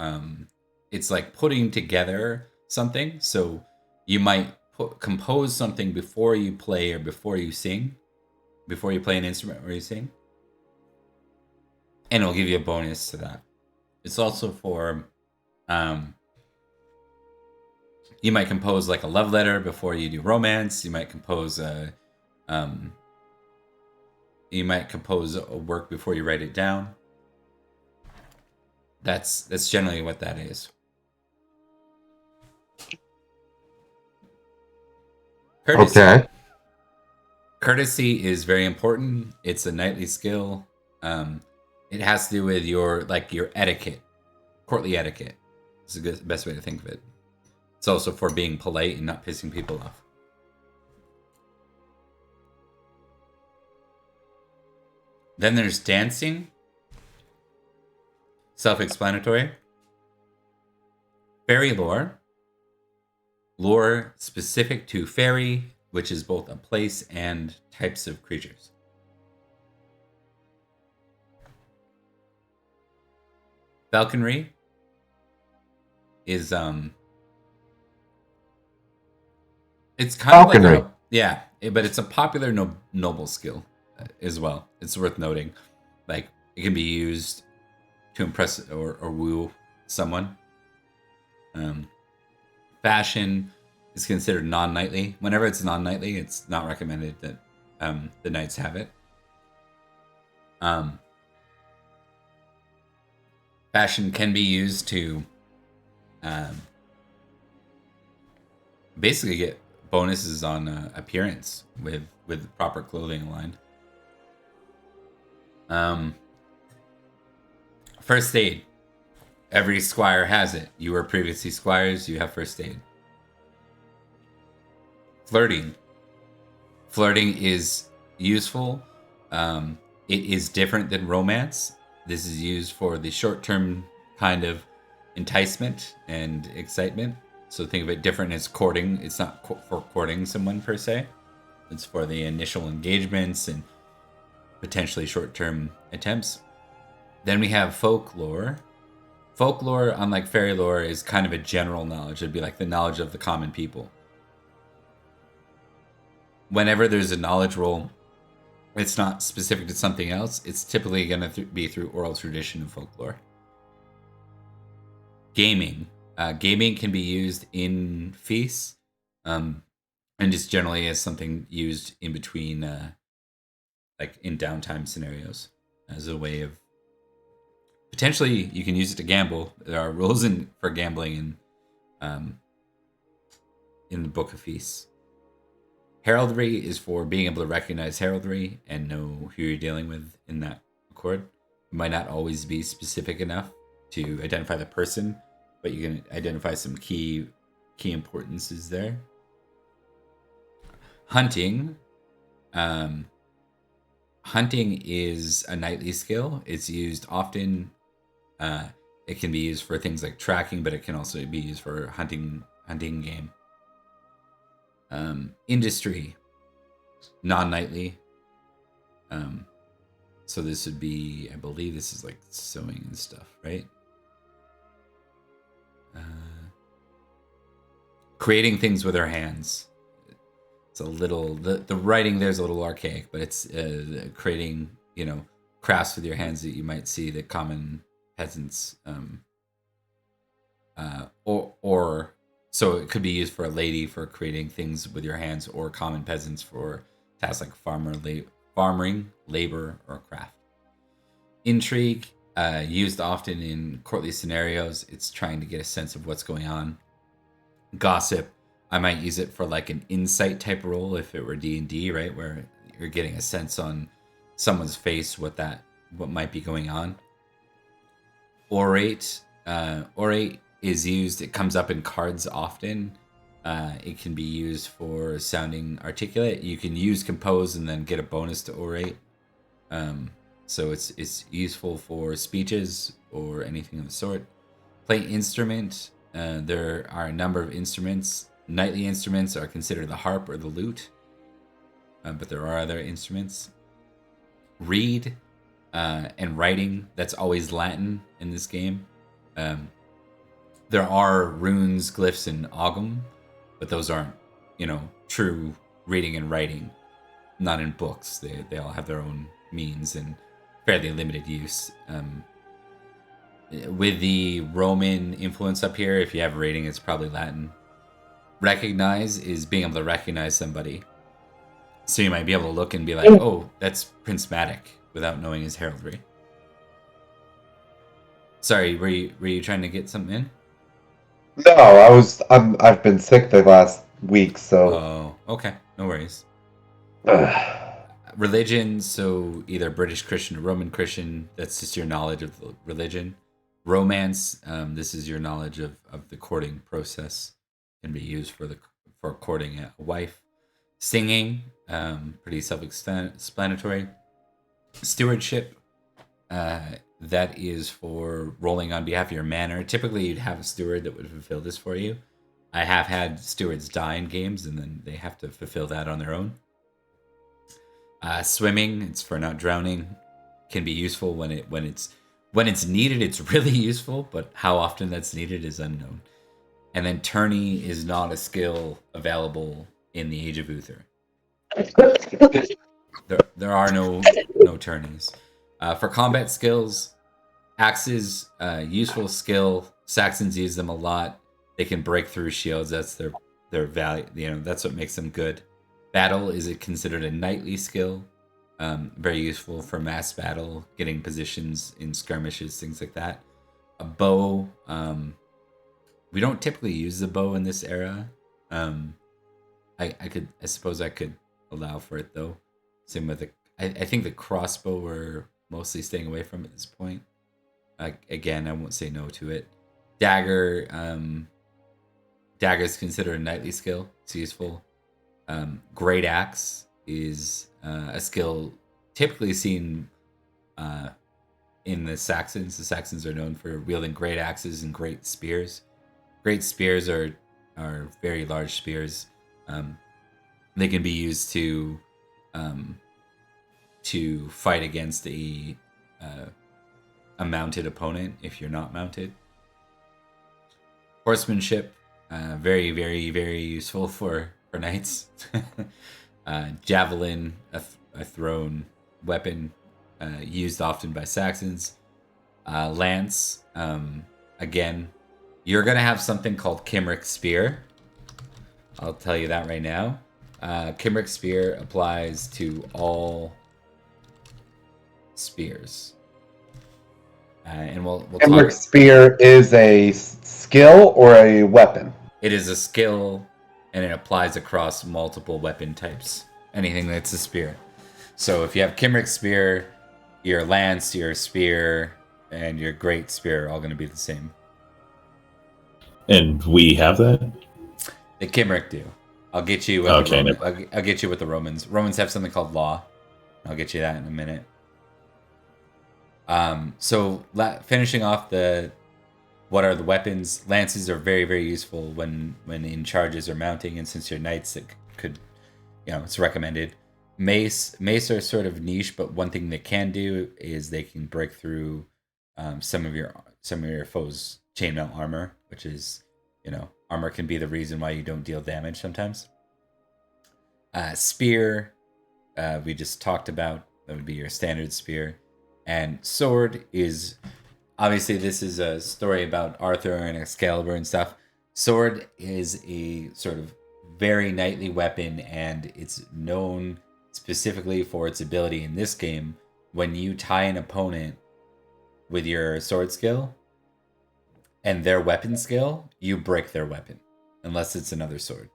it's like putting together something. So you might compose something before you play or before you sing, before you play an instrument or you sing, and it'll give you a bonus to that. It's also for you might compose like a love letter before you do romance. You might compose a work before you write it down. That's generally what that is. Courtesy. Okay. Courtesy is very important. It's a knightly skill. It has to do with your etiquette, courtly etiquette. It's the best way to think of it. It's also for being polite and not pissing people off. Then there's dancing. Self-explanatory. Fairy lore. Lore specific to fairy, which is both a place and types of creatures. Falconry is it's kind of like but it's a popular noble skill as well. It's worth noting. Like, it can be used to impress or woo someone. Fashion is considered non-knightly. Whenever it's non-knightly, it's not recommended that the knights have it. Fashion can be used to basically get bonuses on appearance with proper clothing aligned. First aid. Every squire has it. You were previously squires, you have first aid. Flirting. Flirting is useful. It is different than romance. This is used for the short-term kind of enticement and excitement. So think of it different as courting. It's not for courting someone per se. It's for the initial engagements and potentially short-term attempts. Then we have folklore. Folklore, unlike fairy lore, is kind of a general knowledge. It'd be like the knowledge of the common people. Whenever there's a knowledge roll, it's not specific to something else. It's typically going to be through oral tradition and folklore. Gaming. Gaming can be used in feasts, and just generally as something used in between, like in downtime scenarios, as a way of potentially you can use it to gamble. There are rules for gambling in the Book of Feasts. Heraldry is for being able to recognize heraldry and know who you're dealing with in that accord. It might not always be specific enough to identify the person, but you can identify some key importances there. Hunting. Hunting is a knightly skill. It's used often. It can be used for things like tracking, but it can also be used for hunting game. Industry, non-knightly. So this would be, I believe this is like sewing and stuff, right? Creating things with our hands. It's a little, the writing there's a little archaic, but it's creating, crafts with your hands that you might see that common peasants, or so it could be used for a lady for creating things with your hands, or common peasants for tasks like farming, labor, or craft. Intrigue, used often in courtly scenarios. It's trying to get a sense of what's going on. Gossip, I might use it for like an insight type role if it were D&D, right, where you're getting a sense on someone's face what might be going on. Orate, is used. It comes up in cards often. It can be used for sounding articulate. You can use compose and then get a bonus to orate. So it's useful for speeches or anything of the sort. Play instrument. There are a number of instruments. Knightly instruments are considered the harp or the lute, but there are other instruments. Read and writing. That's always Latin in this game. There are runes, glyphs, and ogum, but those aren't, true reading and writing. Not in books. They all have their own means and fairly limited use. with the Roman influence up here, if you have a rating, it's probably Latin. Recognize is being able to recognize somebody. So you might be able to look and be like, oh, that's Prince Matic, without knowing his heraldry. Sorry, were you trying to get something in? No, I've been sick the last week, so. Oh, okay, no worries. Religion, so either British Christian or Roman Christian. That's just your knowledge of the religion. Romance, this is your knowledge of the courting process. Can be used for courting a wife. Singing, pretty self-explanatory. Stewardship, that is for rolling on behalf of your manor. Typically, you'd have a steward that would fulfill this for you. I have had stewards die in games, and then they have to fulfill that on their own. Swimming, it's for not drowning. Can be useful when it's needed. It's really useful, but how often that's needed is unknown. And then tourney is not a skill available in the Age of Uther. There are no tourneys. For combat skills, axes, useful skill. Saxons use them a lot. They can break through shields. That's their value. That's what makes them good. Battle is considered a knightly skill. Very useful for mass battle, getting positions in skirmishes, things like that. A bow. We don't typically use the bow in this era. I suppose I could allow for it though. Same with I think the crossbow we're mostly staying away from at this point. Again, I won't say no to it. Dagger. Dagger is considered a knightly skill. It's useful. Great axe is a skill typically seen in the Saxons. The Saxons are known for wielding great axes and great spears. Great spears are very large spears. They can be used to fight against a mounted opponent if you're not mounted. Horsemanship, very, very, very useful for knights. Javelin, a thrown weapon, used often by Saxons. Lance, again, you're going to have something called Cymric Spear. I'll tell you that right now. Cymric Spear applies to all spears. And we'll Cymric talk. Spear is a skill or a weapon? It is a skill, and it applies across multiple weapon types. Anything that's a spear. So if you have Cymric Spear, your lance, your spear, and your great spear are all going to be the same. And we have that? The Cymric do. I'll get you with I'll get you with the Romans. Romans have something called law. I'll get you that in a minute. So finishing off what are the weapons? Lances are very, very useful when in charges or mounting, and since you're knights, it could, it's recommended. Mace are sort of niche, but one thing they can do is they can break through some of your foes' chainmail armor, which is, armor can be the reason why you don't deal damage sometimes. Spear, we just talked about. That would be your standard spear. And sword is, obviously this is a story about Arthur and Excalibur and stuff. Sword is a sort of very knightly weapon, and it's known specifically for its ability in this game. When you tie an opponent with your sword skill and their weapon skill, you break their weapon, unless it's another sword.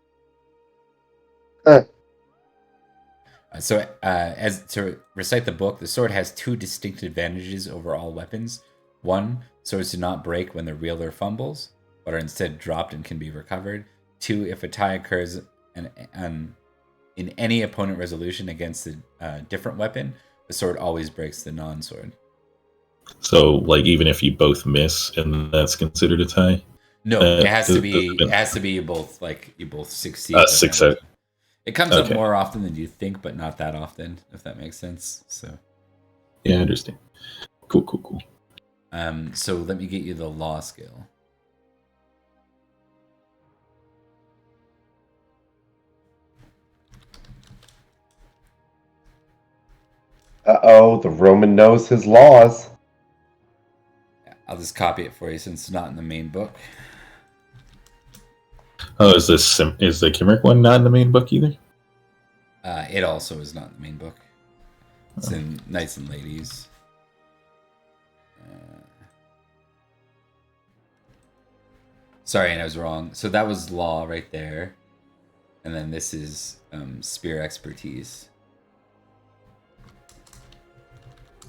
So, as to recite the book, the sword has two distinct advantages over all weapons. One, swords do not break when the wielder fumbles, but are instead dropped and can be recovered. Two, if a tie occurs in any opponent resolution against a different weapon, the sword always breaks the non-sword. So, even if you both miss, and that's considered a tie? No, it has to be. It has to be you both succeed. Success. It comes up more often than you think, but not that often, if that makes sense. So. Yeah, I understand. Cool. So let me get you the law skill. The Roman knows his laws. I'll just copy it for you since it's not in the main book. Oh, is the Kimric one not in the main book either? It also is not in the main book. It's in Knights and Ladies. Sorry, and I was wrong. So that was law right there. And then this is spear expertise.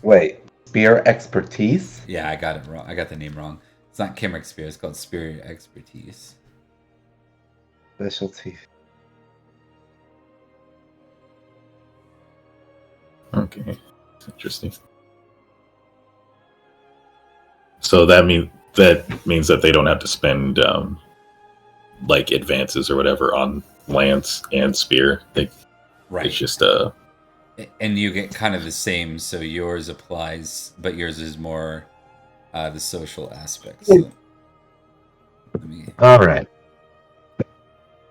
Wait, spear expertise? Yeah, I got it wrong. I got the name wrong. It's not Kimric spear. It's called spear expertise. Specialty. Okay, interesting. So that means that they don't have to spend like advances or whatever on lance and spear. Right. It's just and you get kind of the same. So yours applies, but yours is more the social aspect. So All right.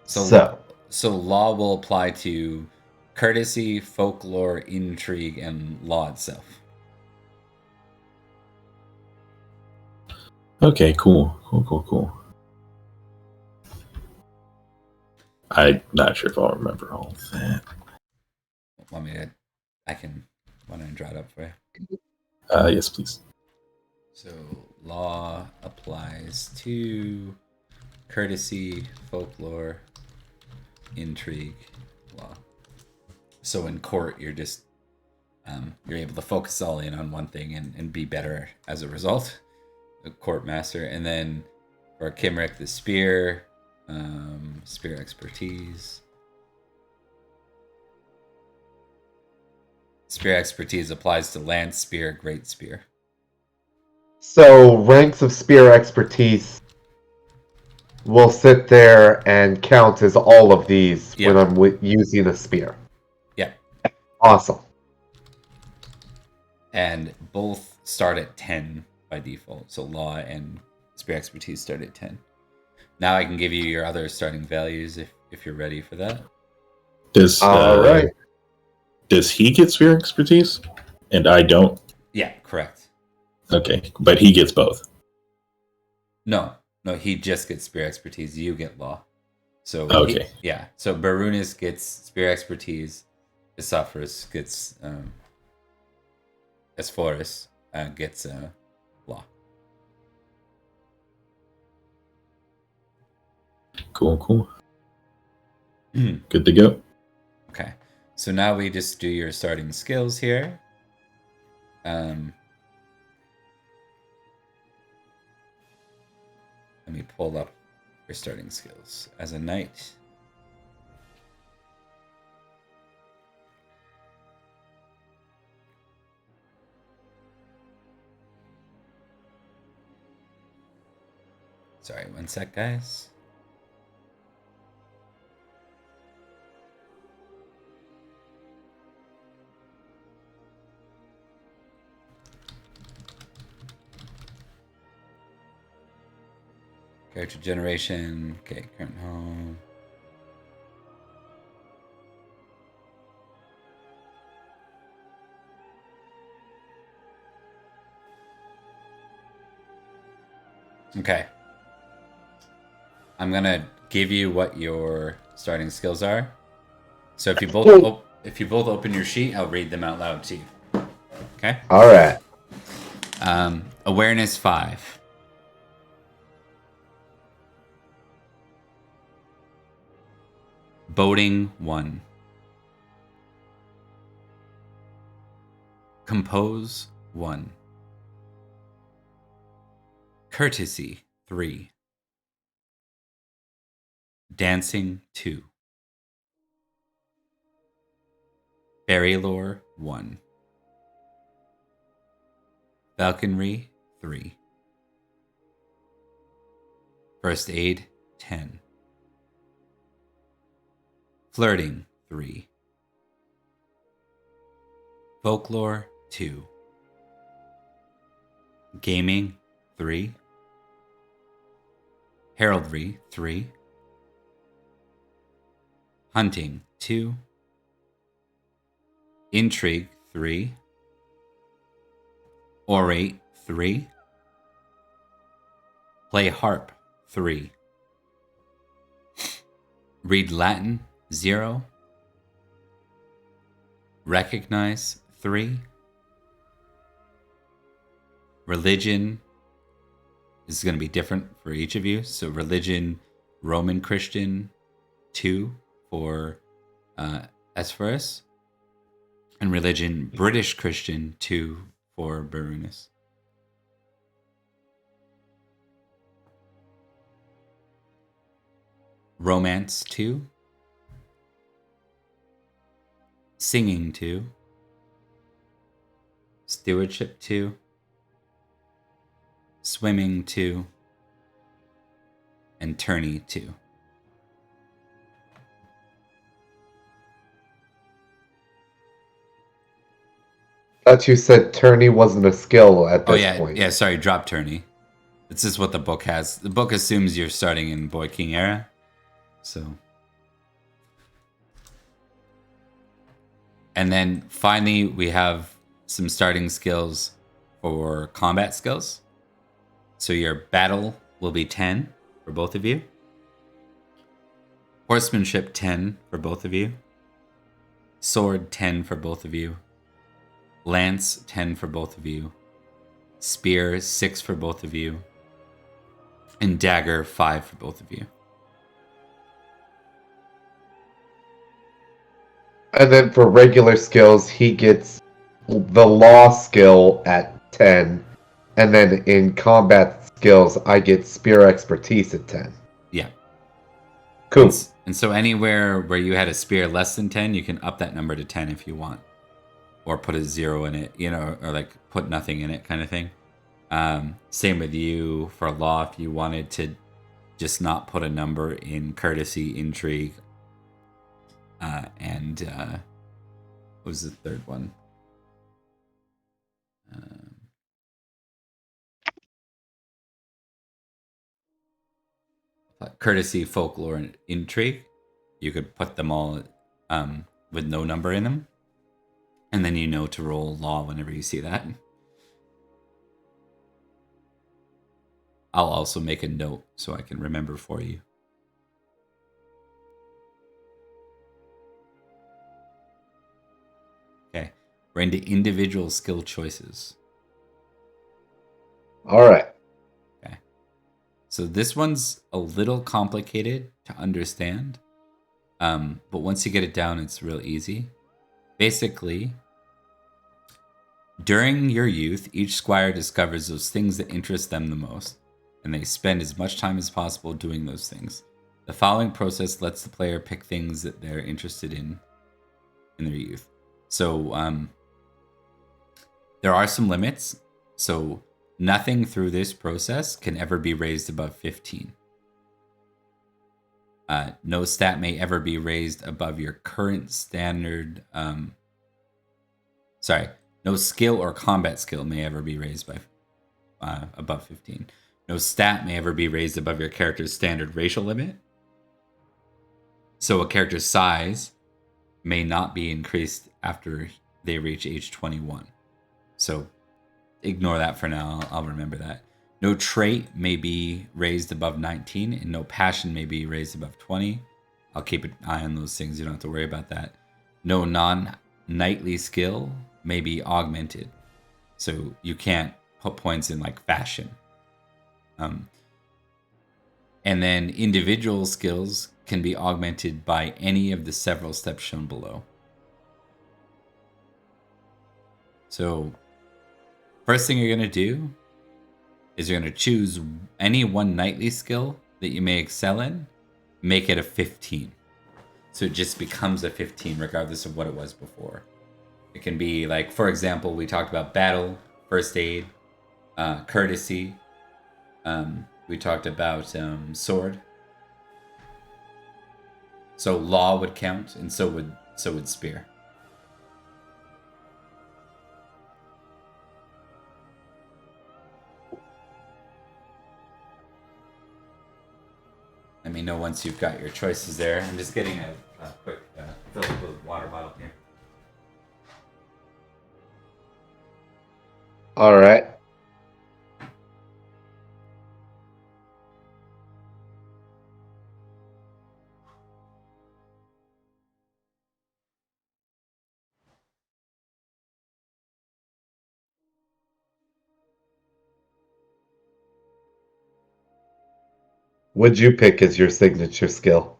So law will apply to courtesy, folklore, intrigue, and law itself. okay. Cool. I'm not sure if I'll remember all of that. Want me to? Why don't I draw it up for you? Yes, please. So law applies to courtesy, folklore, intrigue, law. So in court, you're just you're able to focus all in on one thing and be better as a result. The court master, and then for Kimric, the spear, spear expertise. Spear expertise applies to lance, spear, great spear. So ranks of spear expertise will sit there and count as all of these when I'm using a spear. Yeah. Awesome. And both start at 10 by default. So law and spear expertise start at 10. Now I can give you your other starting values if you're ready for that. All right. Does he get spear expertise? And I don't? Yeah, correct. Okay, but he gets both. No, he just gets spear expertise. You get law. So okay. So Barunis gets spear expertise. Isophoros gets Esphorus gets law. Cool. Good to go. Okay. So now we just do your starting skills here. Let me pull up your starting skills as a knight. Sorry, one sec, guys. Character generation. Okay, current home. Okay. I'm gonna give you what your starting skills are. So if you both open your sheet, I'll read them out loud to you. Okay? All right. Awareness 5. Boating 1. Compose 1. Courtesy 3. Dancing 2. Fairy lore 1. Falconry 3. First aid 10. Flirting 3. Folklore 2. Gaming 3. Heraldry 3. Hunting 2. Intrigue 3. Orate 3. Play harp, 3. Read Latin, 0. Recognize, 3. Religion is going to be different for each of you. So religion, Roman Christian, 2 for Esphorus. And religion, British Christian, 2 for Barunus. Romance, 2. Singing, 2. Stewardship, 2. Swimming, 2. And tourney, 2. Thought you said tourney wasn't a skill at this point. Yeah, sorry, drop tourney. This is what the book has. The book assumes you're starting in Boy King era. So. And then finally, we have some starting skills for combat skills. So your battle will be 10 for both of you. Horsemanship 10 for both of you. Sword 10 for both of you. Lance 10 for both of you. Spear 6 for both of you. And dagger 5 for both of you. And then for regular skills, he gets the law skill at 10. And then in combat skills, I get spear expertise at 10. Yeah. Cool. And so anywhere where you had a spear less than 10, you can up that number to 10 if you want. Or put a 0 in it, or like put nothing in it kind of thing. Same with you for law if you wanted to just not put a number in courtesy, intrigue, and what was the third one? Courtesy, folklore, and intrigue. You could put them all with no number in them. And then you know to roll law whenever you see that. I'll also make a note so I can remember for you. Okay, we're into individual skill choices. All right. Okay, so this one's a little complicated to understand, but once you get it down, it's real easy. Basically, during your youth, each squire discovers those things that interest them the most, and they spend as much time as possible doing those things. The following process lets the player pick things that they're interested in their youth. So there are some limits. So nothing through this process can ever be raised above 15. No stat may ever be raised above your current standard. No skill or combat skill may ever be raised by above 15. No stat may ever be raised above your character's standard racial limit. So a character's size may not be increased after they reach age 21. So ignore that for now. I'll remember that. No trait may be raised above 19, and no passion may be raised above 20. I'll keep an eye on those things. You don't have to worry about that. No non-knightly skill may be augmented. So you can't put points in like fashion. And then individual skills can be augmented by any of the several steps shown below. So first thing you're going to do is you're going to choose any one knightly skill that you may excel in, make it a 15. So it just becomes a 15 regardless of what it was before. It can be like, for example, we talked about battle, first aid, courtesy. We talked about sword. So law would count, and so would spear. Let me know once you've got your choices there. I'm just getting a quick fill up with water bottle here. All right. What'd you pick as your signature skill?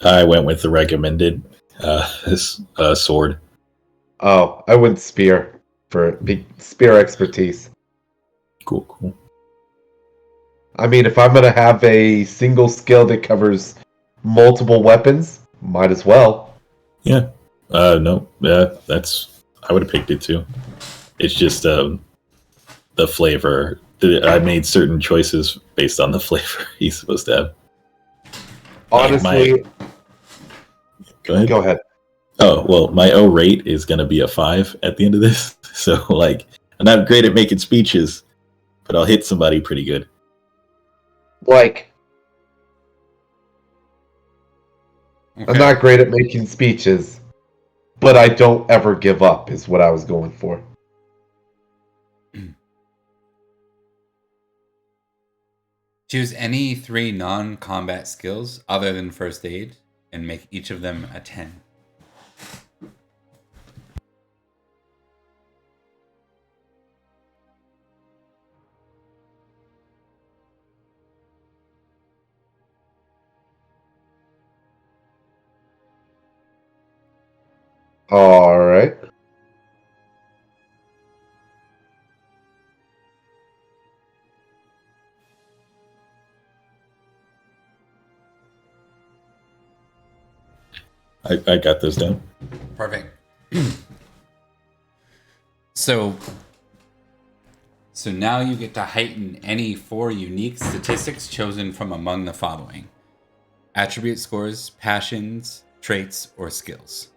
I went with the recommended sword. Oh, I went spear for spear expertise. Cool. I mean, if I'm gonna have a single skill that covers multiple weapons, might as well. Yeah. No. Yeah, that's. I would have picked it too. It's just the flavor. I made certain choices based on the flavor he's supposed to have. Honestly, Go ahead. go ahead. Oh well, my O rate is gonna be a 5 at the end of this. So like, I'm not great at making speeches, but I'll hit somebody pretty good. Like, Okay. I'm not great at making speeches, but I don't ever give up, is what I was going for. Choose any 3 non-combat skills other than first aid and make each of them a 10. Alright. I got those down. Perfect. So now you get to heighten any 4 unique statistics chosen from among the following: attribute scores, passions, traits, or skills.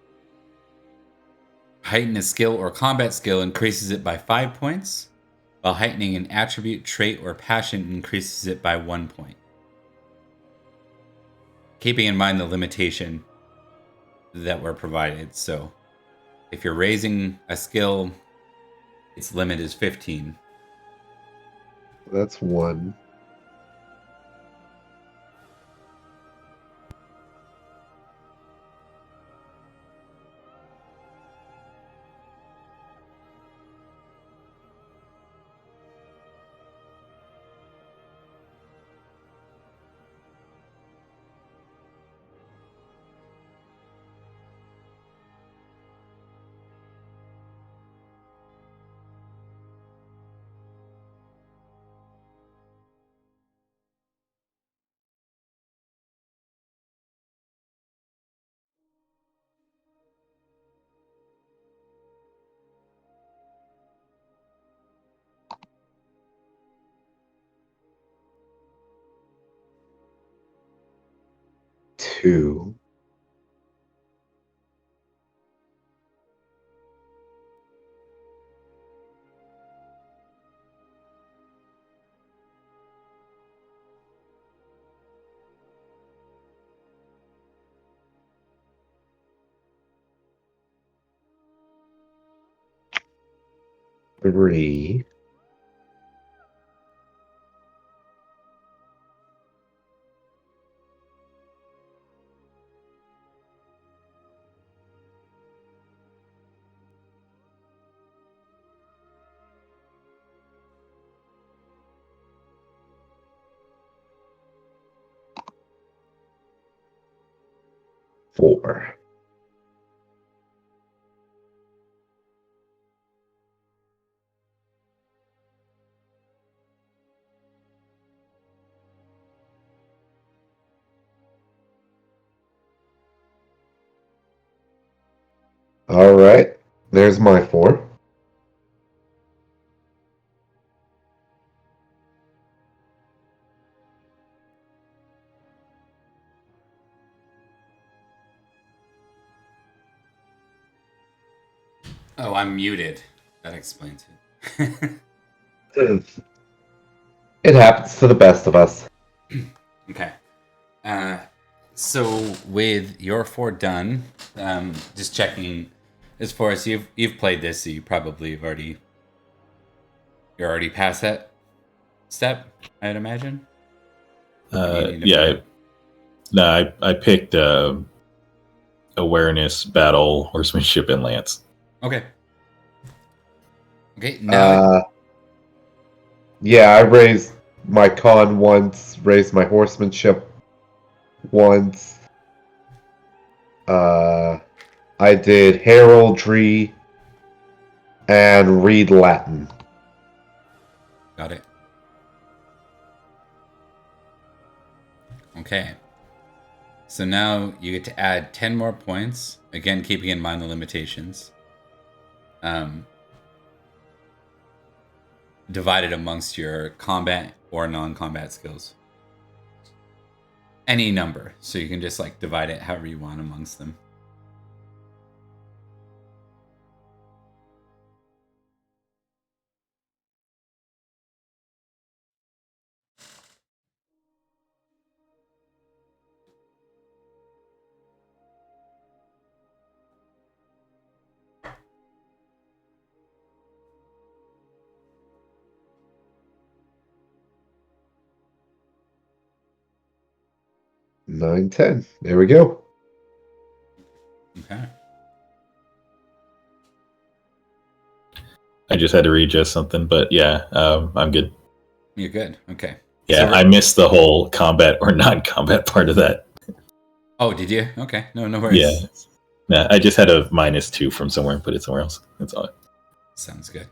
Heighten a skill or combat skill increases it by 5 points, while heightening an attribute, trait, or passion increases it by 1 point. Keeping in mind the limitation that were provided. So if you're raising a skill, its limit is 15. That's 1. Two. Three. Four. Alright. There's my 4. Oh, I'm muted. That explains it. It happens to the best of us. Okay. So with your 4 done, just checking, as far as you've played this, so you probably have you're already past that step, I'd imagine. Yeah. I picked awareness, battle, horsemanship, and lance. Okay. Okay. Now. Yeah, I raised my con once, raised my horsemanship once. I did heraldry and read Latin. Got it. Okay. So now you get to add 10 more points. Again, keeping in mind the limitations. Divided amongst your combat or non-combat skills. Any number. So you can just like divide it however you want amongst them. Nine, 10. There we go. Okay. I just had to readjust something, but yeah, I'm good. You're good. Okay. Yeah, So I missed the whole combat or non-combat part of that. Oh, did you? Okay. No worries. Yeah. Nah, I just had a -2 from somewhere and put it somewhere else. That's all. Sounds good.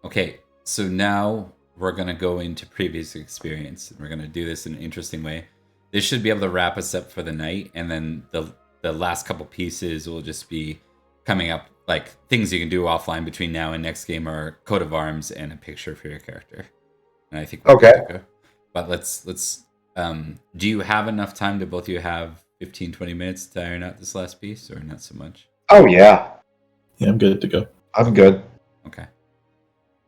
Okay, so now we're going to go into previous experience. We're going to do this in an interesting way. This should be able to wrap us up for the night, and then the last couple pieces will just be coming up, like things you can do offline between now and next game are coat of arms and a picture for your character. And I think we're Okay. good to go. But let's do you have enough time to both of you have 15-20 minutes to iron out this last piece, or not so much? Oh, yeah. Yeah, I'm good to go. I'm good. Okay.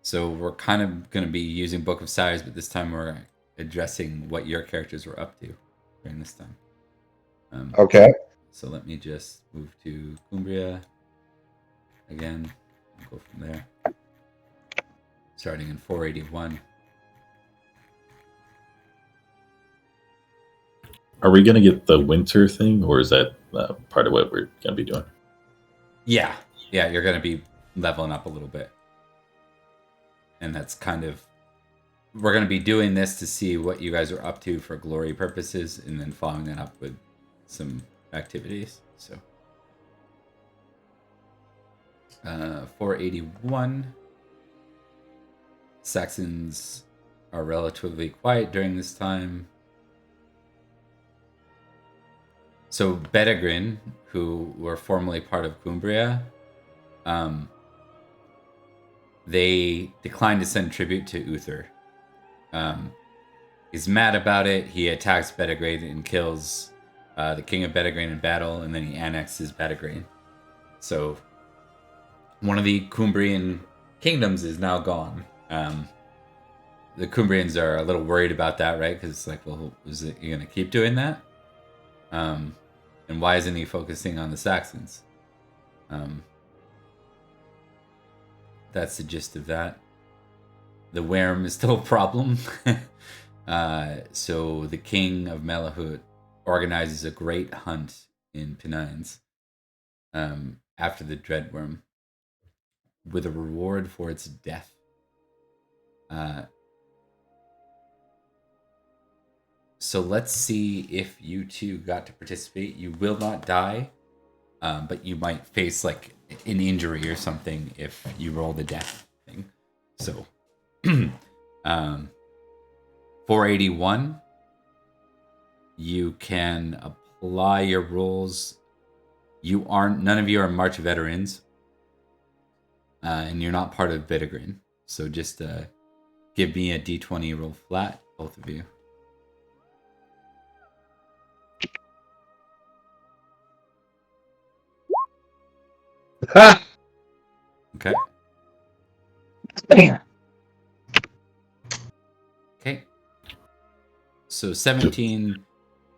So we're kind of going to be using Book of Sires, but this time we're addressing what your characters were up to during this time. Okay. So let me just move to Cumbria again. We'll go from there. Starting in 481. Are we gonna get the winter thing, or is that part of what we're gonna be doing? Yeah, you're going to be leveling up a little bit. And that's kind of... We're going to be doing this to see what you guys are up to for glory purposes, and then following that up with some activities. So, 481. Saxons are relatively quiet during this time. So Bedegrin, who were formerly part of Cumbria, they declined to send tribute to Uther. He's mad about it. He attacks Bedegrin and kills the king of Bedegrin in battle, and then he annexes Bedegrin. So one of the Cumbrian kingdoms is now gone. The Cumbrians are a little worried about that, right? Because it's like, well, is it you going to keep doing that? And why isn't he focusing on the Saxons? That's the gist of that. The worm is still a problem. So the king of Malahaut organizes a great hunt in Pennines after the Dreadworm, with a reward for its death. So let's see if you two got to participate. You will not die, but you might face like an injury or something if you roll the death thing. So, 481, you can apply your rolls. None of you are March veterans, and you're not part of Bedegrin. So just give me a d20 roll flat, both of you. Okay. Okay. So 17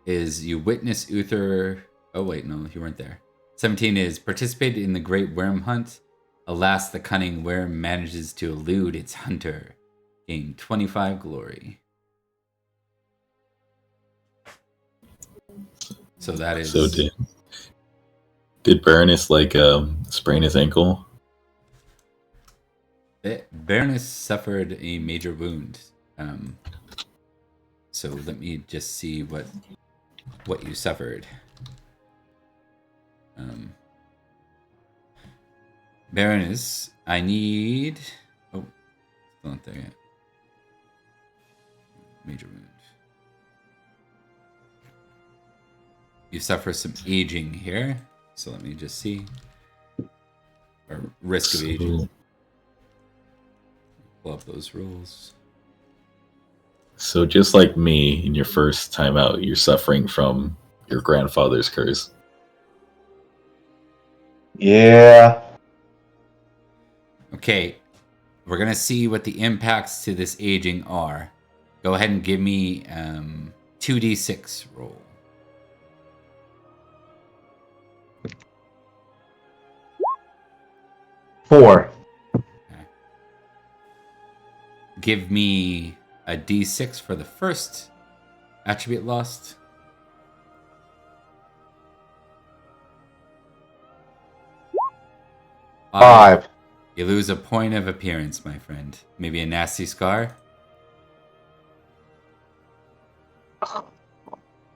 is you witness Uther. Oh wait, no, you weren't there. 17 is participate in the great worm hunt. Alas, the cunning worm manages to elude its hunter. Gain 25 glory. So that is... So did Baroness like sprain his ankle? Baroness suffered a major wound. So let me just see what you suffered. Baroness, I need... Oh, still not there yet. Major wound. You suffer some aging here. So let me just see. Or risk of aging. Pull up those rules. So just like me, in your first time out, you're suffering from your grandfather's curse. Yeah. Okay, we're gonna see what the impacts to this aging are. Go ahead and give me 2d6 roll. Four. Okay. Give me a d6 for the first attribute lost. Five. You lose a point of appearance, my friend. Maybe a nasty scar.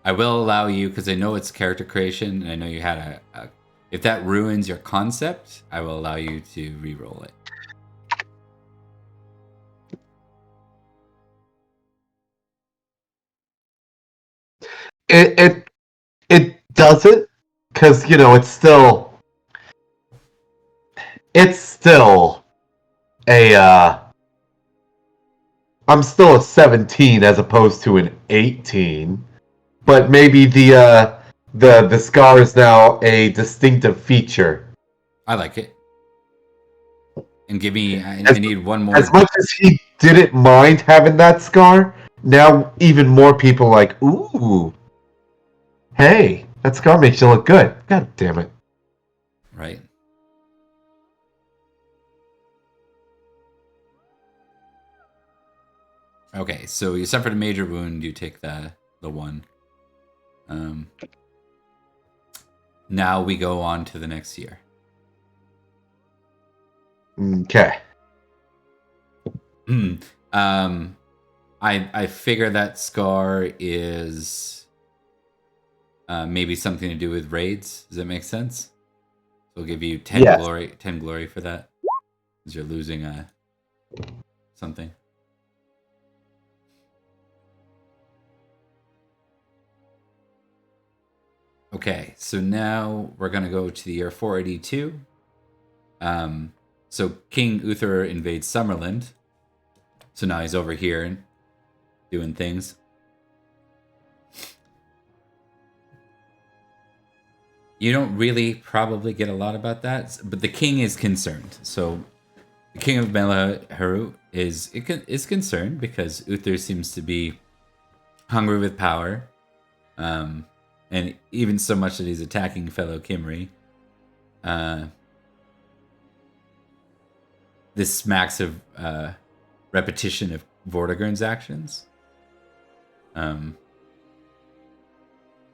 I will allow you, because I know it's character creation, and I know you had a... If that ruins your concept, I will allow you to re-roll it. It doesn't, because it's still a I'm still a 17 as opposed to an 18, but maybe the scar is now a distinctive feature. I like it. And give me... I As, need one more... as much as he didn't mind having that scar, now even more people are like, ooh, hey, that scar makes you look good. God damn it. Right. Okay, so you suffered a major wound. You take the one. Now we go on to the next year. Okay. I figure that scar is maybe something to do with raids. Does that make sense? So we'll give you 10 Yes. glory, 10 glory for that, because you're losing something. Okay, so now we're gonna go to the year 482. So King Uther invades Summerland. So now he's over here and doing things. You don't really probably get a lot about that, but the king is concerned. So the king of Malahaut is concerned because Uther seems to be hungry with power, and even so much that he's attacking fellow Kimri. This smacks of repetition of Vortigern's actions.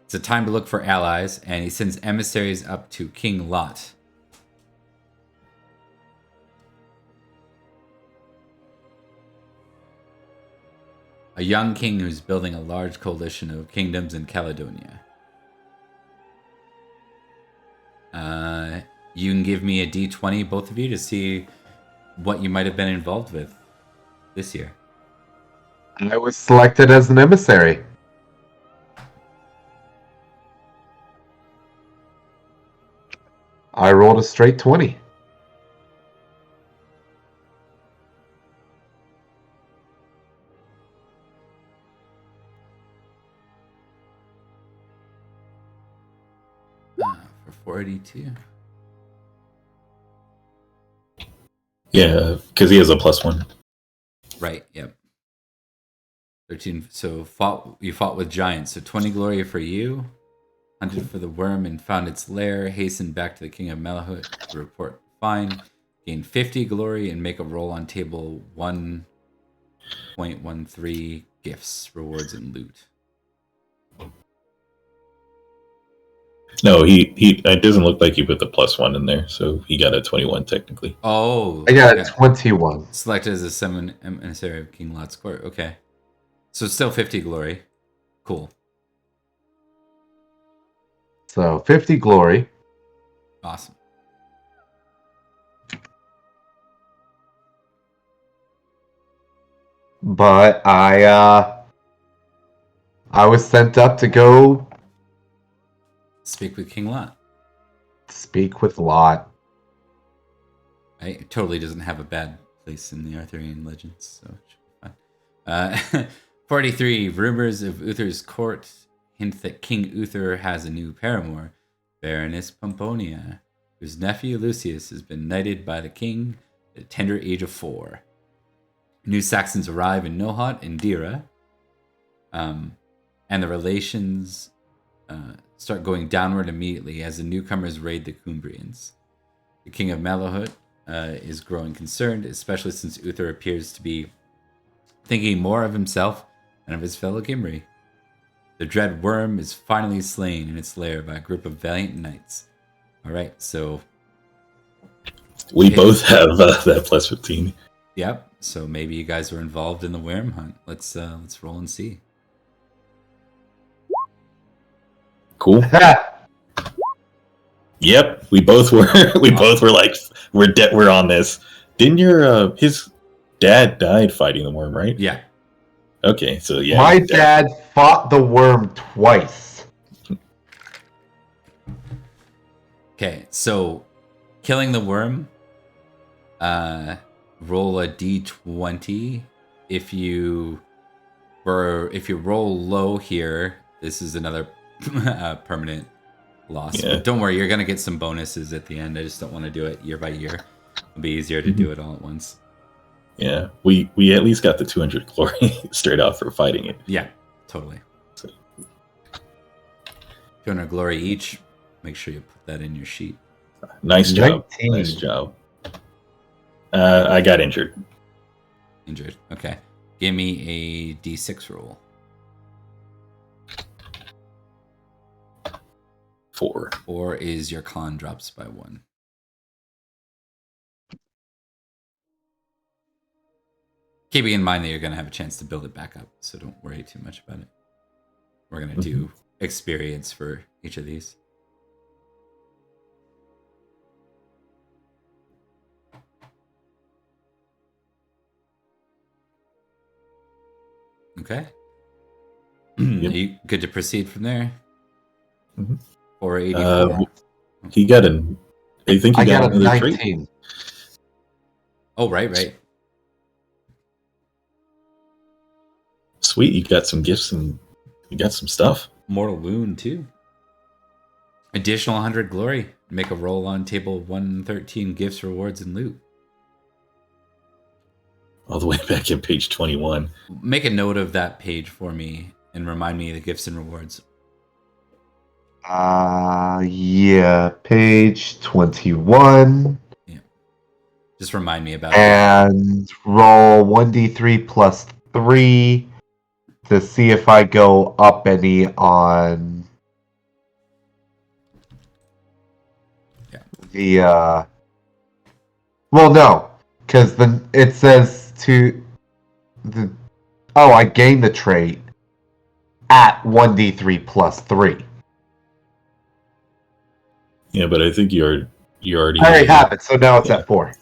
It's a time to look for allies, and he sends emissaries up to King Lot. A young king who's building a large coalition of kingdoms in Caledonia. You can give me a d20, both of you, to see what you might have been involved with this year. I was selected as an emissary. I rolled a straight 20. For 482. Yeah, because he has a +1. Right, yep. 13. So you fought with giants. So 20 glory for you. Hunted for the worm and found its lair. Hastened back to the king of Malahaut to report fine. Gain 50 glory and make a roll on table 1.13 gifts, rewards, and loot. No, he it doesn't look like he put the +1 in there, so he got a 21 technically. Oh, I got a okay. 21. Selected as a summon emissary of King Lot's court. Okay. So still 50 glory. Cool. So 50 glory. Awesome. But I was sent up to go Speak with King Lot. speak with Lot. It totally doesn't have a bad place in the Arthurian legends, so it should be fine. 43. Rumors of Uther's court hint that King Uther has a new paramour, Baroness Pomponia, whose nephew Lucius has been knighted by the king at the tender age of 4. New Saxons arrive in Nohat and Dira, and the relations start going downward immediately as the newcomers raid the Cumbrians. The king of Malahaut is growing concerned, especially since Uther appears to be thinking more of himself and of his fellow Gimri. The dread worm is finally slain in its lair by a group of valiant knights. All right, so we both have that +15. Yep. So maybe you guys were involved in the worm hunt. Let's roll and see. Cool. Yep, we both were. We both were like, we're on this. Didn't your his dad died fighting the worm, right? Yeah. Okay, so yeah. My dad fought the worm twice. Okay, so killing the worm. Roll a d20. If you roll low here, this is another permanent loss. Yeah. But don't worry, you're gonna get some bonuses at the end. I just don't want to do it year by year. It'll be easier to do it all at once. Yeah, we at least got the 200 glory straight out for fighting it. Yeah, totally. 200 glory each. Make sure you put that in your sheet. Nice job. 19. Nice job. I got injured. Injured. Okay. Give me a d6 roll. 4. 4 is your con drops by 1. Keeping in mind that you're going to have a chance to build it back up, so don't worry too much about it. We're going to do experience for each of these. Okay. Yep. Are you good to proceed from there? Mhm. 484. He got an. I think he I got a another trait. 19. Oh, right. Sweet, you got some gifts and you got some stuff. Mortal wound too. Additional 100 glory. Make a roll on table 113. Gifts, rewards, and loot. All the way back at page 21. Make a note of that page for me and remind me of the gifts and rewards. Yeah, page 21. Yeah. Just remind me about it. And roll 1d3 plus 3 to see if I go up any on the well, no, because then it says to the I gain the trait at 1d3 plus 3. Yeah, but I think you already I already have it, so now it's at 4.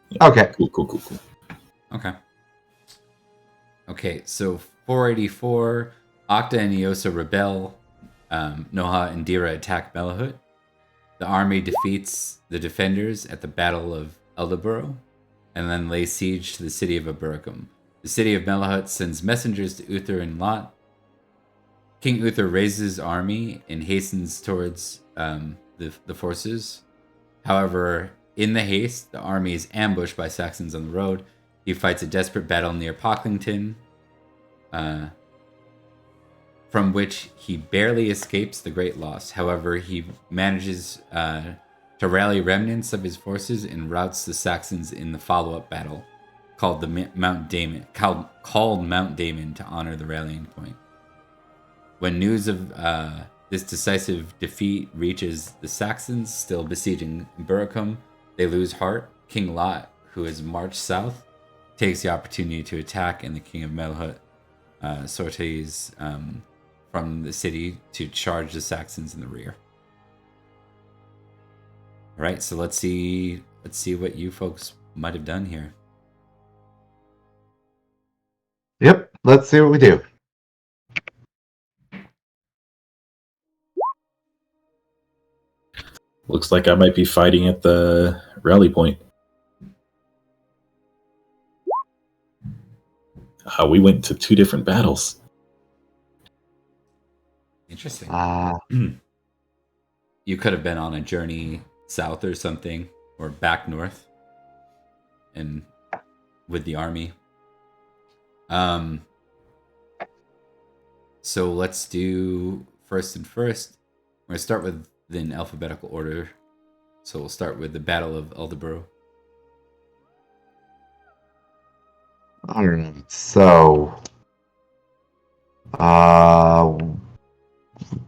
Yeah. Okay. Cool. Okay, so 484, Octa and Iosa rebel. Noha and Dira attack Malahaut. The army defeats the defenders at the Battle of Eldeboro, and then lays siege to the city of Eburacum. The city of Malahaut sends messengers to Uther and Lot. King Uther raises his army and hastens towards the forces. However, in the haste, the army is ambushed by Saxons on the road. He fights a desperate battle near Pocklington, from which he barely escapes the great loss. However, he manages to rally remnants of his forces and routs the Saxons in the follow-up battle called the Mount Damon, called Mount Damon to honor the rallying point. When news of this decisive defeat reaches the Saxons still besieging Eburacum, they lose heart. King Lot, who has marched south, takes the opportunity to attack, and the King of Malahaut sorties from the city to charge the Saxons in the rear. All right, so let's see what you folks might have done here. Yep, let's see what we do. Looks like I might be fighting at the rally point. We went to 2 different battles. Interesting. Hmm. You could have been on a journey south or something, or back north, and with the army. So let's do first and first. We're gonna start with in alphabetical order. So we'll start with the Battle of Aldeboro. All right, so,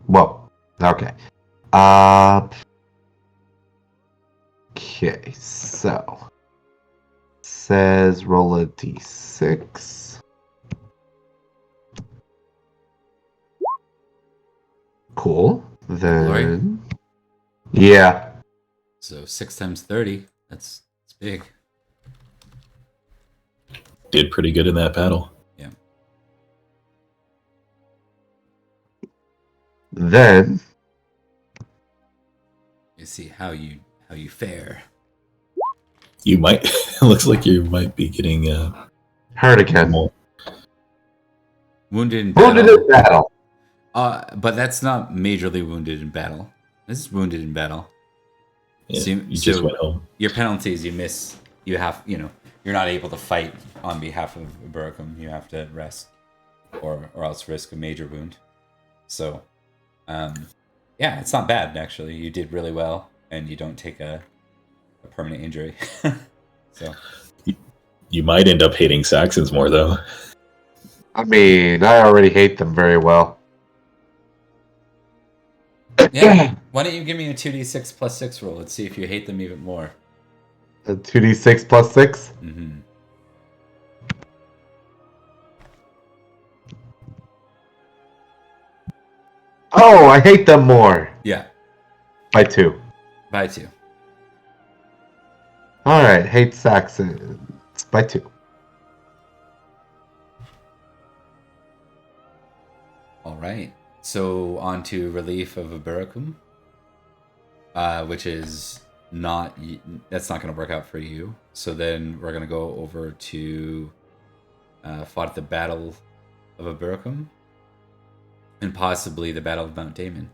well, okay. Okay, so says roll a d6. Cool. Then, yeah. So 6 times 30. That's big. Did pretty good in that battle. Yeah. Then You see how you fare. You might. It looks like you might be getting hurt again. more. Wounded in battle. Wounded in battle. But that's not majorly wounded in battle. This is wounded in battle. Yeah, So you just went home. Your penalties, you miss. You have, you're not able to fight on behalf of Eburacum. You have to rest, or else risk a major wound. So, yeah, it's not bad actually. You did really well, and you don't take a permanent injury. So, You might end up hating Saxons more though. I mean, I already hate them very well. yeah. Why don't you give me a 2d6 plus 6 roll? Let's see if you hate them even more. A 2d6 plus 6? Mm-hmm. Oh, I hate them more. Yeah. By 2. By 2. Alright, hate Saxons. By 2. Alright. So on to Relief of Eburacum. Which is that's not going to work out for you. So then we're going to go over to fought at the Battle of Eburacum, and possibly the Battle of Mount Damon.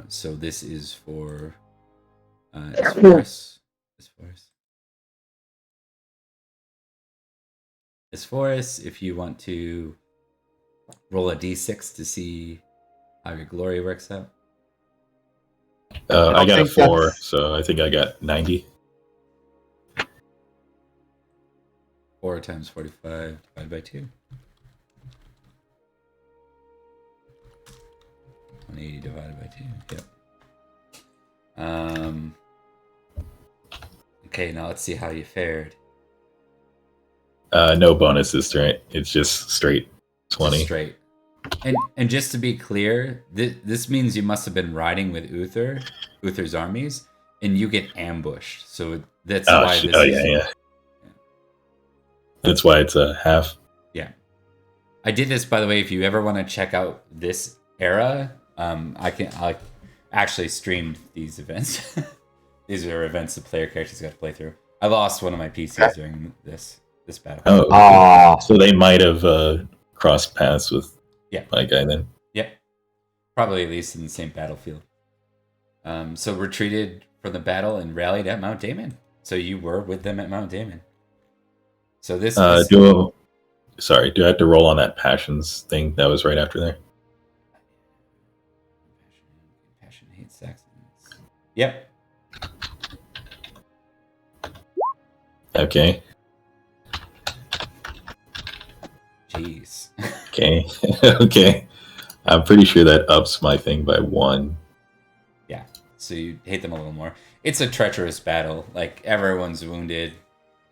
So this is for Esforus. Esforus, if you want to roll a d6 to see how your glory works out. I got a 4, so I think I got 90. 4 times 45 divided by 2. 180 divided by 2. Yep. Okay, now let's see how you fared. No bonuses, right? It's just straight 20. Straight. And just to be clear, this means you must have been riding with Uther's armies, and you get ambushed. So that's why this is... Yeah. That's why it's a half. Yeah. I did this, by the way, if you ever want to check out this era, I actually streamed these events. These are events the player characters got to play through. I lost one of my PCs during this battle. Oh, so they might have crossed paths with my guy then. Yep. Probably at least in the same battlefield. So retreated from the battle and rallied at Mount Damon. So you were with them at Mount Damon. So this do I have to roll on that passions thing that was right after there? Passion hates Saxons. Yep. Okay. Jeez. Okay. Okay. I'm pretty sure that ups my thing by 1. Yeah, so you hate them a little more. It's a treacherous battle. Like, everyone's wounded.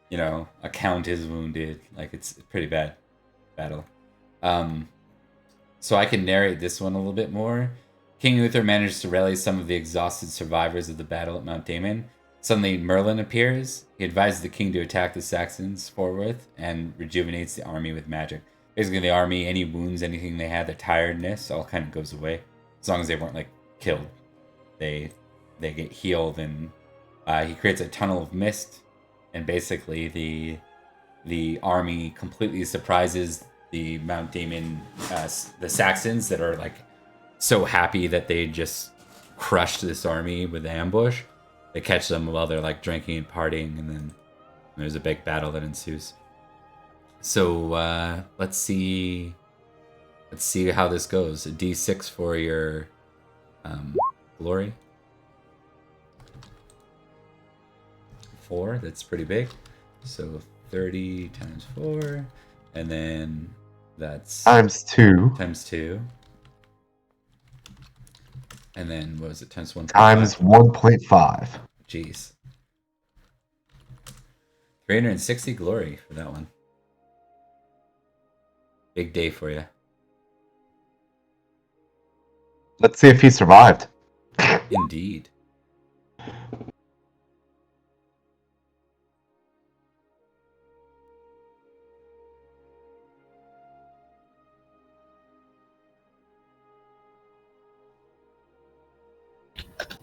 You know, a count is wounded. Like, it's a pretty bad battle. So I can narrate this one a little bit more. King Uther manages to rally some of the exhausted survivors of the battle at Mount Damon. Suddenly, Merlin appears. He advises the king to attack the Saxons forthwith and rejuvenates the army with magic. Basically, the army, any wounds, anything they had, their tiredness, all kind of goes away. As long as they weren't, like, killed. They get healed, and he creates a tunnel of mist, and basically the army completely surprises the Mount Damon, the Saxons that are like so happy that they just crushed this army with the ambush. They catch them while they're like drinking and partying, and then there's a big battle that ensues. So let's see how this goes. A D6 for your glory. 4. That's pretty big. So 30 times 4, and then that's times 2. Times 2. And then what was it? Times 1.5. Times 1.5. Jeez. 360 glory for that one. Big day for you. Let's see if he survived. Indeed.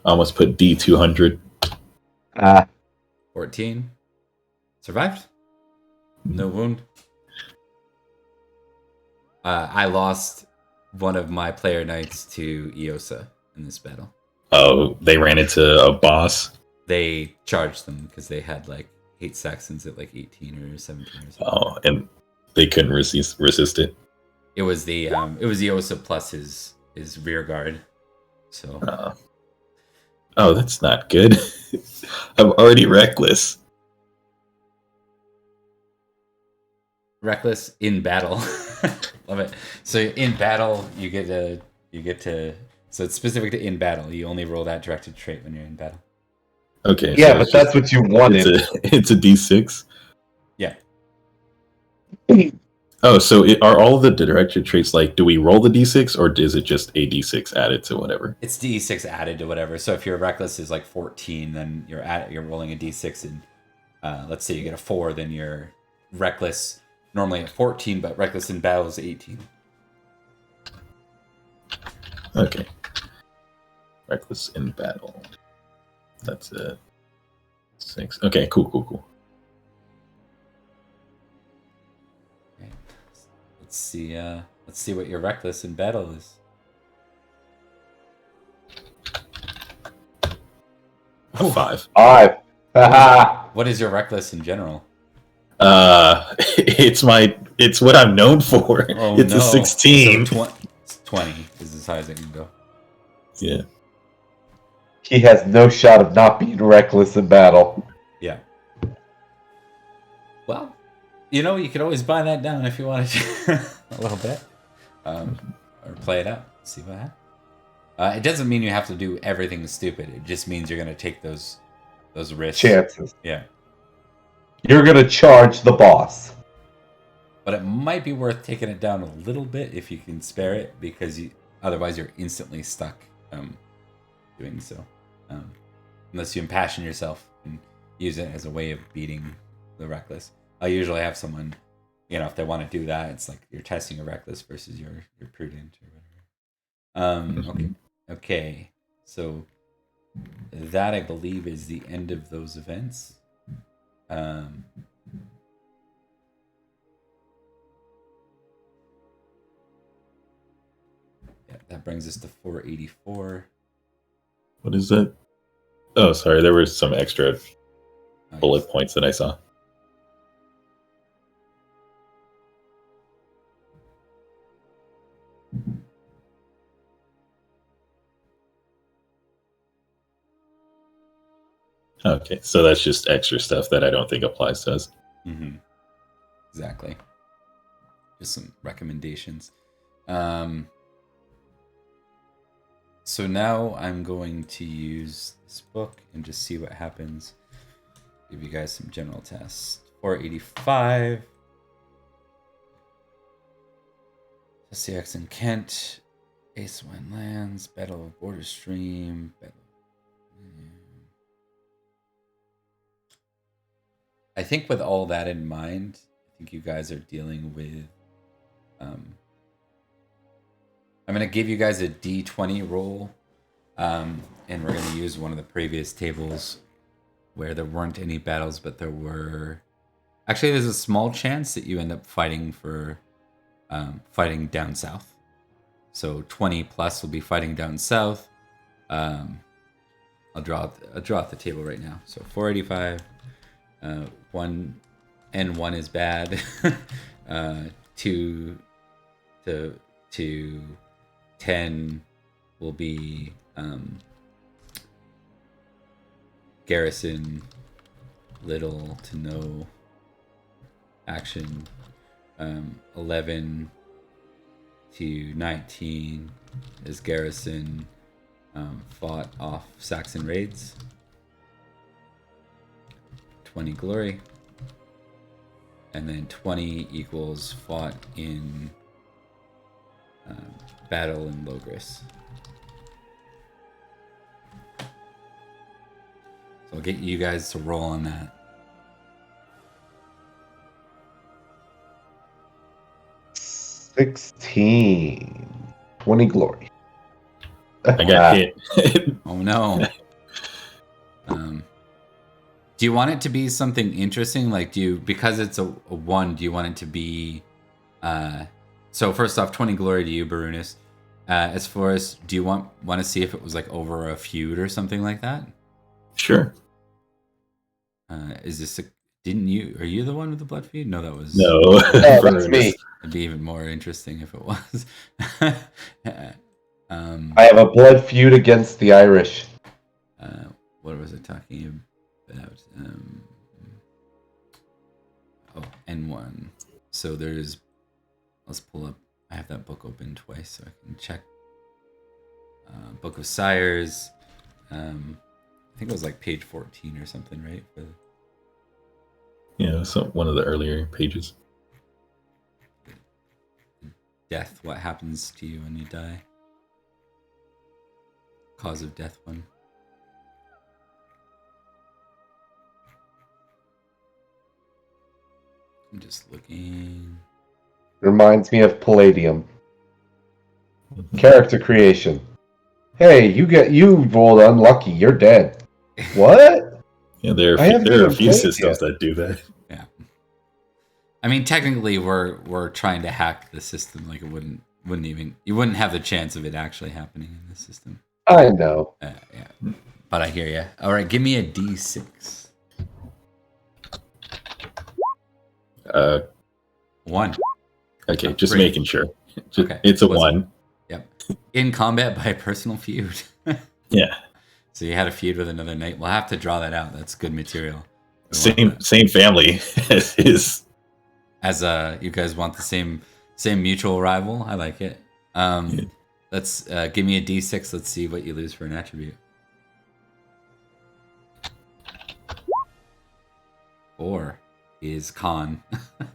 I almost put D200. 14. Survived. No wound. I lost one of my player knights to Eosa in this battle. Oh, they ran into a boss. They charged them because they had like 8 Saxons at like 18 or 17 or something. Oh, and they couldn't resist it. It was Eosa plus his rear guard. So. Oh, that's not good. I'm already reckless. Reckless in battle. Love it. So in battle, you get to. So it's specific to in battle. You only roll that directed trait when you're in battle. Okay. Yeah, so but that's what you wanted. It's a D6. Yeah. Oh, so are all of the directed traits like? Do we roll the D6 or is it just a D6 added to whatever? It's D6 added to whatever. So if your reckless is like 14, then you're rolling a D6, and let's say you get a 4, then you're reckless normally at 14, but reckless in battle is 18. Okay. Reckless in battle. That's a 6. Okay, cool. Okay. Let's see what your reckless in battle is. 5. 5. What is your reckless in general? It's what I'm known for. Oh, it's no. a 16. So 20 is as high as it can go. Yeah. He has no shot of not being reckless in battle. Yeah. Well, you could always buy that down if you wanted to a little bit, or play it out, see what happens. It doesn't mean you have to do everything stupid. It just means you're going to take those risks. Chances. Yeah. You're going to charge the boss. But it might be worth taking it down a little bit if you can spare it, because otherwise you're instantly stuck doing so. Unless you impassion yourself and use it as a way of beating the reckless. I usually have someone, if they want to do that, it's like you're testing a reckless versus your prudent or whatever. Okay. So that, I believe, is the end of those events. Yeah, that brings us to 484. What is that? Oh, sorry. There were some extra bullet points that I saw. Okay, so that's just extra stuff that I don't think applies to us. Mm-hmm. Exactly. just some recommendations. So now I'm going to use this book and just see what happens. Give you guys some general tests. 485. Saxon Kent. Ace of Wine Lands. Battle of Border Stream. I think with all that in mind, I think you guys are dealing with... I'm going to give you guys a D20 roll, and we're going to use one of the previous tables where there weren't any battles, but there were... Actually, there's a small chance that you end up fighting for fighting down south. So 20 plus will be fighting down south. I'll draw out the table right now. So 485, 1 and 1 is bad. 2 to 10 will be garrison, little to no action. 11 to 19 is garrison, fought off Saxon raids. 20 glory. And then 20 equals fought in battle in Logris. So I'll get you guys to roll on that. 16. 20 glory. I got hit. Oh no. Do you want it to be something interesting? Like, because it's a 1, do you want it to be... So first off, 20 glory to you, Barunis. As far as, do you want to see if it was like over a feud or something like that? Sure. Is this are you the one with the blood feud? No, that was... No. That's me. It'd be even more interesting if it was. I have a blood feud against the Irish. What was I talking about? N1. So let's pull up. I have that book open twice so I can check. Book of Sires. I think it was like page 14 or something, right? Yeah, so one of the earlier pages. Death. What happens to you when you die? Cause of death one. I'm just looking. Reminds me of Palladium. Character creation. Hey, you rolled unlucky. You're dead. What? Yeah, there are a few systems that do that. Yeah. I mean, technically, we're trying to hack the system. Like, you wouldn't have the chance of it actually happening in the system. I know. Yeah. But I hear you. All right, give me a D6. 1. Okay, just 3. making sure. Okay. It's a 1. Yep. In combat by a personal feud. Yeah. So you had a feud with another knight. We'll have to draw that out. That's good material. Same family as his. As you guys want the same mutual rival. I like it. Yeah. Let's give me a D6. Let's see what you lose for an attribute. 4 is con.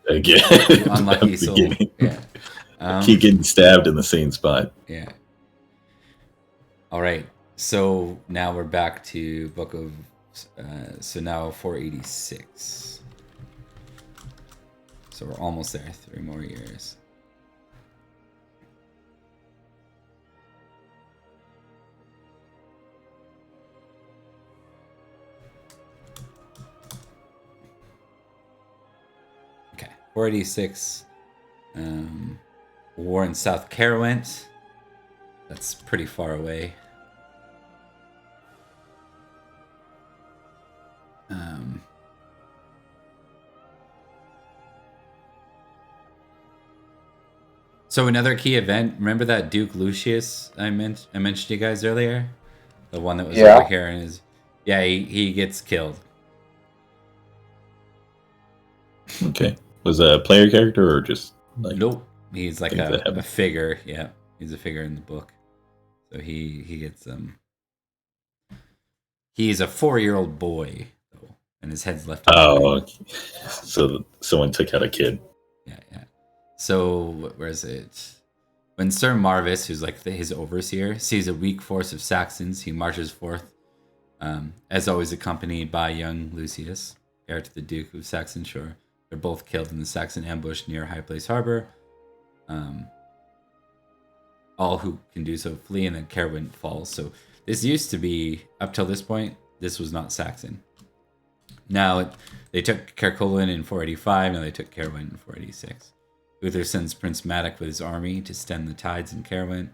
Again. Unlucky soul. Yeah. Keep getting stabbed in the same spot. Yeah. All right. So now we're back to Book of... so now 486. So we're almost there. 3 more years. Okay. 486. War in South Carawent. That's pretty far away. So another key event. Remember that Duke Lucius I mentioned to you guys earlier? The one that was over here and he gets killed. Okay. Was a player character or just Like, Nope. He's like things that a happen. figure. Yeah, he's a figure in the book. So he gets He's a 4-year-old boy though, and his head's left on the Oh, ground. okay. So someone took out a kid. Yeah, yeah. So where is it? When Sir Marvis, who's like his overseer, sees a weak force of Saxons, he marches forth, as always accompanied by young Lucius, heir to the Duke of Saxon Shore. They're both killed in the Saxon ambush near High Place Harbor. Um, all who can do so flee, and then Caerwyn falls. So this used to be, up till this point, this was not Saxon. Now they took Caercolin in 485, now they took Caerwyn in 486. Uther sends Prince Madoc with his army to stem the tides in Caerwyn.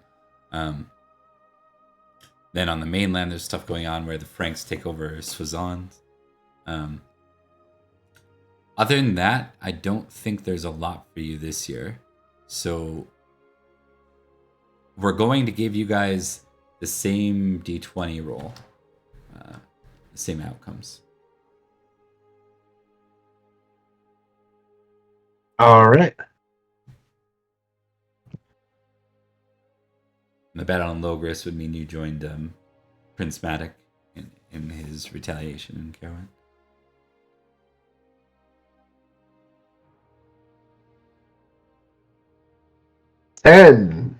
Then on the mainland, there's stuff going on where the Franks take over Soissons. Other than that, I don't think there's a lot for you this year. So we're going to give you guys the same D20 roll, the same outcomes. All right. The battle on Logris would mean you joined Prince Madoc in his retaliation in Caerwyn. And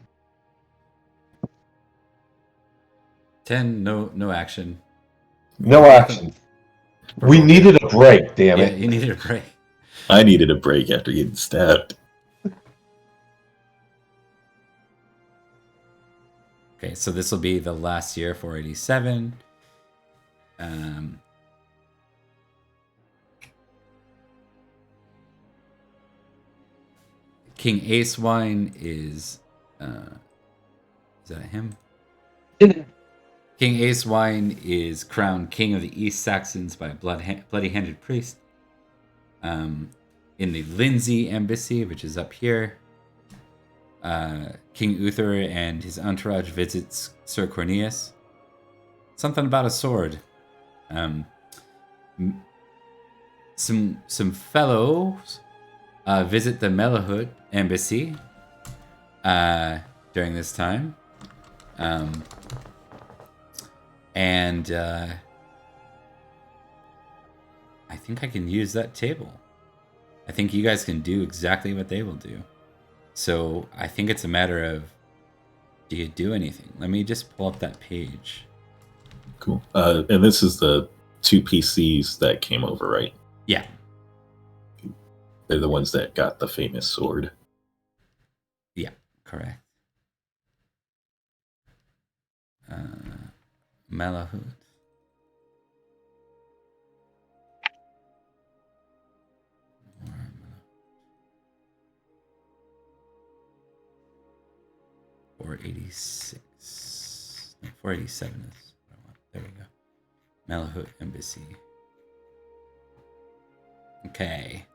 10, no action. no action. We needed a break, damn Yeah, it. you needed a break. I needed a break after getting stabbed. Okay, so this will be the last year, 487. King Acewine is that him? King Acewine is crowned King of the East Saxons by a bloody-handed priest. In the Lindsay Embassy, which is up here, King Uther and his entourage visits Sir Cornelius. Something about a sword. Some fellows visit the Malahaut Embassy during this time. And I think I can use that table. I think you guys can do exactly what they will do. So I think it's a matter of, do you do anything? Let me just pull up that page. Cool. And this is the 2 PCs that came over, right? Yeah. They're the ones that got the famous sword. Yeah, correct. Malahaut. Or 486. No, 487 is what I want. There we go. Malahaut Embassy. Okay.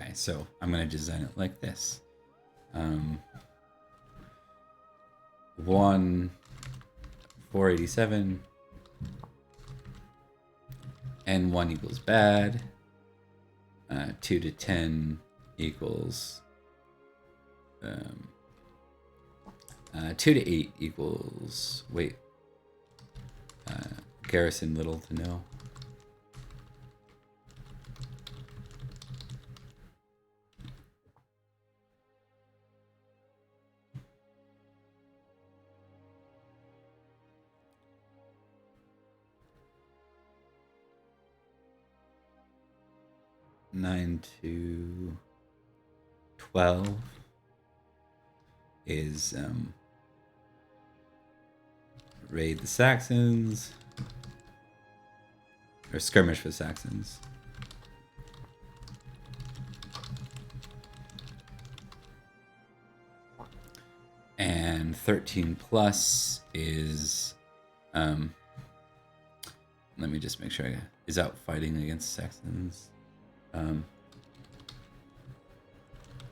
Okay, so I'm going to design it like this. 1, 487, and 1 equals bad. 2 to 10 equals 2 to 8 equals garrison little to no. Nine to 12 is raid the Saxons, or skirmish for Saxons. And 13 plus is let me just make sure is out fighting against Saxons.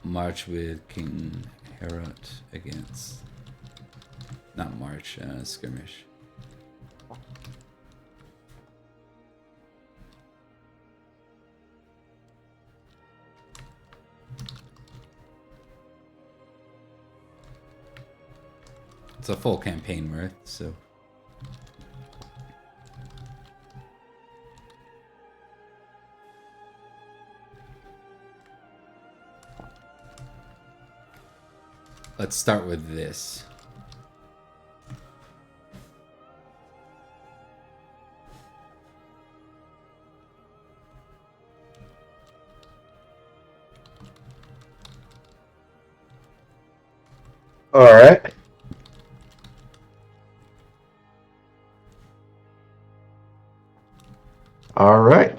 March with King Heraut against Not march, skirmish. It's a full campaign worth, so. Let's start with this. All right. All right.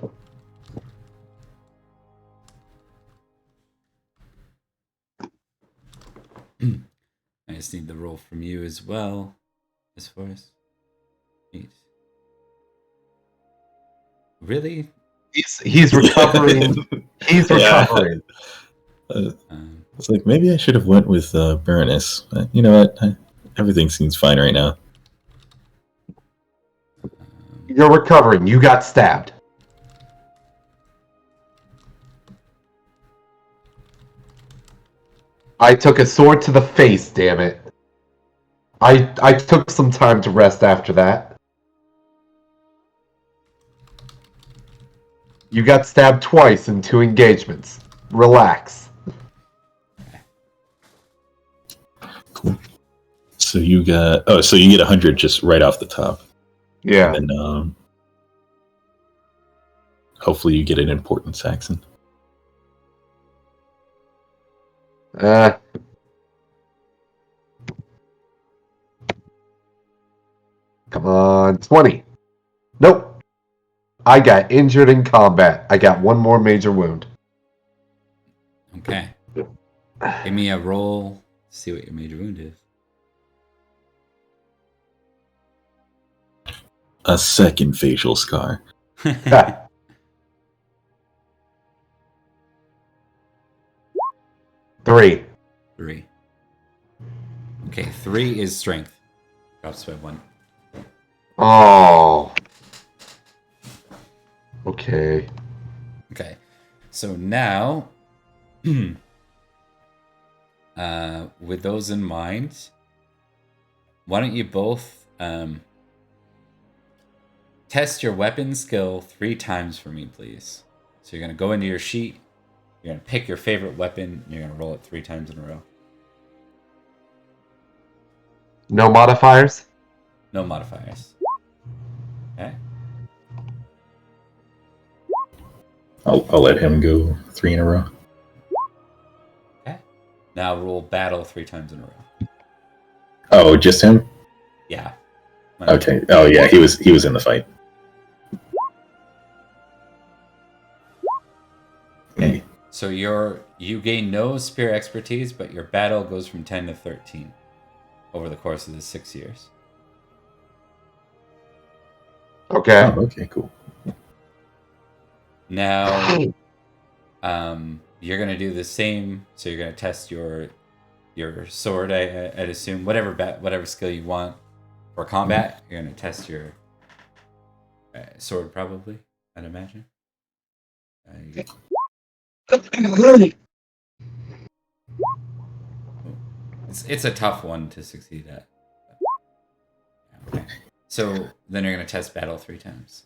I just need the roll from you as well. As far as 8. Really? He's recovering. He's recovering. It's like maybe I should have went with Baroness. But you know what? Everything seems fine right now. You're recovering. You got stabbed. I took a sword to the face, damn it. I took some time to rest after that. You got stabbed twice in 2 engagements. Relax. Cool. So you got so you get 100 just right off the top. Yeah. And then hopefully you get an important Saxon. Come on, 20. Nope. I got injured in combat. I got 1 more major wound. Okay. Give me a roll. See what your major wound is. A second facial scar. 3. 3. Okay, 3 is strength. Drops by 1. Oh. Okay. Okay. So now, with those in mind, why don't you both test your weapon skill 3 times for me, please? So you're going to go into your sheet, you're going to pick your favorite weapon, and you're going to roll it 3 times in a row. No modifiers? No modifiers. Okay. I'll let him go 3 in a row. Okay. Now roll battle 3 times in a row. Oh, just him? Yeah. Okay. Oh yeah, he was in the fight. Okay. So you gain no spear expertise, but your battle goes from 10 to 13 over the course of the 6 years. Okay. Oh, okay, cool. Now, you're gonna do the same. So you're gonna test your sword. I'd assume whatever skill you want for combat. You're gonna test your sword, probably. I'd imagine. It's a tough one to succeed at. Okay. So then you're gonna test battle 3 times.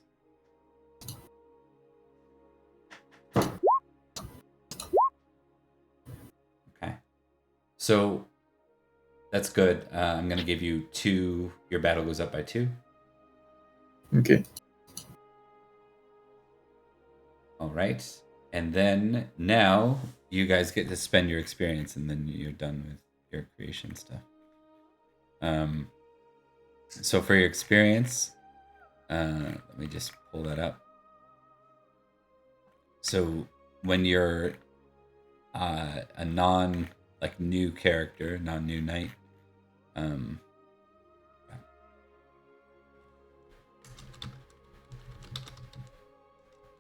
Okay. So that's good. I'm gonna give you 2. Your battle goes up by 2. Okay. All right. And then now you guys get to spend your experience, and then you're done with your creation stuff. So for your experience, let me just pull that up. So when you're a new character, non-new knight,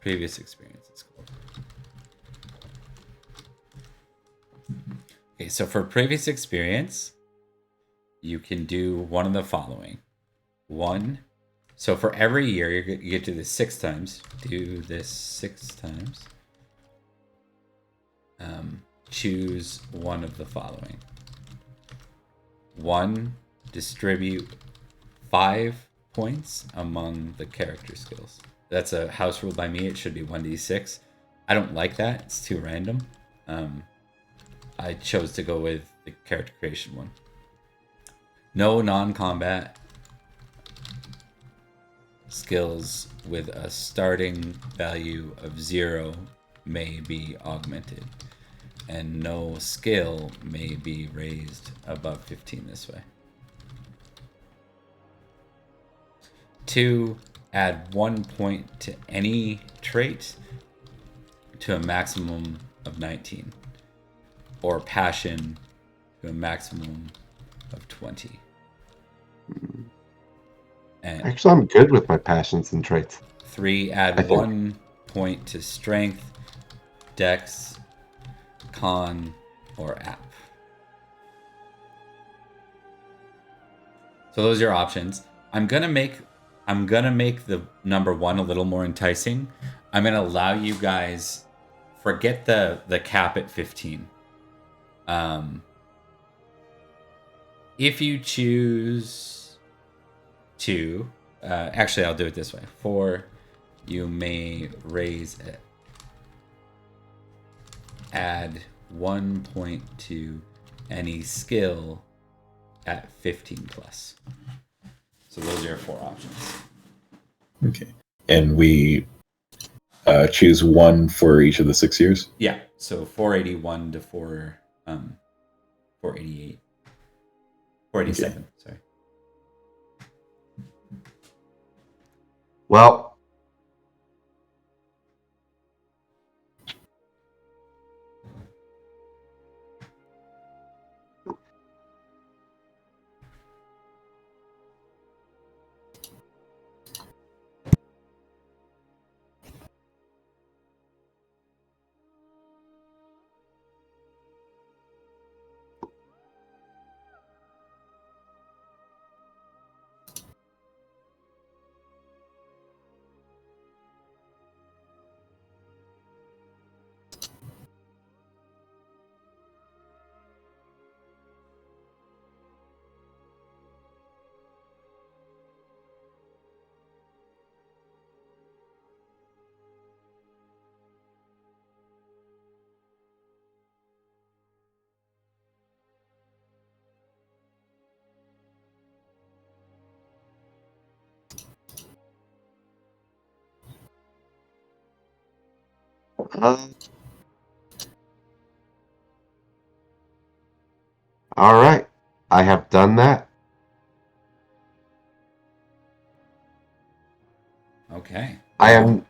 previous experience it's called. Okay, so for previous experience, you can do one of the following. One, so for every year, you get to do this 6 times. Do this 6 times. Choose one of the following. 1, distribute 5 points among the character skills. That's a house rule by me. It should be 1d6. I don't like that. It's too random. I chose to go with the character creation one. No non-combat skills with a starting value of 0 may be augmented, and no skill may be raised above 15 this way. 2, add 1 point to any trait to a maximum of 19, or passion to a maximum of 20. And Actually, I'm good with my passions and traits. 3, add 1 point to strength, dex, con, or app. So those are your options. I'm gonna make the number 1 a little more enticing. I'm gonna allow you guys forget the cap at 15. If you choose to, actually, I'll do it this way. 4, you may raise it. Add 1 point to any skill at 15 plus. So those are your 4 options. Okay. And we choose 1 for each of the 6 years? Yeah. So 481 to 488. 487, okay. Sorry. Well, all right. I have done that. Okay. I am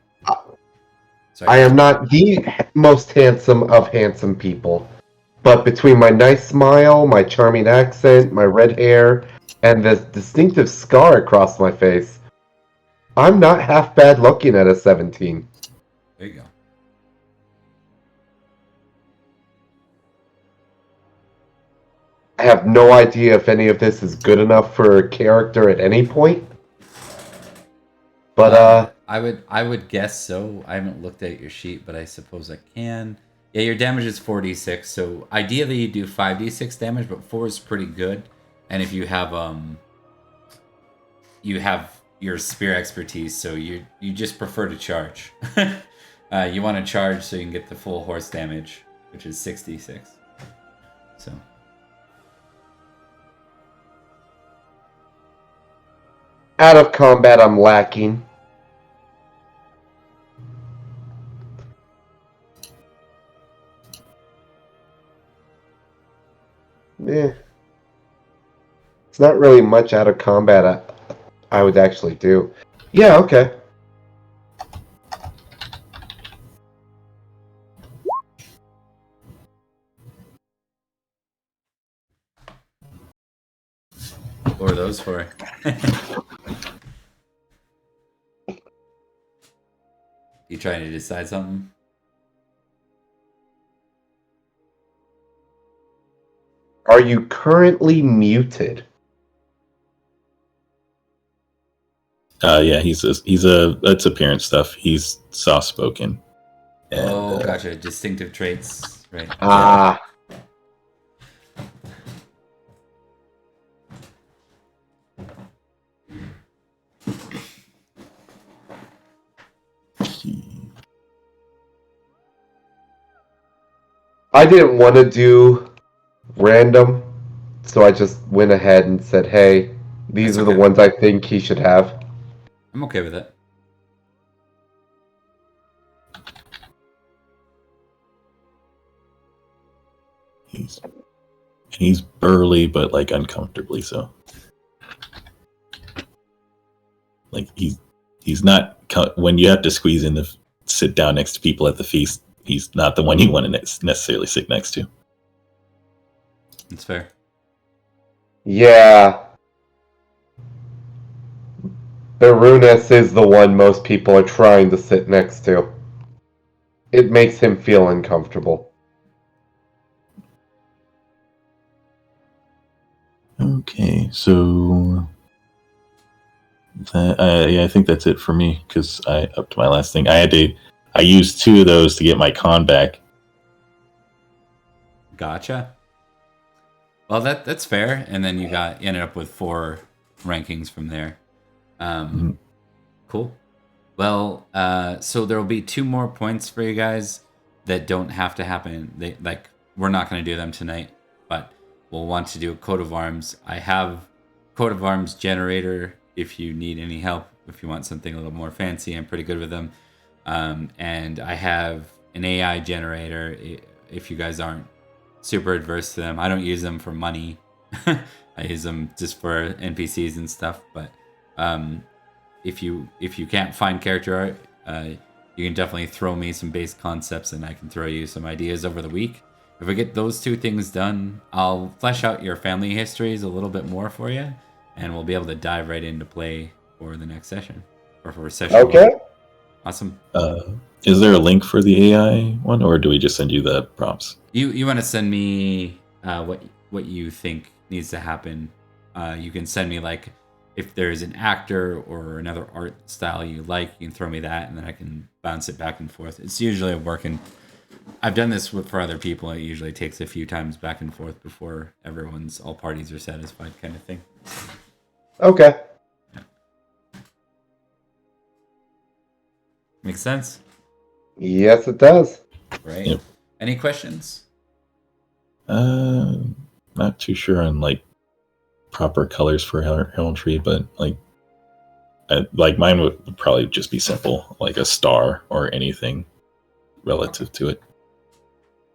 Sorry. I am not the most handsome of handsome people, but between my nice smile, my charming accent, my red hair, and this distinctive scar across my face, I'm not half bad looking at a 17. There you go. I have no idea if any of this is good enough for a character at any point. But I would guess so. I haven't looked at your sheet, but I suppose I can. Yeah, your damage is 4d6, so ideally you do 5d6 damage, but 4 is pretty good. And if you have your spear expertise, so you just prefer to charge. You want to charge so you can get the full horse damage, which is 66. So out of combat, I'm lacking. It's not really much out of combat I would actually do. Yeah, okay. what are those for? You trying to decide something? Are you currently muted? Yeah, it's appearance stuff. He's soft spoken. Oh, gotcha. Distinctive traits, right? Ah. I didn't want to do random, so I just went ahead and said, hey, these That's are the okay. ones I think he should have. I'm okay with it. He's burly, but like uncomfortably so. Like he's not when you have to squeeze in to sit down next to people at the feast. He's not the one you want to necessarily sit next to. That's fair. Yeah. Berunus is the one most people are trying to sit next to. It makes him feel uncomfortable. Okay, so yeah, I think that's it for me because I upped my last thing. I used 2 of those to get my con back. Gotcha. Well, that's fair. And then you ended up with 4 rankings from there. Cool. Well, so there will be 2 more points for you guys that don't have to happen. We're not going to do them tonight, but we'll want to do a coat of arms. I have coat of arms generator if you need any help. If you want something a little more fancy, I'm pretty good with them. And I have an AI generator if you guys aren't super adverse to them. I don't use them for money. I use them just for NPCs and stuff. But if you can't find character art, you can definitely throw me some base concepts, and I can throw you some ideas over the week. If we get those 2 things done, I'll flesh out your family histories a little bit more for you, and we'll be able to dive right into play for the next session or for session. Okay. 1. Awesome. Is there a link for the AI one, or do we just send you the prompts? You want to send me what you think needs to happen. You can send me like if there's an actor or another art style you like, you can throw me that, and then I can bounce it back and forth. It's usually working. I've done this for other people. It usually takes a few times back and forth before all parties are satisfied, kind of thing. Okay. Makes sense? Yes, it does. Right? Yep. Any questions? Not too sure on like proper colors for heraldry, but like mine would probably just be simple, like a star or anything relative to it.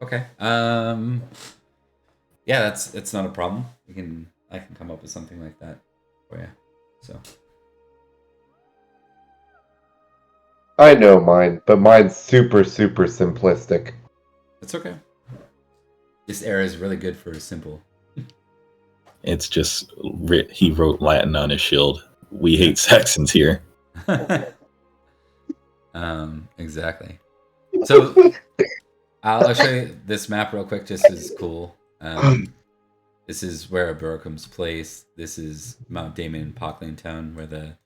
Okay. Yeah, that's not a problem. I can come up with something like that for you. So I know mine, but mine's super, super simplistic. it's okay. This era is really good for simple. It's just he wrote Latin on his shield. We hate Saxons here. Exactly. So I'll show you this map real quick, just as cool. This is where Eburacum's placed. This is Mount Damon and Pocklington, where the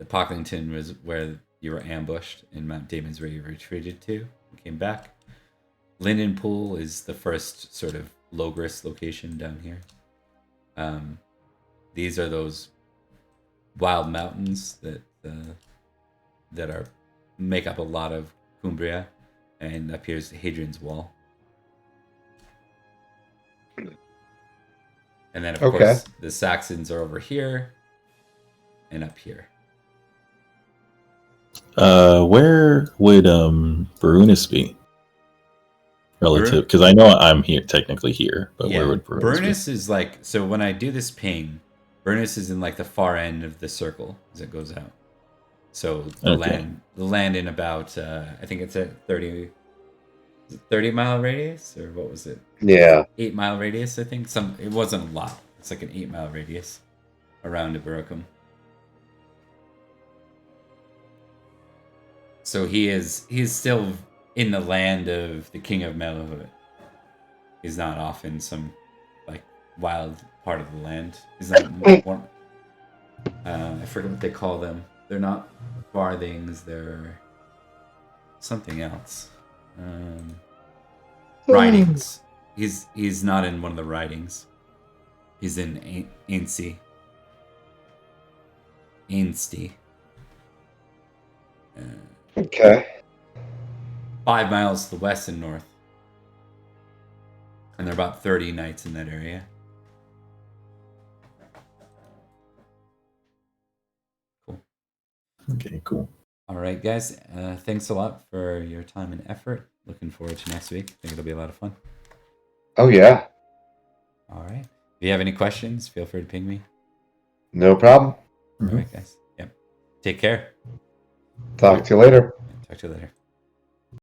Pocklington was where you were ambushed, and Mount Damon's where you retreated to and came back. Linden Pool is the first sort of Logris location down here. These are those wild mountains that make up a lot of Cumbria, and up here's Hadrian's Wall. And then, of course, the Saxons are over here and up here. Where would Berunus be? Relative, because I know I'm here, technically here, but where would Berunus is like, so when I do this ping, Berunus is in like the far end of the circle as it goes out. So the land in about, I think it's a 30 mile radius, or what was it? Yeah. 8 mile radius, I think. It wasn't a lot. It's like an 8 mile radius around Eburacum. So he's still in the land of the King of Malahaut. He's not off in some like wild part of the land. He's not I forget what they call them. They're not farthings. They're something else. Ridings. He's not in one of the ridings. He's in Ainsty. Okay. 5 miles to the west and north. And there are about 30 knights in that area. Cool. Okay, cool. All right, guys. Thanks a lot for your time and effort. Looking forward to next week. I think it'll be a lot of fun. Oh, yeah. All right. If you have any questions, feel free to ping me. No problem. All right, guys. Yep. Take care. Talk to you later. Talk to you later.